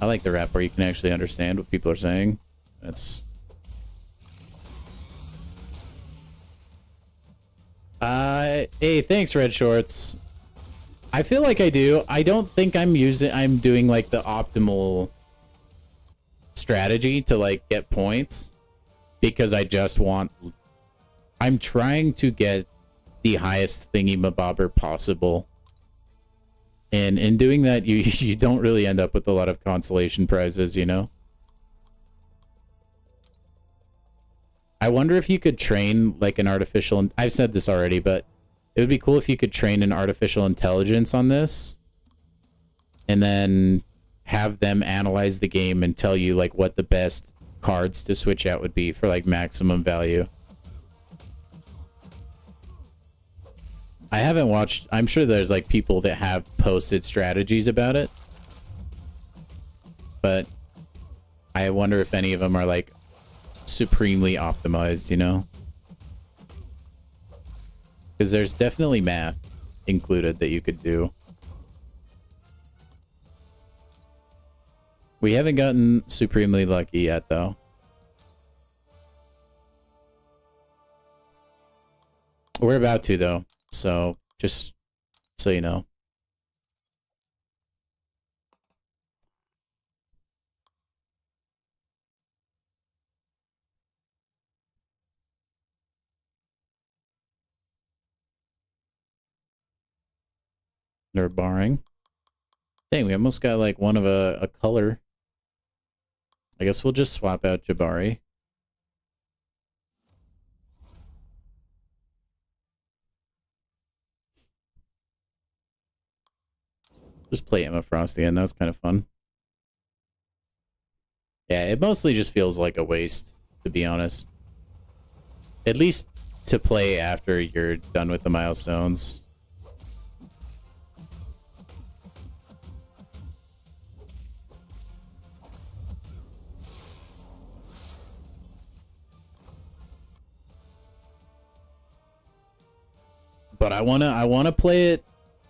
I like the rap where you can actually understand what people are saying. That's... Hey, thanks, Red Shorts. I feel like I do. I don't think I'm doing, like, the optimal strategy to, like, get points. Because I just want... I'm trying to get the highest thingy-mabobber possible. And in doing that, you don't really end up with a lot of consolation prizes, you know? I wonder if you could train, like, an artificial... I've said this already, but it would be cool if you could train an artificial intelligence on this. And then have them analyze the game and tell you, like, what the best cards to switch out would be for, like, maximum value. I haven't watched... I'm sure there's, like, people that have posted strategies about it. But I wonder if any of them are, like, supremely optimized, you know? Because there's definitely math included that you could do. We haven't gotten supremely lucky yet, though. We're about to, though. So, just so you know. They're barring. Dang, we almost got, like, one of a color. I guess we'll just swap out Jabari. Just play Emma Frost again. That was kind of fun. Yeah, it mostly just feels like a waste, to be honest. At least to play after you're done with the milestones. But I wanna play it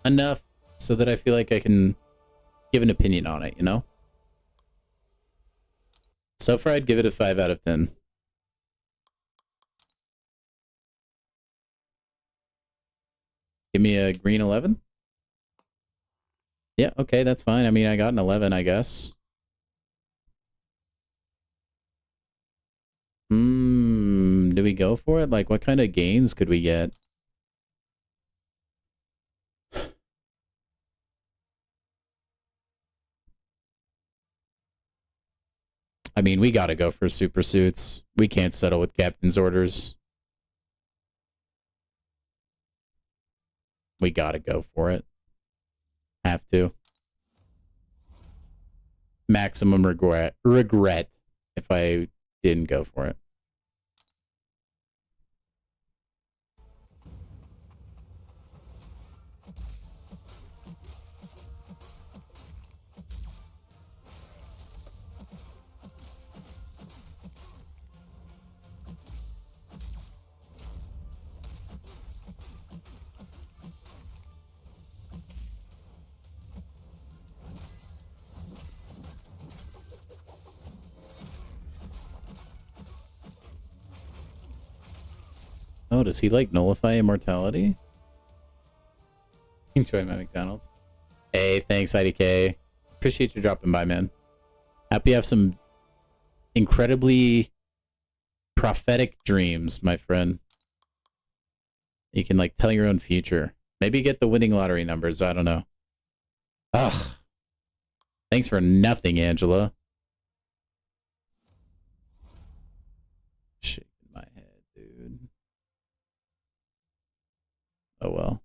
enough so that I feel like I can give an opinion on it, you know? So far, I'd give it a 5 out of 10. Give me a green 11. Yeah, okay, that's fine. I mean, I got an 11, I guess. Do we go for it? Like, what kind of gains could we get? I mean, we gotta go for super suits. We can't settle with captain's orders. We gotta go for it. Have to. Maximum regret if I didn't go for it. Oh, does he like nullify immortality? Enjoy my McDonald's. Hey, thanks, IDK. Appreciate you dropping by, man. Happy you have some incredibly prophetic dreams, my friend. You can like tell your own future. Maybe get the winning lottery numbers. I don't know. Ugh. Thanks for nothing, Angela. Shaking my head, dude. Oh well.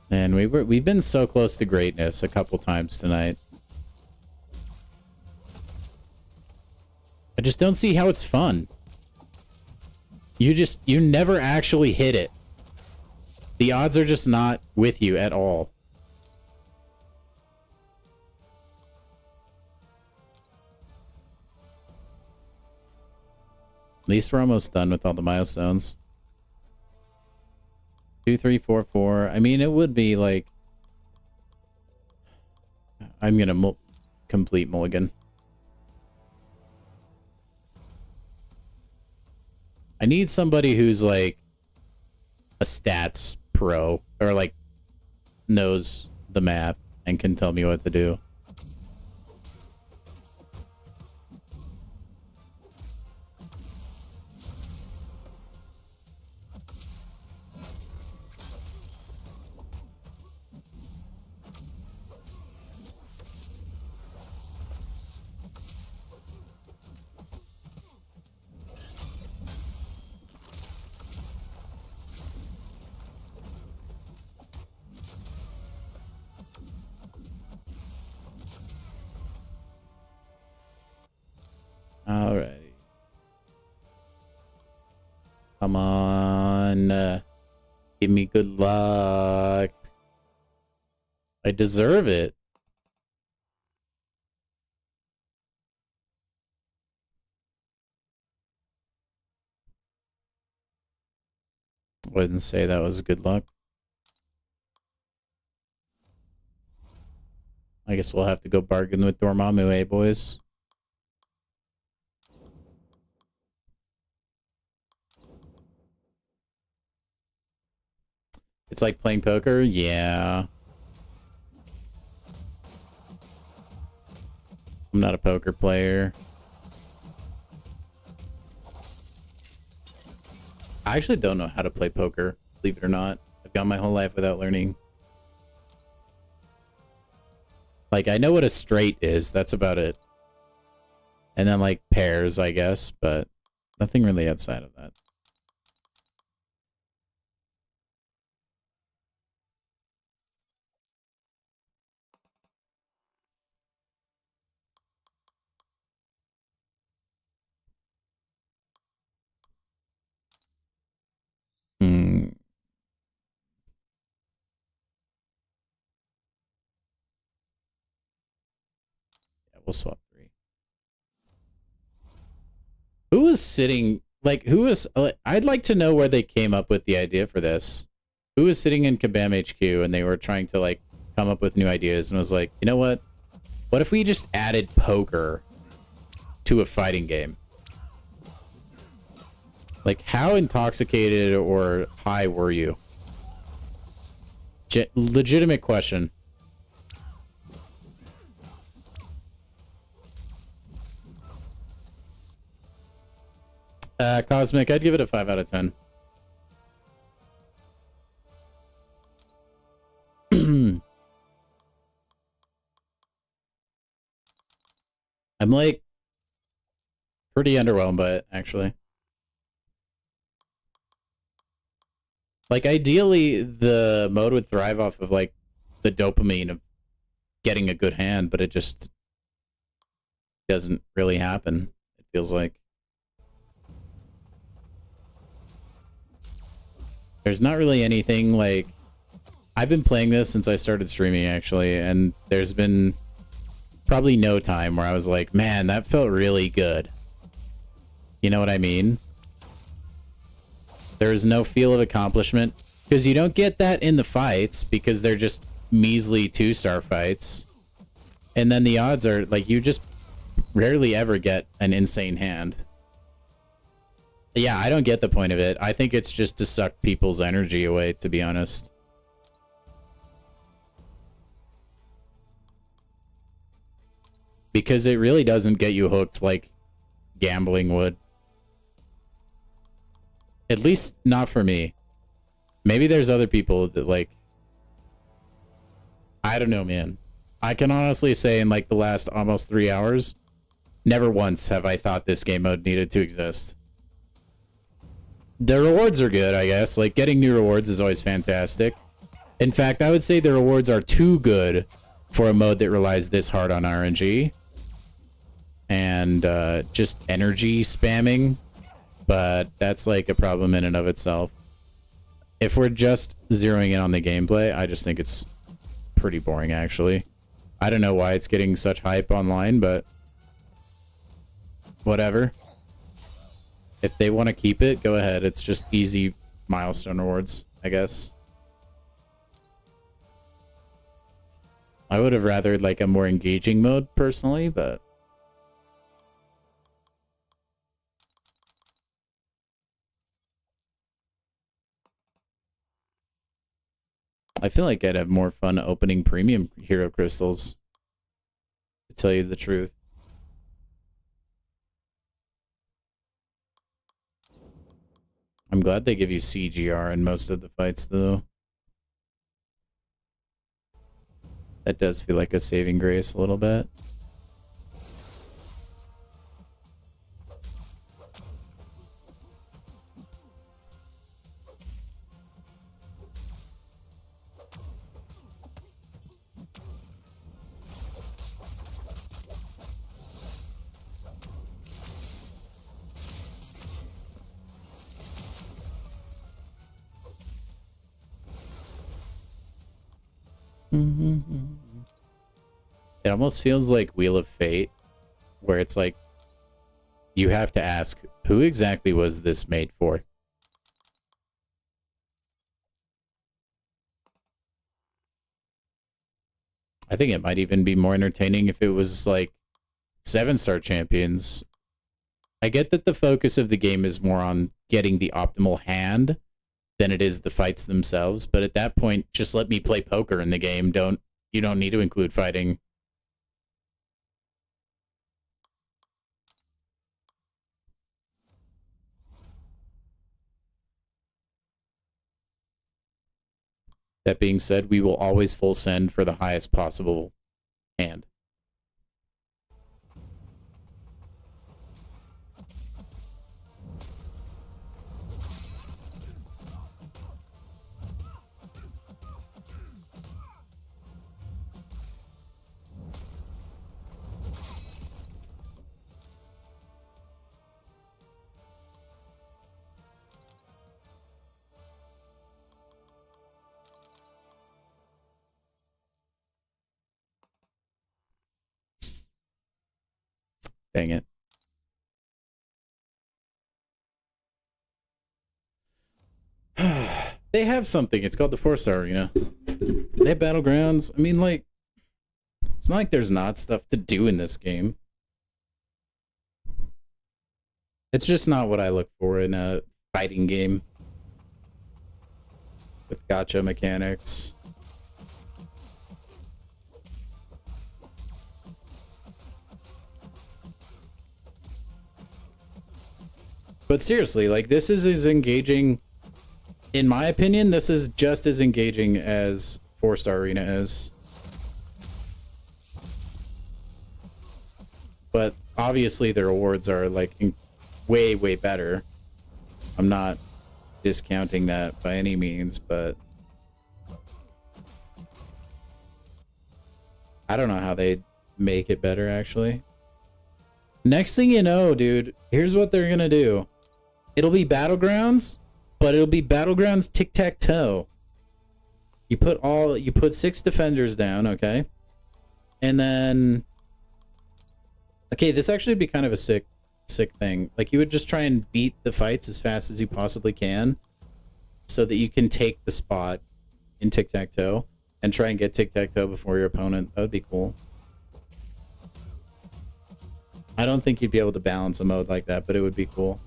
And we've been so close to greatness a couple times tonight. I just don't see how it's fun. You never actually hit it. The odds are just not with you at all. At least we're almost done with all the milestones. 2, 3, 4, 4. I mean, it would be like... I'm gonna complete mulligan. I need somebody who's like a stats pro or like knows the math and can tell me what to do. Alrighty. Come on. Give me good luck. I deserve it. Wouldn't say that was good luck. I guess we'll have to go bargain with Dormammu, eh, boys? It's like playing poker? Yeah. I'm not a poker player. I actually don't know how to play poker, believe it or not. I've gone my whole life without learning. Like, I know what a straight is. That's about it. And then, like, pairs, I guess, but nothing really outside of that. Hmm. Yeah, we'll swap 3. Who was sitting, like, who was, I'd like to know where they came up with the idea for this. Who was sitting in Kabam HQ and they were trying to, like, come up with new ideas and was like, you know what? What if we just added poker to a fighting game? Like, how intoxicated or high were you? Legitimate question. Cosmic, I'd give it a 5 out of 10. I'm like pretty underwhelmed by it, actually. Like, ideally, the mode would thrive off of, like, the dopamine of getting a good hand, but it just doesn't really happen, it feels like. There's not really anything, like... I've been playing this since I started streaming, actually, and there's been probably no time where I was like, man, that felt really good. You know what I mean? There's no feel of accomplishment. Because you don't get that in the fights, because they're just measly 2-star fights. And then the odds are, like, you just rarely ever get an insane hand. Yeah, I don't get the point of it. I think it's just to suck people's energy away, to be honest. Because it really doesn't get you hooked like gambling would. At least not for me. Maybe there's other people that, like... I don't know, man. I can honestly say in, like, the last almost 3 hours, never once have I thought this game mode needed to exist. The rewards are good, I guess. Like, getting new rewards is always fantastic. In fact, I would say the rewards are too good for a mode that relies this hard on RNG. And just energy spamming. But that's, like, a problem in and of itself. If we're just zeroing in on the gameplay, I just think it's pretty boring, actually. I don't know why it's getting such hype online, but whatever. If they want to keep it, go ahead. It's just easy milestone rewards, I guess. I would have rathered, like, a more engaging mode, personally, but... I feel like I'd have more fun opening premium hero crystals, to tell you the truth. I'm glad they give you CGR in most of the fights, though. That does feel like a saving grace a little bit. It almost feels like Wheel of Fate, where it's like, you have to ask, who exactly was this made for? I think it might even be more entertaining if it was like 7-star champions. I get that the focus of the game is more on getting the optimal hand than it is the fights themselves, but at that point, just let me play poker in the game. You don't need to include fighting. That being said, we will always full send for the highest possible hand. Dang it. They have something. It's called the 4-star arena. They have battlegrounds. I mean, like, it's not like there's not stuff to do in this game. It's just not what I look for in a fighting game with gacha mechanics. But seriously, like, this is as engaging, in my opinion, this is just as engaging as 4-star arena is. But obviously their awards are like way, way better. I'm not discounting that by any means, but I don't know how they make it better, actually. Next thing you know, dude, here's what they're gonna do. It'll be battlegrounds, but it'll be battlegrounds tic-tac-toe. You put 6 defenders down, okay? And then, okay, this actually would be kind of a sick thing. Like, you would just try and beat the fights as fast as you possibly can so that you can take the spot in tic-tac-toe and try and get tic-tac-toe before your opponent. That would be cool. I don't think you'd be able to balance a mode like that, but it would be cool.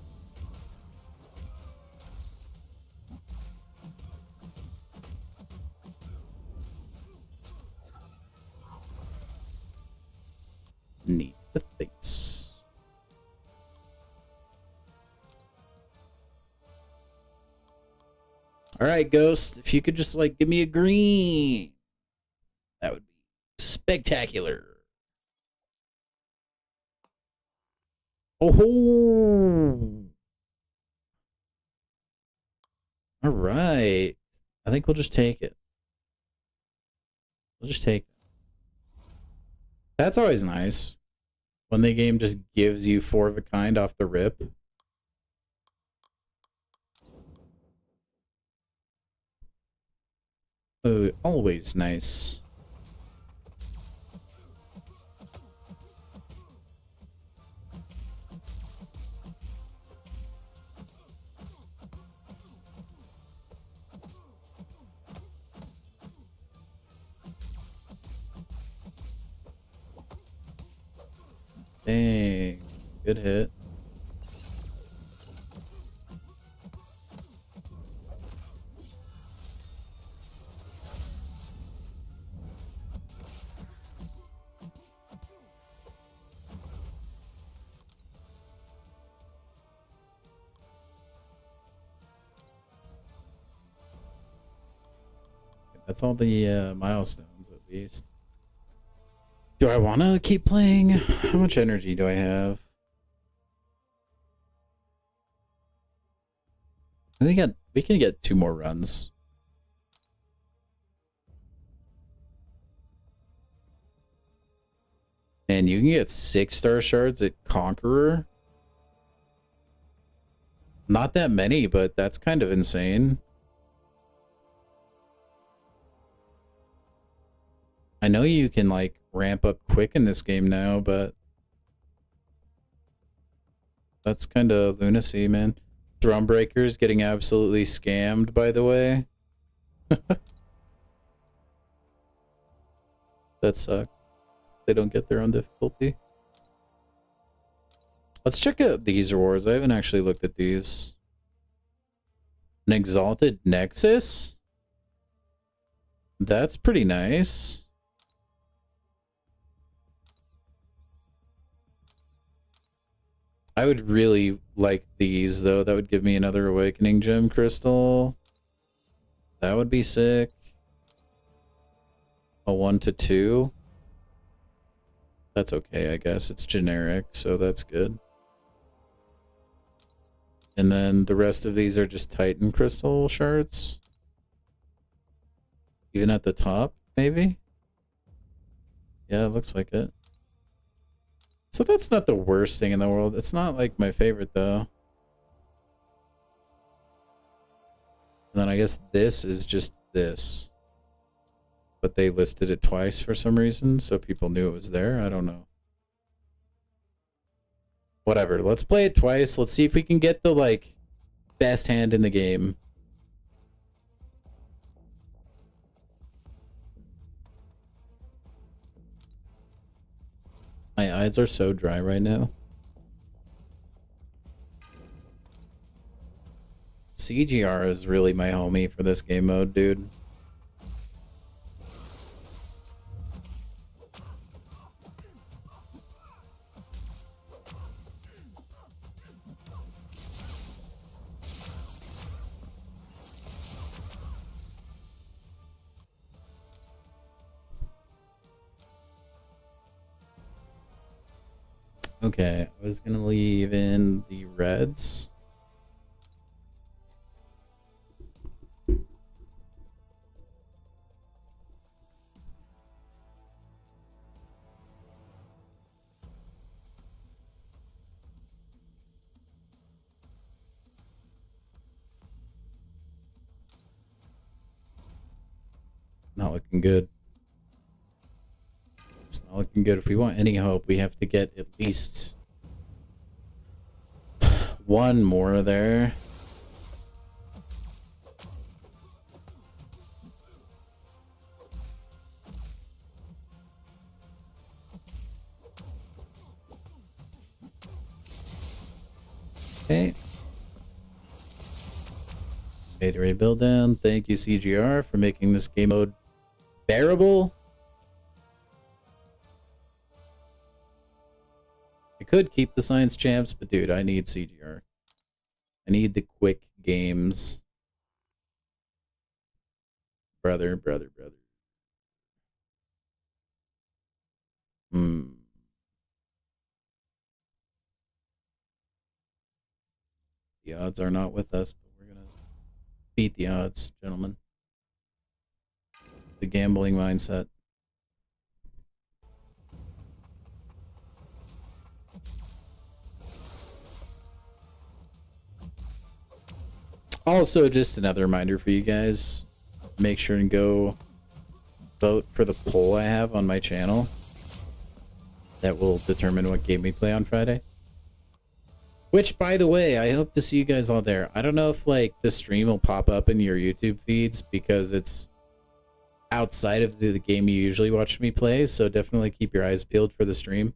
Neat the face. All right, Ghost, if you could just like give me a green, that would be spectacular. Oh, all right. I think we'll just take it. We'll just take it. That's always nice when the game just gives you 4 of a kind off the rip. Oh, always nice. Dang, good hit. That's all the milestones, at least. Do I want to keep playing? How much energy do I have? We can get 2 more runs. And you can get 6-star shards at Conqueror. Not that many, but that's kind of insane. I know you can like ramp up quick in this game now, but that's kind of lunacy, man. Thrumbreaker's getting absolutely scammed, by the way. That sucks. They don't get their own difficulty. Let's check out these rewards. I haven't actually looked at these. An Exalted Nexus? That's pretty nice. I would really like these, though. That would give me another Awakening Gem Crystal. That would be sick. A 1 to 2. That's okay, I guess. It's generic, so that's good. And then the rest of these are just Titan Crystal shards. Even at the top, maybe? Yeah, it looks like it. So that's not the worst thing in the world. It's not like my favorite though. And then I guess this is just this. But they listed it twice for some reason, so people knew it was there. I don't know. Whatever, let's play it twice. Let's see if we can get the like best hand in the game. My eyes are so dry right now. CGR is really my homie for this game mode, dude. Okay, I was gonna leave in the reds. Not looking good. It's not looking good. If we want any hope, we have to get at least one more there. Okay. Gatorade build down. Thank you, CGR, for making this game mode bearable. I could keep the science champs, but dude, I need CGR. I need the quick games. Brother. The odds are not with us, but we're gonna beat the odds, gentlemen. The gambling mindset. Also, just another reminder for you guys, make sure and go vote for the poll I have on my channel. That will determine what game we play on Friday. Which, by the way, I hope to see you guys all there. I don't know if, like, the stream will pop up in your YouTube feeds because it's outside of the game you usually watch me play, so definitely keep your eyes peeled for the stream.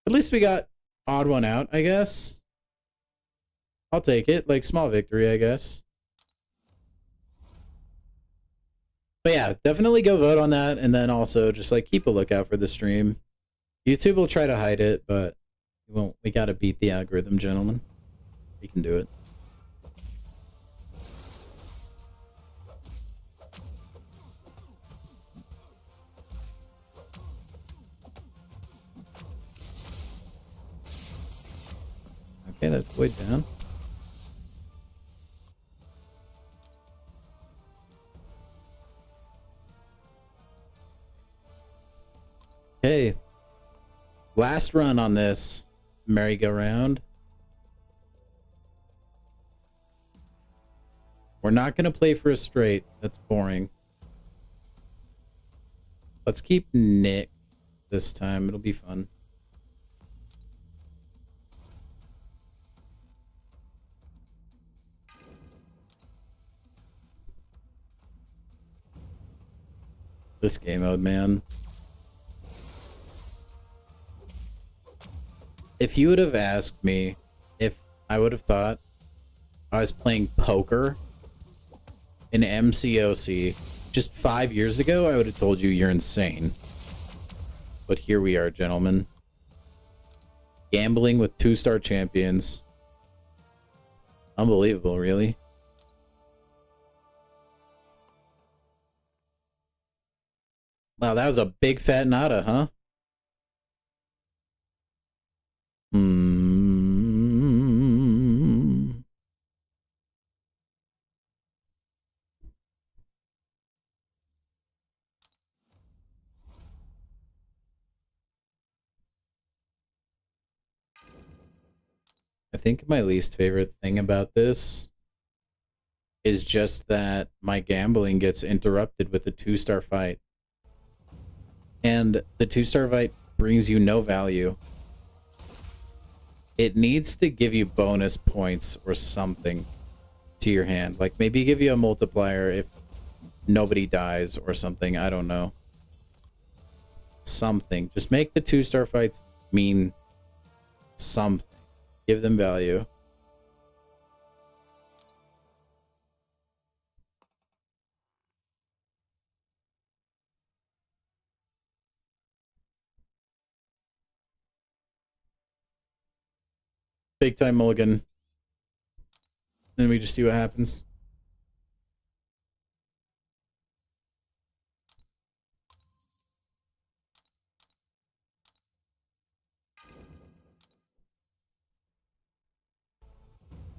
At least we got odd one out, I guess. I'll take it. Like, small victory, I guess. But yeah, definitely go vote on that, and then also just, like, keep a lookout for the stream. YouTube will try to hide it, but we gotta beat the algorithm, gentlemen. We can do it. Okay, that's Void down. Okay. Last run on this merry-go-round. We're not going to play for a straight. That's boring. Let's keep Nick this time. It'll be fun. This game mode, man. If you would have asked me if I would have thought I was playing poker in MCOC just 5 years ago, I would have told you you're insane. But here we are, gentlemen. Gambling with 2-star champions. Unbelievable, really. Wow, that was a big fat nada, huh? I think my least favorite thing about this is just that my gambling gets interrupted with a 2-star fight. And the 2-star fight brings you no value. It needs to give you bonus points or something to your hand. Like maybe give you a multiplier if nobody dies or something. I don't know. Something. Just make the 2-star fights mean something. Give them value. Big time mulligan. Then we just see what happens.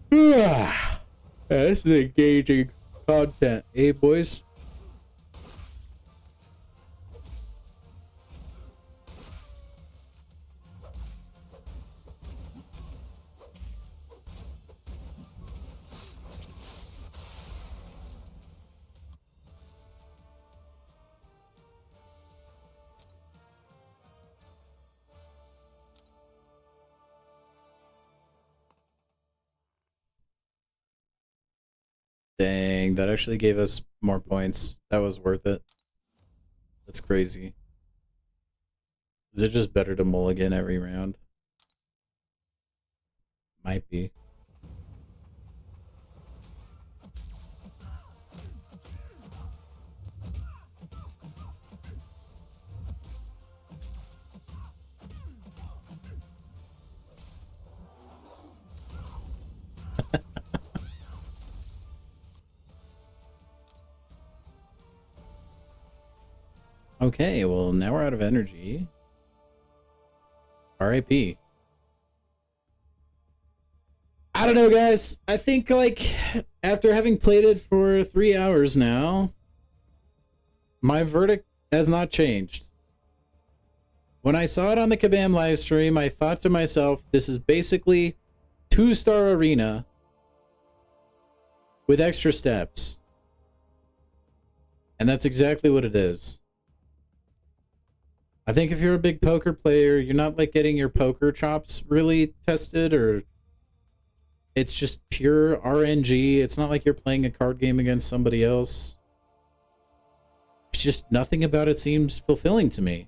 Yeah, this is engaging content, eh, boys? Dang, that actually gave us more points. That was worth it. That's crazy. Is it just better to mulligan every round? Might be. Okay, well, now we're out of energy. RIP. I don't know, guys. I think, like, after having played it for 3 hours now, my verdict has not changed. When I saw it on the Kabam livestream, I thought to myself, this is basically 2-star arena with extra steps. And that's exactly what it is. I think if you're a big poker player, you're not like getting your poker chops really tested, or it's just pure RNG. It's not like you're playing a card game against somebody else. It's just nothing about it seems fulfilling to me.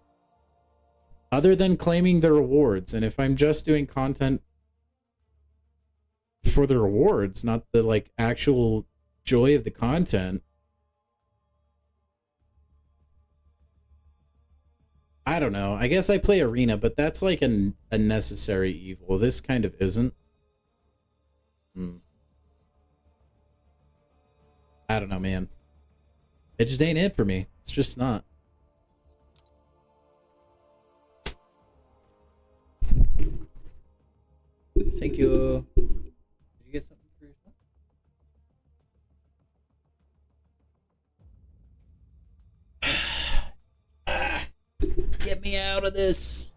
Other than claiming the rewards. And if I'm just doing content for the rewards, not the like actual joy of the content, I don't know. I guess I play Arena, but that's like a necessary evil. This kind of isn't. I don't know, man. It just ain't it for me. It's just not. Thank you. Did you get something for yourself? Get me out of this.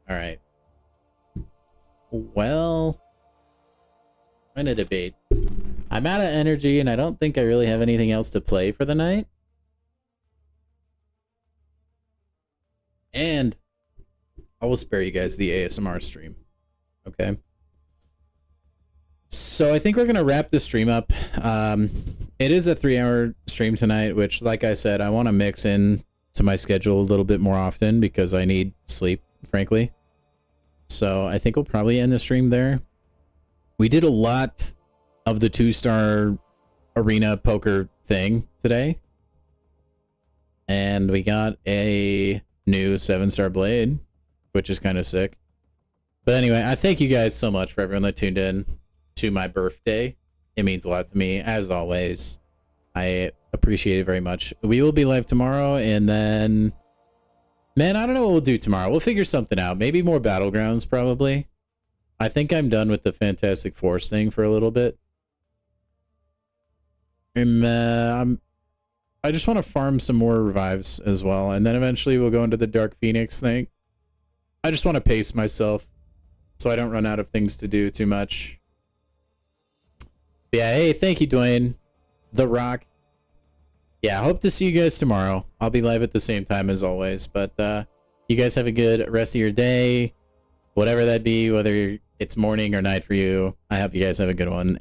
All right. Well, I'm gonna debate. I'm out of energy, and I don't think I really have anything else to play for the night. And I will spare you guys the ASMR stream. Okay. So I think we're gonna wrap the stream up. It is a 3-hour stream tonight, which, like I said, I want to mix in to my schedule a little bit more often because I need sleep, frankly. So I think we'll probably end the stream there. We did a lot of the 2-star arena poker thing today. And we got a new 7-star blade, which is kind of sick. But anyway, I thank you guys so much for everyone that tuned in to my birthday. It means a lot to me, as always. I appreciate it very much. We will be live tomorrow, and then... Man, I don't know what we'll do tomorrow. We'll figure something out. Maybe more battlegrounds, probably. I think I'm done with the Fantastic Force thing for a little bit. And I just want to farm some more revives as well, and then eventually we'll go into the Dark Phoenix thing. I just want to pace myself so I don't run out of things to do too much. But yeah, hey, thank you, Dwayne. The Rock. Yeah, I hope to see you guys tomorrow. I'll be live at the same time as always. But you guys have a good rest of your day. Whatever that be, whether it's morning or night for you. I hope you guys have a good one.